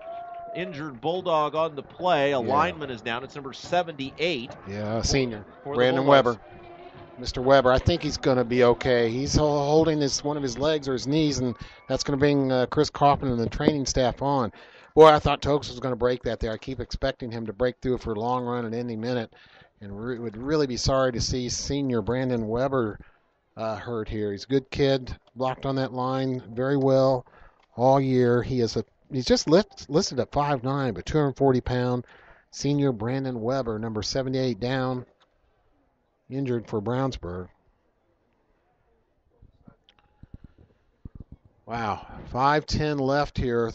S1: Injured Bulldog on the play. A lineman is down. It's number 78.
S2: Yeah, senior. Brandon Weber. Mr. Weber, I think he's going to be okay. He's holding one of his legs or his knees, and that's going to bring Chris Kaufman and the training staff on. Boy, I thought Tokes was going to break that there. I keep expecting him to break through for a long run at any minute, and would really be sorry to see senior Brandon Weber hurt here. He's a good kid, blocked on that line very well all year. He's just listed at 5'9", but 240-pound senior Brandon Weber, number 78 down. injured for Brownsburg. Wow, 5:10 left here,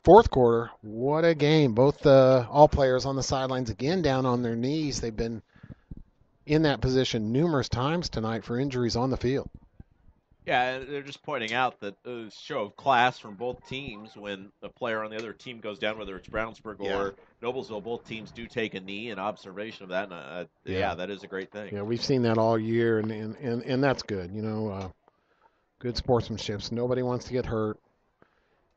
S2: fourth quarter. What a game. Both all players on the sidelines again down on their knees. They've been in that position numerous times tonight for injuries on the field.
S1: Yeah, they're just pointing out that a show of class from both teams when a player on the other team goes down, whether it's Brownsburg or Noblesville, both teams do take a knee in observation of that. And that is a great thing.
S2: Yeah, we've seen that all year, and that's good. Good sportsmanship. So nobody wants to get hurt.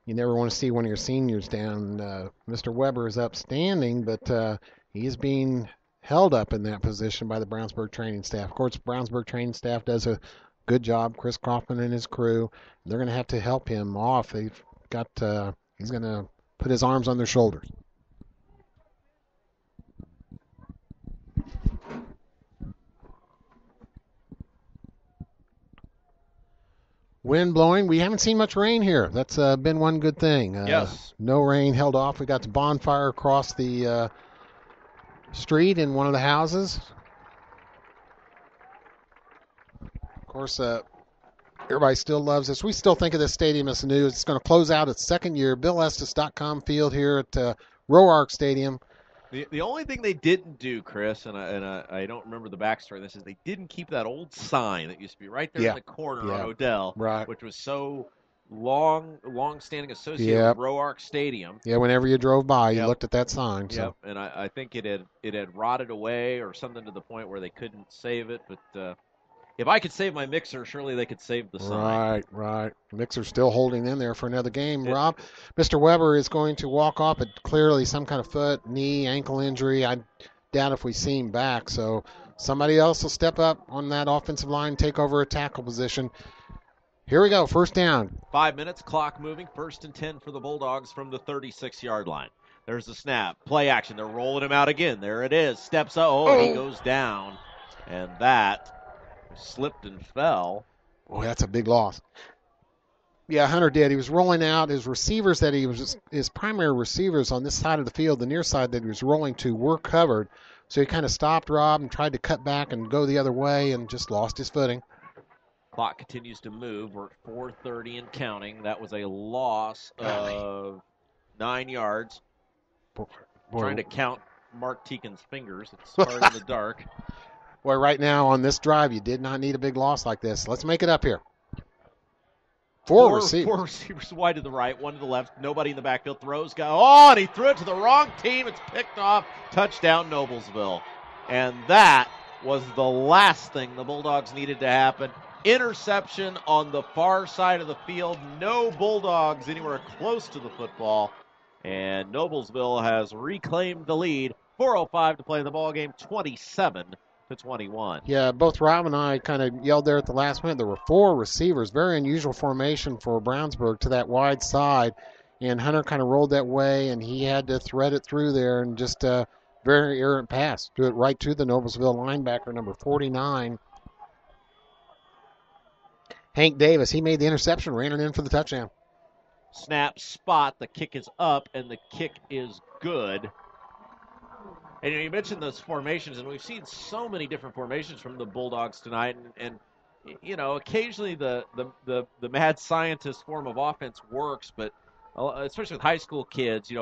S2: You never want to see one of your seniors down. Mr. Weber is upstanding, but he is being held up in that position by the Brownsburg training staff. Of course, Brownsburg training staff does a good job. Chris Kaufman and his crew. They're going to have to help him off. They've got. He's going to put his arms on their shoulders. Wind blowing. We haven't seen much rain here. That's been one good thing.
S1: Yes.
S2: No rain held off. We got the bonfire across the street in one of the houses. Of course, everybody still loves this. We still think of this stadium as new. It's going to close out its second year. BillEstes.com field here at RoArc Stadium.
S1: The only thing they didn't do, Chris, and I don't remember the backstory of this, is they didn't keep that old sign that used to be right there in the corner on Odell, which was so long-standing associated with RoArc Stadium.
S2: Yeah, whenever you drove by, you looked at that sign. So.
S1: Yep, and I think it had rotted away or something to the point where they couldn't save it, but if I could save my mixer, surely they could save the sign.
S2: Right. Mixer's still holding in there for another game. Rob, Mr. Weber is going to walk off, but clearly some kind of foot, knee, ankle injury. I doubt if we see him back. So somebody else will step up on that offensive line, take over a tackle position. Here we go, first down.
S1: 5 minutes, clock moving. 1st and 10 for the Bulldogs from the 36-yard line. There's the snap. Play action. They're rolling him out again. There it is. Steps up. He goes down. And that slipped and fell.
S2: Boy, that's a big loss. Yeah, Hunter did. He was rolling out. His receivers his primary receivers on this side of the field, the near side that he was rolling to, were covered. So he kind of stopped Rob and tried to cut back and go the other way and just lost his footing.
S1: Clock continues to move. We're at 4:30 and counting. That was a loss of 9 yards.
S2: Boy.
S1: Trying to count Mark Teakin's fingers. It's hard in the dark.
S2: Boy, right now on this drive, you did not need a big loss like this. Let's make it up here. Four receivers
S1: wide to the right, one to the left. Nobody in the backfield. Throws. And he threw it to the wrong team. It's picked off. Touchdown, Noblesville. And that was the last thing the Bulldogs needed to happen. Interception on the far side of the field. No Bulldogs anywhere close to the football. And Noblesville has reclaimed the lead. 4:05 to play in the ballgame, 27-21.
S2: Yeah, both Rob and I kind of yelled there at the last minute. There were 4 receivers, very unusual formation for Brownsburg to that wide side. And Hunter kind of rolled that way, and he had to thread it through there and just a very errant pass. Do it right to the Noblesville linebacker, number 49. Hank Davis, he made the interception, ran it in for the touchdown.
S1: Snap, spot, the kick is up, and the kick is good. And you mentioned those formations, and we've seen so many different formations from the Bulldogs tonight. And occasionally the mad scientist form of offense works, but especially with high school kids,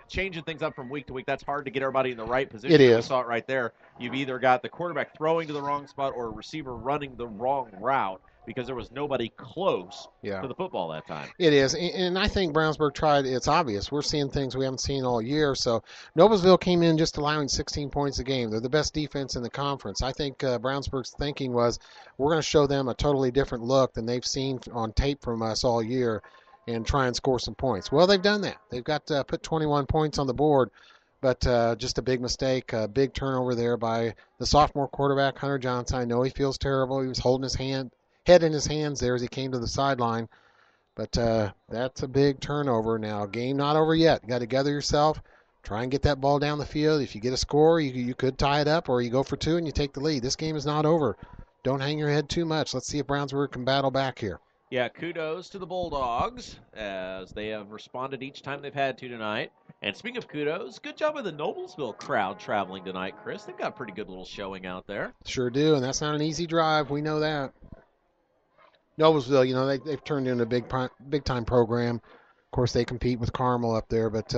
S1: changing things up from week to week, that's hard to get everybody in the right position.
S2: It is.
S1: We saw it right there. You've either got the quarterback throwing to the wrong spot or a receiver running the wrong route because there was nobody close to the football that time.
S2: It is, and I think Brownsburg tried. It's obvious. We're seeing things we haven't seen all year. So Noblesville came in just allowing 16 points a game. They're the best defense in the conference. I think Brownsburg's thinking was we're going to show them a totally different look than they've seen on tape from us all year and try and score some points. Well, they've done that. They've got put 21 points on the board, but just a big mistake, a big turnover there by the sophomore quarterback, Hunter Johnson. I know he feels terrible. He was holding his head in his hands there as he came to the sideline. But that's a big turnover now. Game not over yet. You got to gather yourself. Try and get that ball down the field. If you get a score, you could tie it up, or you go for 2 and you take the lead. This game is not over. Don't hang your head too much. Let's see if Brownsburg can battle back here.
S1: Yeah, kudos to the Bulldogs as they have responded each time they've had to tonight. And speaking of kudos, good job with the Noblesville crowd traveling tonight, Chris. They've got a pretty good little showing out there.
S2: Sure do, and that's not an easy drive. We know that. Noblesville, you know, they've turned into a big time program. Of course, they compete with Carmel up there, but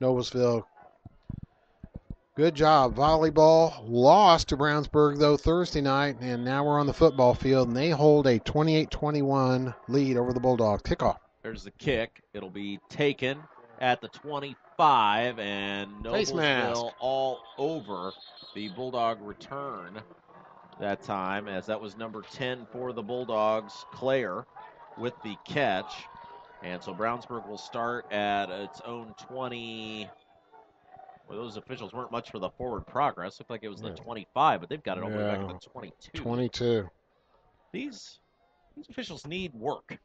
S2: Noblesville, good job. Volleyball lost to Brownsburg, though, Thursday night, and now we're on the football field, and they hold a 28-21 lead over the Bulldogs. Kickoff.
S1: There's the kick. It'll be taken at the 25, and Noblesville all over the Bulldog return that time, as that was number 10 for the Bulldogs, Claire, with the catch. And so Brownsburg will start at its own 20. Well, those officials weren't much for the forward progress. Looked like it was the 25, but they've got it all the way back to the 22.
S2: 22.
S1: These officials need work.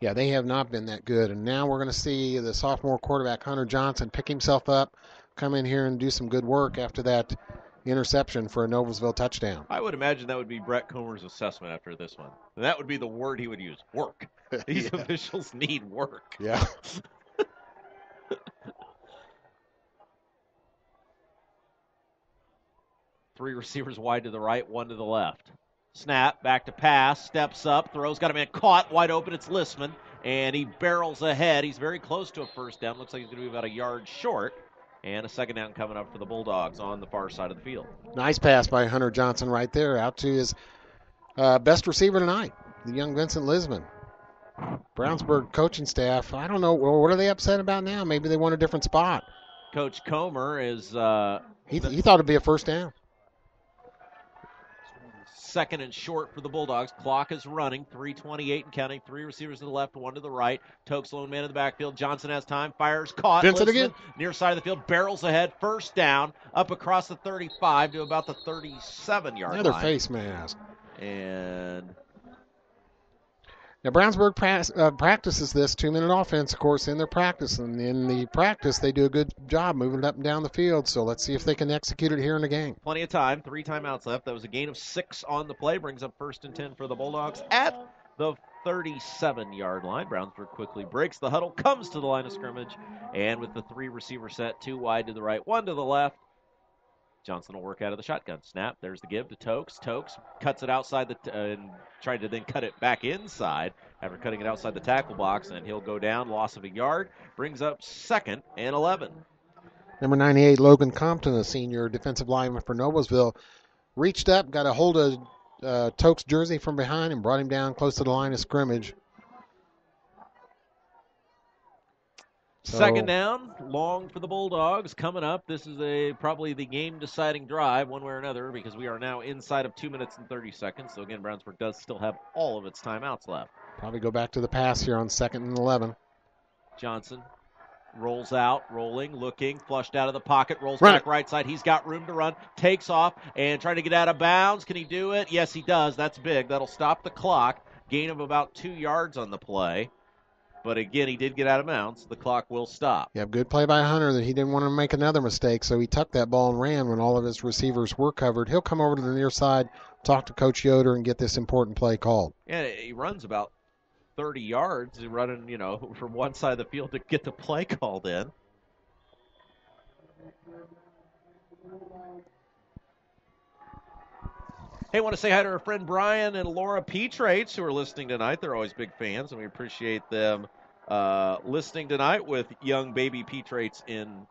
S2: Yeah, they have not been that good. And now we're going to see the sophomore quarterback, Hunter Johnson, pick himself up, come in here and do some good work after that interception for a Noblesville touchdown.
S1: I would imagine that would be Brett Comer's assessment after this one. That would be the word he would use, work. These officials need work.
S2: Yeah.
S1: Three receivers wide to the right, one to the left. Snap, back to pass, steps up, throws, got a man caught, wide open, it's Listman, and he barrels ahead. He's very close to a first down. Looks like he's going to be about a yard short. And a second down coming up for the Bulldogs on the far side of the field.
S2: Nice pass by Hunter Johnson right there, out to his best receiver tonight, the young Vincent Lisman. Brownsburg coaching staff, I don't know, what are they upset about now? Maybe they want a different spot.
S1: Coach Comer is...
S2: He thought it'd be a first down.
S1: Second and short for the Bulldogs. Clock is running. 3:28 and counting. Three receivers to the left, one to the right. Tokes lone man in the backfield. Johnson has time. Fires. Caught.
S2: Vincent again.
S1: Near side of the field. Barrels ahead. First down. Up across the 35 to about the 37-yard line.
S2: Another face mask.
S1: And...
S2: Now, Brownsburg practices this 2-minute offense, of course, in their practice. And in the practice, they do a good job moving it up and down the field. So let's see if they can execute it here in the game.
S1: Plenty of time. 3 timeouts left. That was a gain of 6 on the play. Brings up 1st and 10 for the Bulldogs at the 37-yard line. Brownsburg quickly breaks the huddle, comes to the line of scrimmage, and with the 3 receiver set, 2 wide to the right, 1 to the left, Johnson will work out of the shotgun. Snap. There's the give to Tokes. Tokes cuts it outside and tried to then cut it back inside after cutting it outside the tackle box, and he'll go down. Loss of a yard. Brings up 2nd and 11.
S2: Number 98, Logan Compton, a senior defensive lineman for Noblesville, reached up, got a hold of Tokes' jersey from behind, and brought him down close to the line of scrimmage.
S1: Second down, long for the Bulldogs. Coming up, this is probably the game-deciding drive, one way or another, because we are now inside of 2 minutes and 30 seconds. So, again, Brownsburg does still have all of its timeouts left.
S2: Probably go back to the pass here on 2nd and 11.
S1: Johnson rolls out, rolling, looking, flushed out of the pocket, rolls back right side. He's got room to run, takes off, and trying to get out of bounds. Can he do it? Yes, he does. That's big. That'll stop the clock. Gain of about 2 yards on the play. But again, he did get out of bounds. The clock will stop.
S2: Yeah, good play by Hunter that he didn't want to make another mistake, so he tucked that ball and ran when all of his receivers were covered. He'll come over to the near side, talk to Coach Yoder, and get this important play called.
S1: Yeah, he runs about 30 yards. He's running, from one side of the field to get the play called in. Hey, I want to say hi to our friend Brian and Laura Petrates, who are listening tonight. They're always big fans, and we appreciate them listening tonight with young baby Petrates in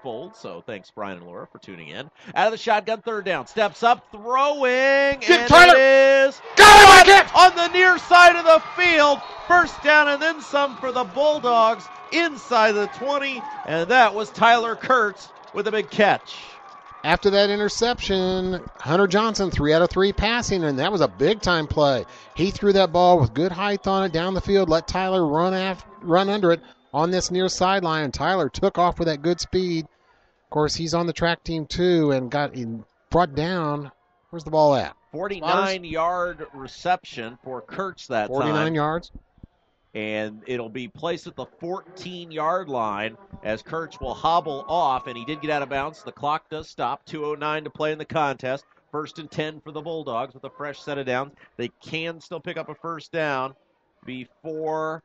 S1: fold. So thanks, Brian and Laura, for tuning in. Out of the shotgun, 3rd down. Steps up, throwing, and
S2: Tyler.
S1: It is
S2: Got
S1: on the near side of the field. First down and then some for the Bulldogs inside the 20, and that was Tyler Kurtz with a big catch.
S2: After that interception, Hunter Johnson, 3 out of 3 passing, and that was a big-time play. He threw that ball with good height on it down the field, let Tyler run under it on this near sideline, and Tyler took off with that good speed. Of course, he's on the track team, too, and got brought down. Where's the ball at?
S1: 49-yard reception for Kurtz that
S2: 49 yards.
S1: And it'll be placed at the 14-yard line as Kurtz will hobble off, and he did get out of bounds. The clock does stop. 2:09 to play in the contest. 1st and 10 for the Bulldogs with a fresh set of downs. They can still pick up a first down before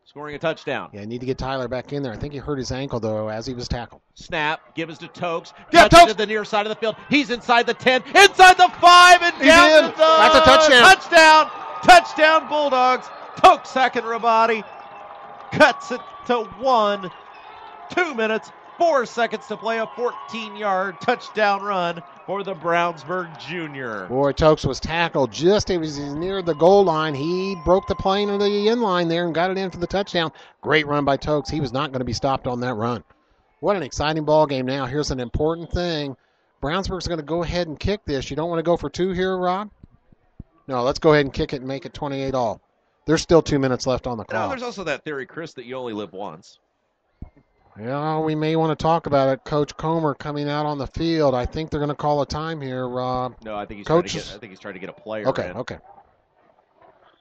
S1: scoring a touchdown.
S2: Yeah, need to get Tyler back in there. I think he hurt his ankle, though, as he was tackled.
S1: Snap, gives to Tokes.
S2: Yeah,
S1: Cuts it
S2: Tokes!
S1: to the near side of the field. He's inside the 10, inside the 5, and
S2: He's
S1: down
S2: in.
S1: to the
S2: That's a touchdown.
S1: Touchdown, Bulldogs. Tokes, second Rabati, cuts it to 1. 2 minutes, 4 seconds to play. A 14-yard touchdown run for the Brownsburg junior.
S2: Boy, Tokes was tackled just as he was near the goal line. He broke the plane of the end line there and got it in for the touchdown. Great run by Tokes. He was not going to be stopped on that run. What an exciting ball game now. Here's an important thing. Brownsburg's going to go ahead and kick this. You don't want to go for 2 here, Rob? No, let's go ahead and kick it and make it 28 all. There's still 2 minutes left on the clock.
S1: No, there's also that theory, Chris, that you only live once.
S2: Yeah, we may want to talk about it. Coach Comer coming out on the field. I think they're going to call a time here, Rob.
S1: No, I think he's trying to get a player.
S2: Okay,
S1: in.
S2: okay.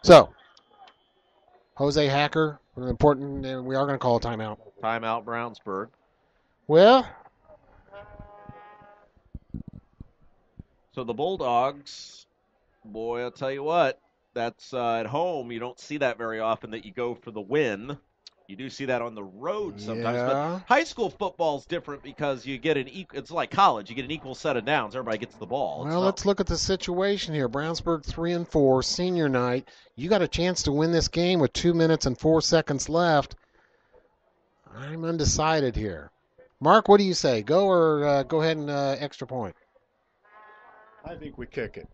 S2: So, Jose Hacker, important, and we are going to call a timeout.
S1: Timeout, Brownsburg.
S2: Well,
S1: so the Bulldogs, boy, I'll tell you what, that's at home. You don't see that very often that you go for the win. You do see that on the road sometimes,
S2: yeah.
S1: but high school football is different because you get it's like college. You get an equal set of downs. Everybody gets the ball.
S2: Well, let's look at the situation here. Brownsburg 3-4, senior night. You got a chance to win this game with 2 minutes and 4 seconds left. I'm undecided here. Mark, what do you say? Go or go ahead and extra point?
S3: I think we kick it.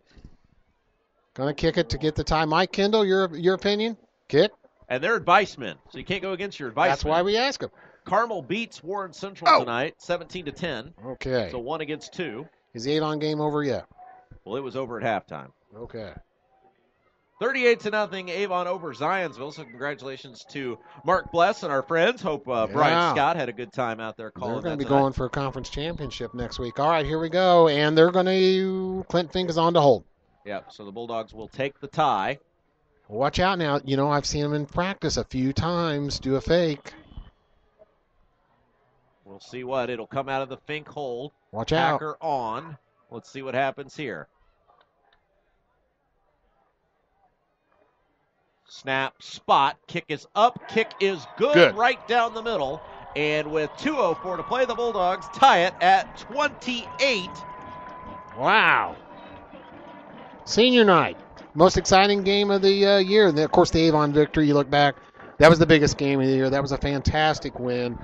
S2: Gonna kick it to get the tie. Mike Kendall, your opinion? Kick?
S1: And they're advice men, so you can't go against your advice
S2: That's
S1: men.
S2: why we ask them.
S1: Carmel beats Warren Central tonight, 17-10.
S2: Okay.
S1: So 1 against 2.
S2: Is the Avon game over yet?
S1: Well, it was over at halftime.
S2: Okay.
S1: 38-0, Avon over Zionsville. So congratulations to Mark Bless and our friends. Hope Brian Scott had a good time out there calling.
S2: They're going to be
S1: tonight.
S2: going for a conference championship next week. All right, here we go. And they're going to, Clint Fink is on to hold.
S1: Yep, so the Bulldogs will take the tie.
S2: Watch out now. You know, I've seen him in practice a few times do a fake.
S1: We'll see what. It'll come out of the Fink hold.
S2: Watch out.
S1: Hacker on. Let's see what happens here. Snap, spot, kick is up, kick is good. Right down the middle. And with 2:04 to play, the Bulldogs tie it at 28.
S2: Wow. Senior night. Most exciting game of the year. And of course, the Avon victory, you look back, that was the biggest game of the year. That was a fantastic win.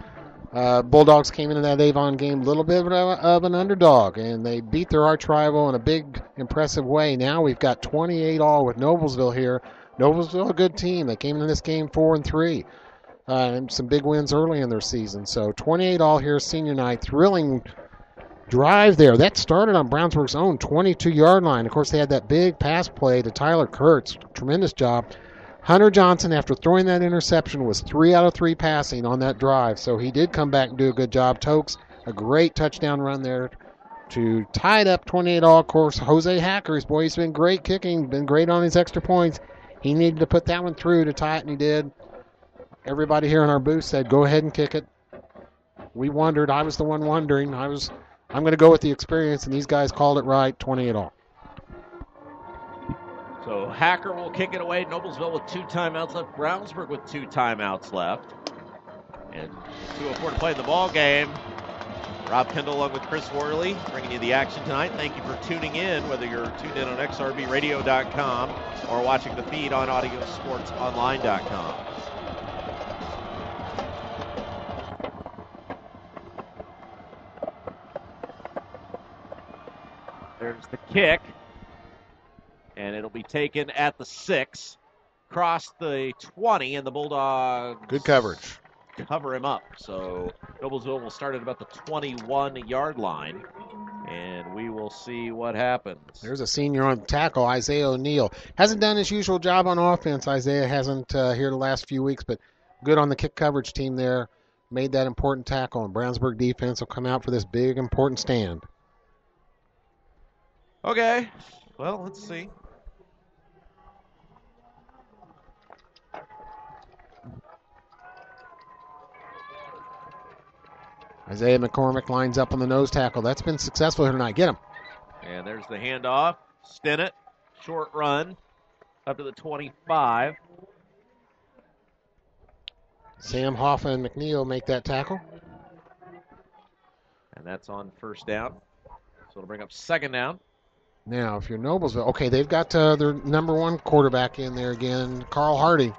S2: Bulldogs came into that Avon game a little bit of an underdog, and they beat their arch rival in a big, impressive way. Now we've got 28 all with Noblesville here. Noblesville, a good team. They came into this game 4-3. And some big wins early in their season. So 28 all here, senior night. Thrilling drive there. That started on Brownsburg's own 22-yard line. Of course, they had that big pass play to Tyler Kurtz. Tremendous job. Hunter Johnson, after throwing that interception, was 3 out of 3 passing on that drive. So he did come back and do a good job. Tokes, a great touchdown run there to tie it up 28 all. Of course, Jose Hackers, boy, he's been great kicking, been great on his extra points. He needed to put that one through to tie it, and he did. Everybody here in our booth said, go ahead and kick it. We wondered. I was the one wondering. I'm going to go with the experience, and these guys called it right, 28 all.
S1: So Hacker will kick it away. Noblesville with 2 timeouts left. Brownsburg with 2 timeouts left. And 2:04 to play the ball game. Rob Kendall along with Chris Worley bringing you the action tonight. Thank you for tuning in, whether you're tuned in on xrbradio.com or watching the feed on audiosportsonline.com. There's the kick, and it'll be taken at the 6, across the 20, and the Bulldogs
S2: Good coverage.
S1: cover him up. So Noblesville will start at about the 21-yard line, and we will see what happens.
S2: There's a senior on tackle, Isaiah O'Neill. Hasn't done his usual job on offense. Isaiah hasn't here the last few weeks, but good on the kick coverage team there. Made that important tackle, and Brownsburg defense will come out for this big, important stand.
S1: Okay, well, let's see.
S2: Isaiah McCormick lines up on the nose tackle. That's been successful here tonight. Get him.
S1: And there's the handoff. Stinnett, short run. up to the 25.
S2: Sam Hoffa and McNeil make that tackle.
S1: And that's on first down. So it'll bring up second down.
S2: Now, if you're Noblesville, okay, they've got their number one quarterback in there again, Carl Hardy.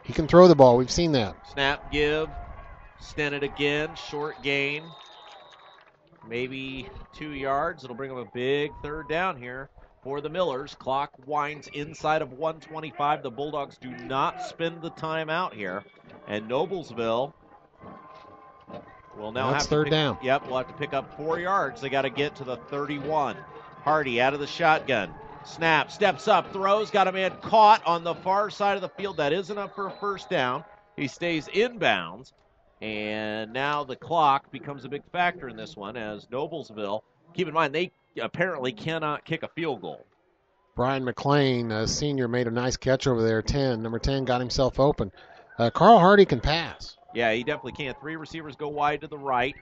S2: He can throw the ball. We've seen that.
S1: Snap, give. Stent it again. Short gain. Maybe 2 yards. It'll bring up a big third down here for the Millers. Clock winds inside of 125. The Bulldogs do not spend the timeout here. And Noblesville will now
S2: That's
S1: have to
S2: third down.
S1: Yep, we'll have to pick up 4 yards. They got to get to the 31. Hardy out of the shotgun. Snap, steps up, throws, got a man caught on the far side of the field. That is enough for a first down. He stays inbounds. And now the clock becomes a big factor in this one as Noblesville, keep in mind, they apparently cannot kick a field goal.
S2: Brian McLean, a senior, made a nice catch over there. Number 10 got himself open. Carl Hardy can pass.
S1: Yeah, he definitely can. 3 receivers go wide to the right.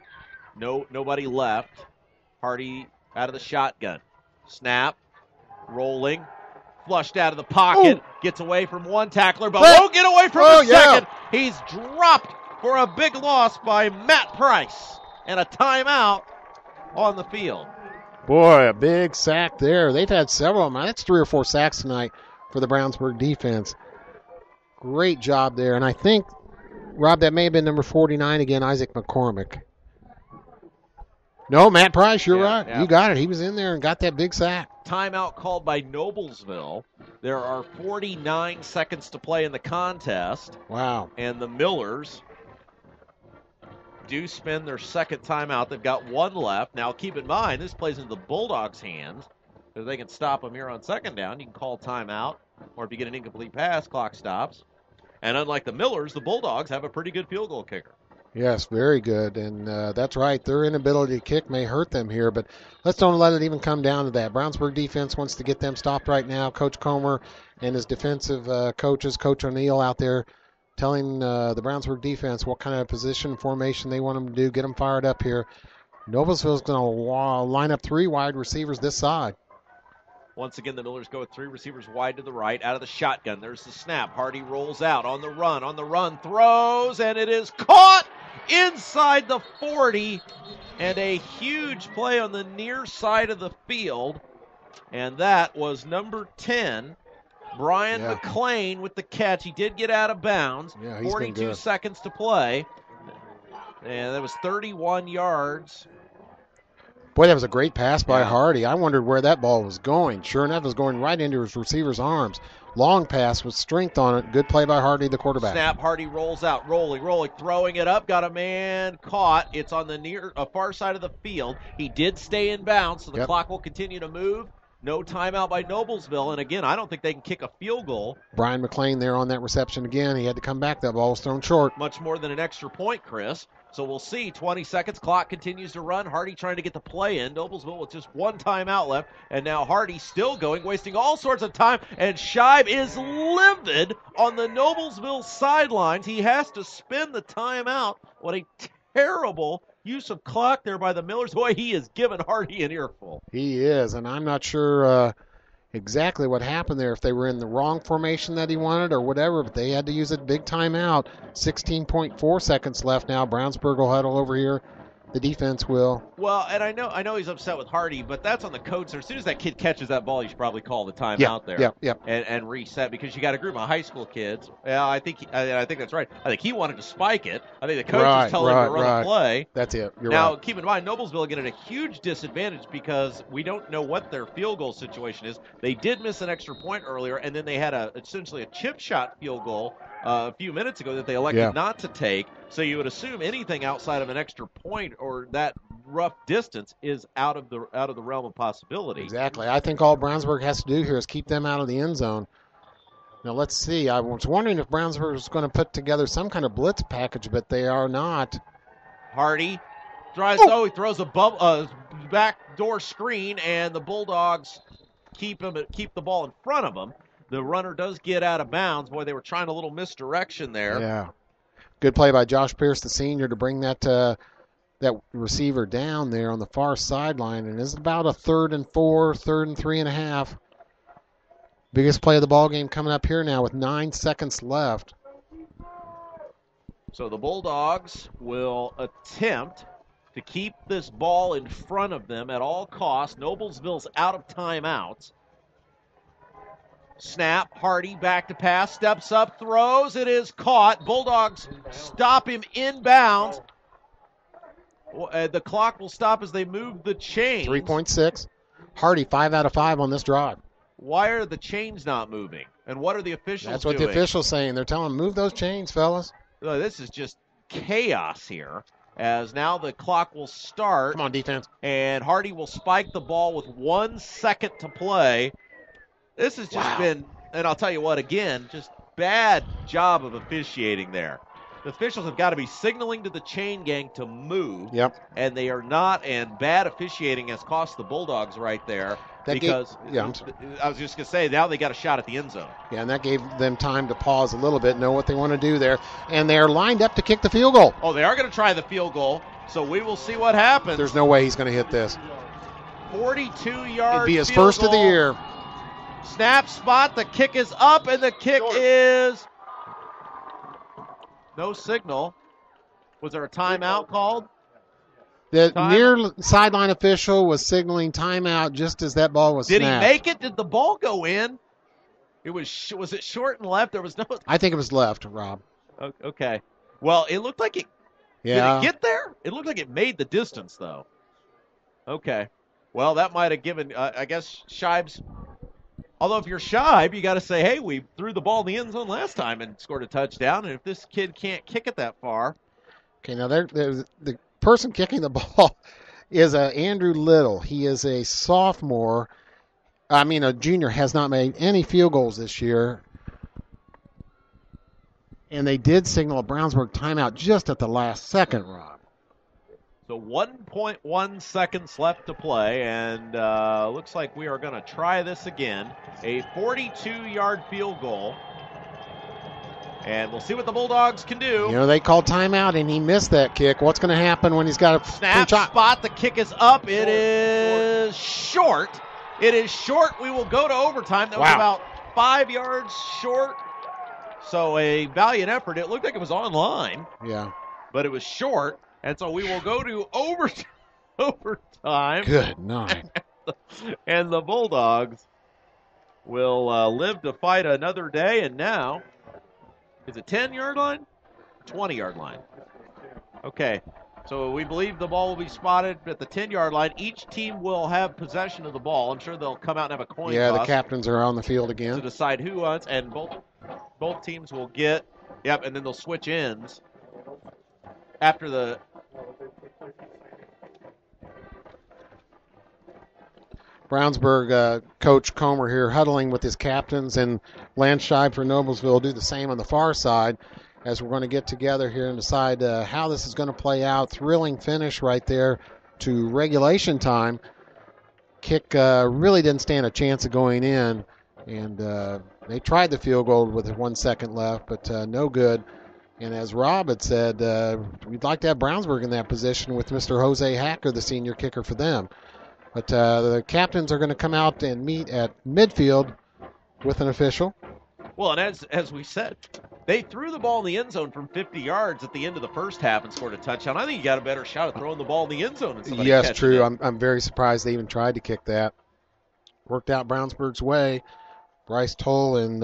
S1: Nobody left. Hardy out of the shotgun. Snap, rolling, flushed out of the pocket, gets away from one tackler, but won't get away from the second. He's dropped for a big loss by Matt Price, and a timeout on the field.
S2: Boy, a big sack there. They've had several of them. That's 3 or 4 sacks tonight for the Brownsburg defense. Great job there, and I think, Rob, that may have been number 49 again, Isaac McCormick. No, Matt Price, you're right.
S1: Yeah.
S2: You got it. He was in there and got that big sack.
S1: Timeout called by Noblesville. There are 49 seconds to play in the contest.
S2: Wow.
S1: And the Millers do spend their second timeout. They've got 1 left. Now, keep in mind, this plays into the Bulldogs' hands. If they can stop them here on second down, you can call timeout. Or if you get an incomplete pass, clock stops. And unlike the Millers, the Bulldogs have a pretty good field goal kicker.
S2: Yes, very good. And that's right. Their inability to kick may hurt them here, but let's don't let it even come down to that. Brownsburg defense wants to get them stopped right now. Coach Comer and his defensive coaches, Coach O'Neill out there, telling the Brownsburg defense what kind of position formation they want them to do, get them fired up here. Noblesville's going to line up 3 wide receivers this side.
S1: Once again, the Millers go with 3 receivers wide to the right, out of the shotgun. There's the snap. Hardy rolls out on the run, throws, and it is caught inside the 40. And a huge play on the near side of the field. And that was number 10, Brian McLean with the catch. He did get out of bounds. 42 seconds to play. And that was 31 yards.
S2: Boy, that was a great pass by Hardy. I wondered where that ball was going. Sure enough, it was going right into his receiver's arms. Long pass with strength on it. Good play by Hardy, the quarterback.
S1: Snap, Hardy rolls out, rolling, throwing it up. Got a man caught. It's on the far side of the field. He did stay in bounds, so the clock will continue to move. No timeout by Noblesville. And again, I don't think they can kick a field goal.
S2: Brian McLean there on that reception again. He had to come back. That ball was thrown short.
S1: Much more than an extra point, Chris. So we'll see. 20 seconds. Clock continues to run. Hardy trying to get the play in. Noblesville with just 1 timeout left. And now Hardy still going, wasting all sorts of time. And Scheib is livid on the Noblesville sidelines. He has to spend the timeout. What a terrible use of clock there by the Millers. Boy, he is giving Hardy an earful.
S2: He is, and I'm not sure exactly what happened there, if they were in the wrong formation that he wanted or whatever, but they had to use a big timeout. 16.4 seconds left now. Brownsburg will huddle over here. The defense will.
S1: Well, and I know he's upset with Hardy, but that's on the coach. As soon as that kid catches that ball, you should probably call the timeout there. And reset, because you got a group of high school kids. Yeah, I think that's right. I think he wanted to spike it. I think the coach is telling him to run the play.
S2: That's it. You're
S1: now,
S2: right.
S1: keep in mind, Noblesville get at a huge disadvantage because we don't know what their field goal situation is. They did miss an extra point earlier, and then they had essentially a chip shot field goal a few minutes ago that they elected not to take. So you would assume anything outside of an extra point or that rough distance is out of the realm of possibility.
S2: Exactly. I think all Brownsburg has to do here is keep them out of the end zone. Now let's see. I was wondering if Brownsburg was going to put together some kind of blitz package, but they are not.
S1: Hardy tries. He throws a backdoor screen, and the Bulldogs keep the ball in front of them. The runner does get out of bounds. Boy, they were trying a little misdirection there.
S2: Yeah. Good play by Josh Pierce, the senior, to bring that receiver down there on the far sideline. And it's about a 3rd and 4, 3rd and 3.5. Biggest play of the ball game coming up here now with 9 seconds left.
S1: So the Bulldogs will attempt to keep this ball in front of them at all costs. Noblesville's out of timeouts. Snap, Hardy back to pass, steps up, throws, it is caught. Bulldogs stop him inbounds. The clock will stop as they move the chains.
S2: 3.6. Hardy 5 out of 5 on this drive.
S1: Why are the chains not moving? And what are the officials
S2: That's what
S1: doing?
S2: the officials saying. They're telling them, move those chains, fellas.
S1: This is just chaos here, as now the clock will start.
S2: Come on, defense.
S1: And Hardy will spike the ball with 1 second to play. This has just been, and I'll tell you what, again, just bad job of officiating there. The officials have got to be signaling to the chain gang to move.
S2: Yep.
S1: And they are not, and bad officiating has cost the Bulldogs right there. I was just going to say, now they got a shot at the end zone.
S2: Yeah, and that gave them time to pause a little bit, know what they want to do there. And they're lined up to kick the field goal.
S1: Oh, they are going to try the field goal, so we will see what happens.
S2: There's no way he's going to hit this.
S1: 42-yard
S2: It'd be his
S1: field
S2: first
S1: goal.
S2: of the year.
S1: Snap spot, the kick is up, and the kick is no signal. Was there a timeout called?
S2: The near sideline official was signaling timeout just as that ball was snapped.
S1: Did he make it? Did the ball go in? It was it short and left? There was no.
S2: I think it was left, Rob.
S1: Okay. Well, it looked like it.
S2: Yeah.
S1: Did it get there? It looked like it made the distance, though. Okay. Well, that might have given, I guess, Shibes. Although if you're Shibe, you got to say, hey, we threw the ball in the end zone last time and scored a touchdown, and if this kid can't kick it that far.
S2: Okay, now there's the person kicking the ball is Andrew Little. He is a sophomore. A junior, has not made any field goals this year. And they did signal a Brownsburg timeout just at the last second, Rob.
S1: So 1.1 seconds left to play, and looks like we are going to try this again. A 42-yard field goal. And we'll see what the Bulldogs can do.
S2: They called timeout, and he missed that kick. What's going to happen when he's got a
S1: snap spot? The kick is up. It is short. It is short. We will go to overtime. That was about 5 yards short. So a valiant effort. It looked like it was online.
S2: Yeah.
S1: But it was short. And so we will go to overtime.
S2: Good night.
S1: And the Bulldogs will live to fight another day. And now, is it 10-yard line? 20-yard line. Okay. So we believe the ball will be spotted at the 10-yard line. Each team will have possession of the ball. I'm sure they'll come out and have a coin toss.
S2: The captains are on the field again.
S1: To decide who wants, and both teams will get, and then they'll switch ends after the.
S2: Brownsburg Coach Comer here huddling with his captains, and Lance Shibe for Noblesville will do the same on the far side as we're going to get together here and decide how this is going to play out. Thrilling finish right there to regulation time. Kick really didn't stand a chance of going in, and they tried the field goal with 1 second left, but no good. And as Rob had said, we'd like to have Brownsburg in that position with Mr. Jose Hacker, the senior kicker for them. But the captains are going to come out and meet at midfield with an official.
S1: Well, and as we said, they threw the ball in the end zone from 50 yards at the end of the first half and scored a touchdown. I think you got a better shot at throwing the ball in the end zone.
S2: Yes, true. I'm very surprised they even tried to kick that. Worked out Brownsburg's way. Bryce Toll and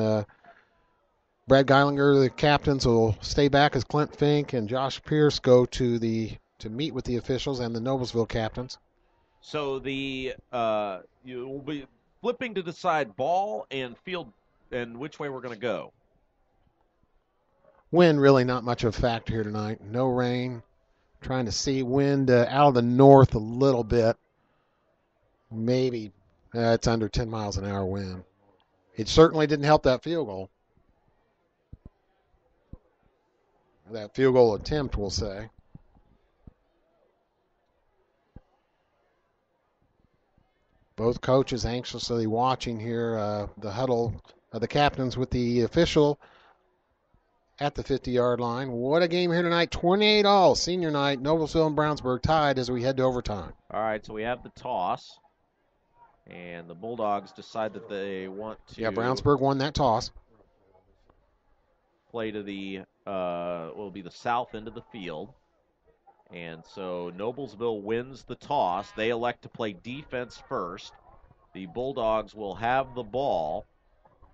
S2: Brad Geilinger, the captains, will stay back as Clint Fink and Josh Pierce go to meet with the officials and the Noblesville captains.
S1: So you will be flipping to decide ball and field and which way we're going to go.
S2: Wind really not much of a factor here tonight. No rain. Trying to see wind out of the north a little bit. Maybe it's under 10 miles an hour wind. It certainly didn't help that field goal. That field goal attempt, we'll say. Both coaches anxiously watching here the huddle of the captains with the official at the 50-yard line. What a game here tonight. 28-all, senior night. Noblesville and Brownsburg tied as we head to overtime.
S1: All right, so we have the toss. And the Bulldogs decide that they want to.
S2: Yeah, Brownsburg won that toss.
S1: Play to the will be the south end of the field. And so Noblesville wins the toss. They elect to play defense first. The Bulldogs will have the ball,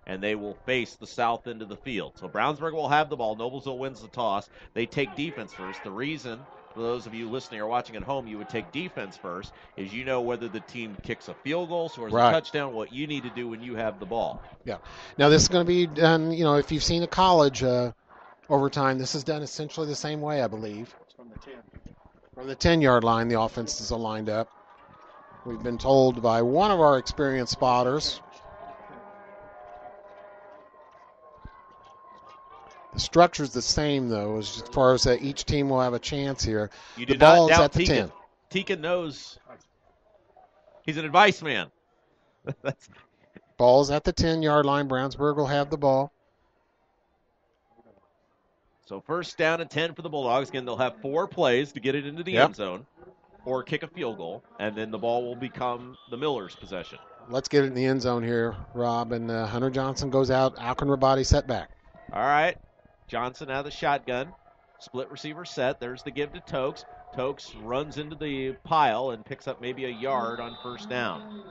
S1: and they will face the south end of the field. So Brownsburg will have the ball. Noblesville wins the toss. They take defense first. The reason, for those of you listening or watching at home, you would take defense first is you know whether the team kicks a field goal, scores a touchdown, what you need to do when you have the ball.
S2: Yeah. Now, this is going to be done, if you've seen a college overtime, this is done essentially the same way, I believe.
S3: It's from the 10.
S2: From the 10-yard line, the offenses are lined up. We've been told by one of our experienced spotters. The structure's the same, though, as far as each team will have a chance here.
S1: The ball's at the 10. Teakin knows he's an advice man.
S2: Ball's at the 10-yard line. Brownsburg will have the ball.
S1: So first down and 10 for the Bulldogs. Again, they'll have 4 plays to get it into the end zone or kick a field goal, and then the ball will become the Millers' possession.
S2: Let's get it in the end zone here, Rob. And Hunter Johnson goes out. Alcon Rabati set back.
S1: All right. Johnson out of the shotgun. Split receiver set. There's the give to Tokes. Tokes runs into the pile and picks up maybe a yard on first down.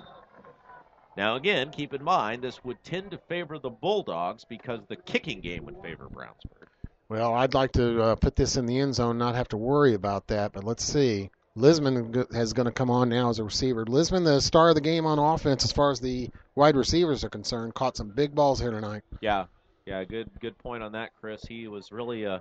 S1: Now, again, keep in mind, this would tend to favor the Bulldogs because the kicking game would favor Brownsburg.
S2: Well, I'd like to put this in the end zone, not have to worry about that, but let's see. Lisman is going to come on now as a receiver. Lisman, the star of the game on offense as far as the wide receivers are concerned, caught some big balls here tonight.
S1: Yeah, good point on that, Chris. He was really a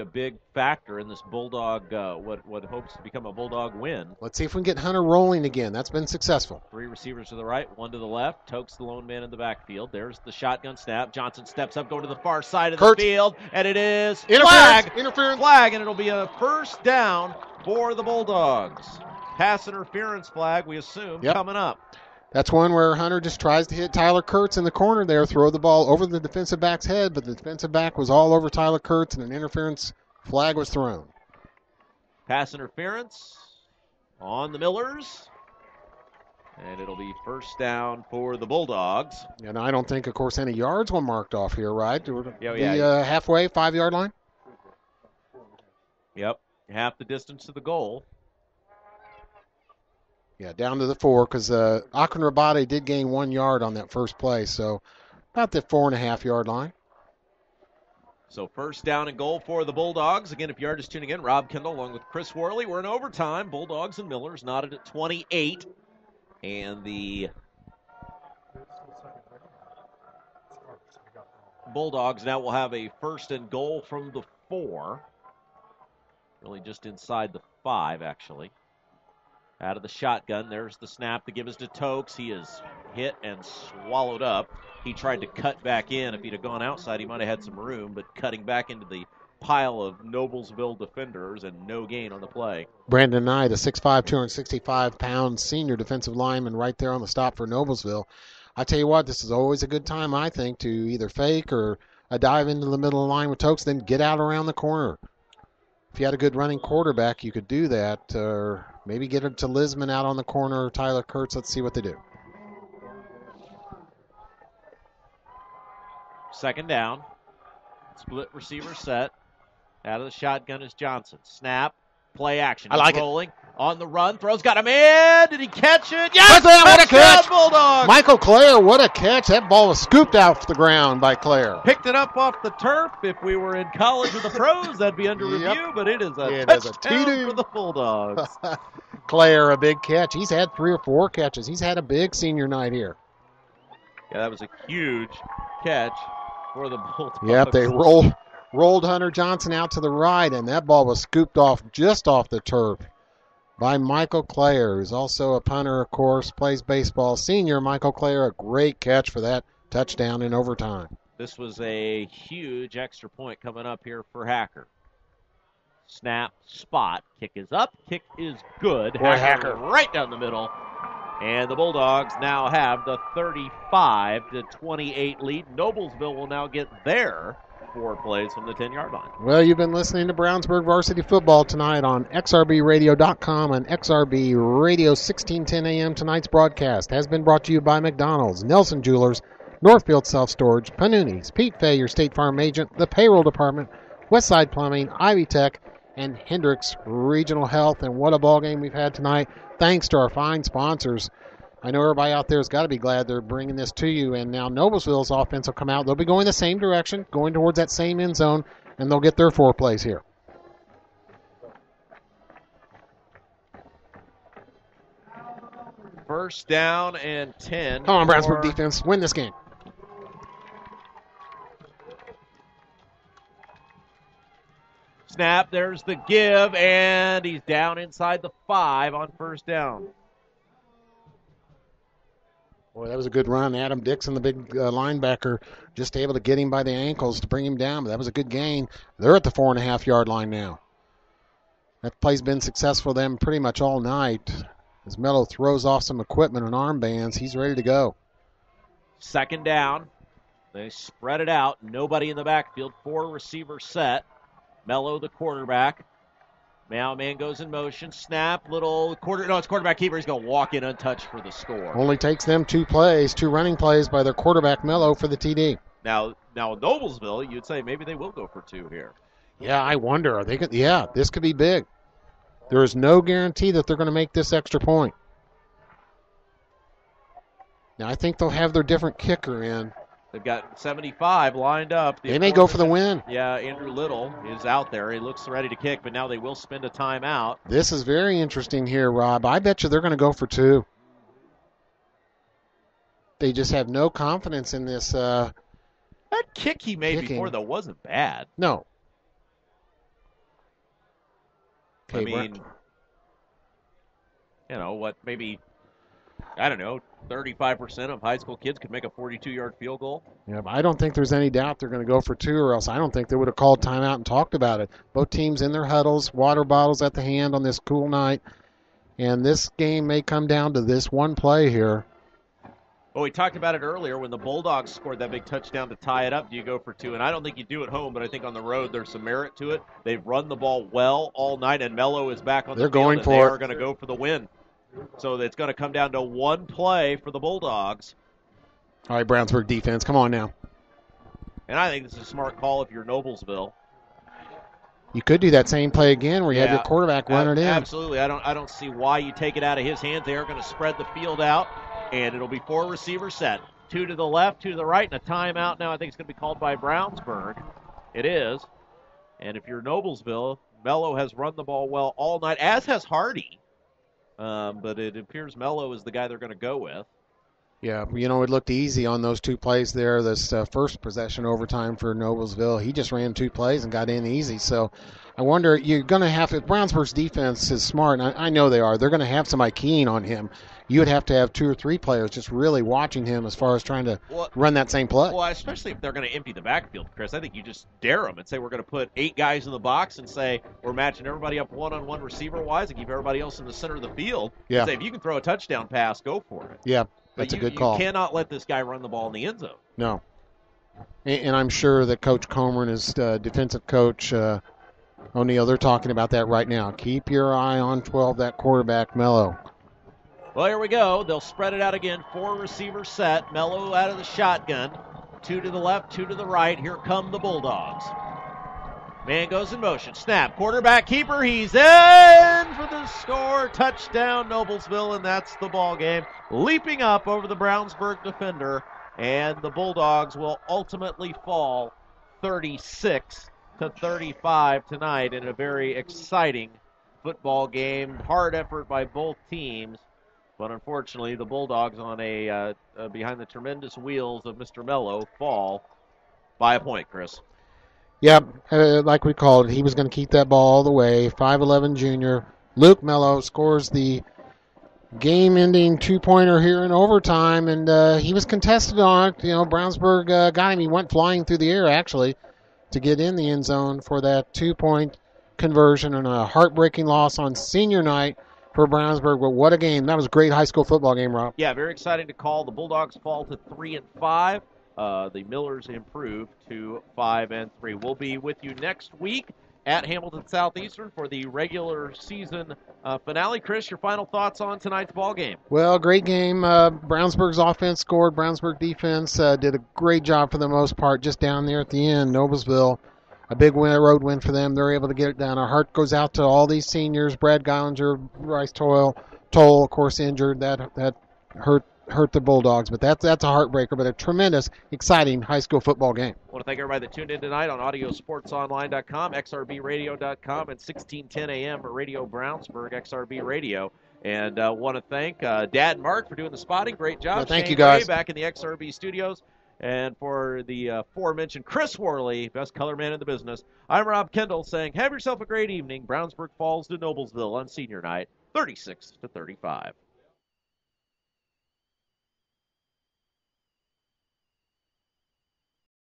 S1: big factor in this Bulldog, what hopes to become a Bulldog win.
S2: Let's see if we can get Hunter rolling again. That's been successful.
S1: 3 receivers to the right, 1 to the left. Tokes the lone man in the backfield. There's the shotgun snap. Johnson steps up, going to the far side of the field, and it is
S2: Interference,
S1: and it'll be a first down for the Bulldogs. Pass interference flag, we assume, coming up.
S2: That's one where Hunter just tries to hit Tyler Kurtz in the corner there, throw the ball over the defensive back's head, but the defensive back was all over Tyler Kurtz, and an interference flag was thrown.
S1: Pass interference on the Millers, and it'll be first down for the Bulldogs.
S2: And I don't think, of course, any yards were marked off here, right?
S1: Yeah.
S2: Halfway, 5-yard line?
S1: Yep, half the distance to the goal.
S2: Yeah, down to the 4 because Akron Rabate did gain 1 yard on that first play, so about the 4.5-yard line.
S1: So first down and goal for the Bulldogs. Again, if you are just tuning in, Rob Kendall along with Chris Worley. We're in overtime. Bulldogs and Millers knotted at 28. And the Bulldogs now will have a first and goal from the 4. Really just inside the 5, actually. Out of the shotgun, there's the snap. The give is to Tokes. He is hit and swallowed up. He tried to cut back in. If he'd have gone outside, he might have had some room, but cutting back into the pile of Noblesville defenders and no gain on the play.
S2: Brandon Nye, the 6'5", 265-pound senior defensive lineman right there on the stop for Noblesville. I tell you what, this is always a good time, I think, to either fake or a dive into the middle of the line with Tokes, then get out around the corner. If you had a good running quarterback, you could do that, or maybe get it to Lisman out on the corner, or Tyler Kurtz. Let's see what they do.
S1: Second down. Split receiver set. Out of the shotgun is Johnson. Snap. Play action.
S2: I like it.
S1: Rolling. On the run. Throws. Got him in. Did he catch it? Yes!
S2: What a catch!
S1: Bulldogs!
S2: Michael Clare, what a catch. That ball was scooped off the ground by Clare.
S1: Picked it up off the turf. If we were in college with the pros, that'd be under review, but it is a touchdown for the Bulldogs.
S2: Clare, a big catch. He's had 3 or 4 catches. He's had a big senior night here.
S1: Yeah, that was a huge catch for the Bulldogs.
S2: Yep, they rolled Hunter Johnson out to the right, and that ball was scooped off just off the turf by Michael Clare, who's also a punter, of course, plays baseball. Senior Michael Clare, a great catch for that touchdown in overtime.
S1: This was a huge extra point coming up here for Hacker. Snap, spot, kick is up, kick is good.
S2: Hacker
S1: right down the middle. And the Bulldogs now have the 35-28 lead. Noblesville will now get their 4 plays from the 10-yard line.
S2: Well, you've been listening to Brownsburg Varsity Football tonight on xrbradio.com and XRB Radio 1610 AM. Tonight's broadcast has been brought to you by McDonald's, Nelson Jewelers, Northfield Self-Storage, Panuni's, Pete Fay, your State Farm agent, the Payroll Department, Westside Plumbing, Ivy Tech, and Hendricks Regional Health. And what a ball game we've had tonight, thanks to our fine sponsors. I know everybody out there has got to be glad they're bringing this to you. And now Noblesville's offense will come out. They'll be going the same direction, going towards that same end zone, and they'll get their 4 plays here.
S1: First down and 10.
S2: Come on, Brownsburg defense. Win this game.
S1: Snap, there's the give, and he's down inside the 5 on first down.
S2: Boy, that was a good run. Adam Dixon, the big linebacker, just able to get him by the ankles to bring him down. But that was a good gain. They're at the 4.5-yard line now. That play's been successful for them pretty much all night. As Mello throws off some equipment and armbands, he's ready to go.
S1: Second down. They spread it out. Nobody in the backfield. 4 receiver set. Mello, the quarterback. Now man goes in motion. Snap, it's quarterback keeper. He's going to walk in untouched for the score.
S2: Only takes them 2 running plays by their quarterback Mello for the TD.
S1: Now Noblesville, you'd say maybe they will go for 2 here.
S2: Yeah, I wonder. This could be big. There is no guarantee that they're going to make this extra point. Now I think they'll have their different kicker in.
S1: They've got 75 lined up.
S2: They may go for the win.
S1: Yeah, Andrew Little is out there. He looks ready to kick, but now they will spend a timeout.
S2: This is very interesting here, Rob. I bet you they're going to go for 2. They just have no confidence in this.
S1: That kick he made
S2: kicking
S1: before, though, wasn't bad.
S2: No.
S1: I mean, maybe, I don't know, 35% of high school kids could make a 42-yard field goal.
S2: Yeah, but I don't think there's any doubt they're going to go for 2, or else I don't think they would have called timeout and talked about it. Both teams in their huddles, water bottles at the hand on this cool night, and this game may come down to this one play here.
S1: Well, we talked about it earlier when the Bulldogs scored that big touchdown to tie it up. Do you go for 2? And I don't think you do at home, but I think on the road there's some merit to it. They've run the ball well all night, and Mello is back on the field.
S2: They're going for it.
S1: They are going to go for the win. So it's going to come down to one play for the Bulldogs.
S2: All right, Brownsburg defense, come on now.
S1: And I think this is a smart call if you're Noblesville.
S2: You could do that same play again where you have your quarterback run it in.
S1: Absolutely. I don't see why you take it out of his hands. They are going to spread the field out, and it'll be 4 receivers set. 2 to the left, 2 to the right, and a timeout now I think it's going to be called by Brownsburg. It is. And if you're Noblesville, Mello has run the ball well all night, as has Hardy. But it appears Mello is the guy they're going to go with.
S2: Yeah, it looked easy on those 2 plays there. This first possession overtime for Noblesville, he just ran 2 plays and got in easy. So I wonder, you're going to have, if Brownsburg's defense is smart, and I know they are, they're going to have somebody keen on him. You would have to have 2 or 3 players just really watching him as far as trying to run that same play.
S1: Well, especially if they're going to empty the backfield, Chris. I think you just dare them and say we're going to put 8 guys in the box and say we're matching everybody up one-on-one receiver-wise and keep everybody else in the center of the field.
S2: Yeah.
S1: And say if you can throw a touchdown pass, go for it.
S2: Yeah, that's a good call.
S1: You cannot let this guy run the ball in the end zone.
S2: No. And I'm sure that Coach Comer and his defensive coach O'Neill, they're talking about that right now. Keep your eye on 12, that quarterback, Mello.
S1: Well, here we go. They'll spread it out again. 4 receivers set. Mello out of the shotgun. 2 to the left, 2 to the right. Here come the Bulldogs. Man goes in motion. Snap. Quarterback keeper. He's in for the score. Touchdown, Noblesville, and that's the ball game. Leaping up over the Brownsburg defender, and the Bulldogs will ultimately fall 36-35 tonight in a very exciting football game. Hard effort by both teams. But unfortunately, the Bulldogs, on behind the tremendous wheels of Mr. Mello, fall by a point, Chris.
S2: Yeah, like we called it, he was going to keep that ball all the way. 5'11" junior Luke Mello scores the game-ending 2-pointer here in overtime, and he was contested on it. Brownsburg got him. He went flying through the air, actually, to get in the end zone for that 2-point conversion, and a heartbreaking loss on senior night for Brownsburg. But what a game. That was a great high school football game, Rob.
S1: Yeah, very exciting to call. The Bulldogs fall to 3-5. the Millers improved to 5-3. We'll be with you next week at Hamilton Southeastern for the regular season finale. Chris, your final thoughts on tonight's ball game?
S2: Well, great game. Brownsburg's offense scored. Brownsburg defense did a great job for the most part. Just down there at the end, Noblesville, a big road win for them. They're able to get it down. Our heart goes out to all these seniors. Brad Geilinger, Bryce Toll, of course, injured. That hurt the Bulldogs, but that's a heartbreaker, but a tremendous, exciting high school football game.
S1: I want to thank everybody that tuned in tonight on AudioSportsOnline.com, XRBRadio.com, and 1610 AM Radio Brownsburg, XRB Radio. And want to thank Dad and Mark for doing the spotting. Great job.
S2: Thank
S1: Shane
S2: you, guys.
S1: Ray back in the XRB studios. And for the aforementioned Chris Worley, best color man in the business, I'm Rob Kendall saying, have yourself a great evening. Brownsburg falls to Noblesville on senior night, 36-35.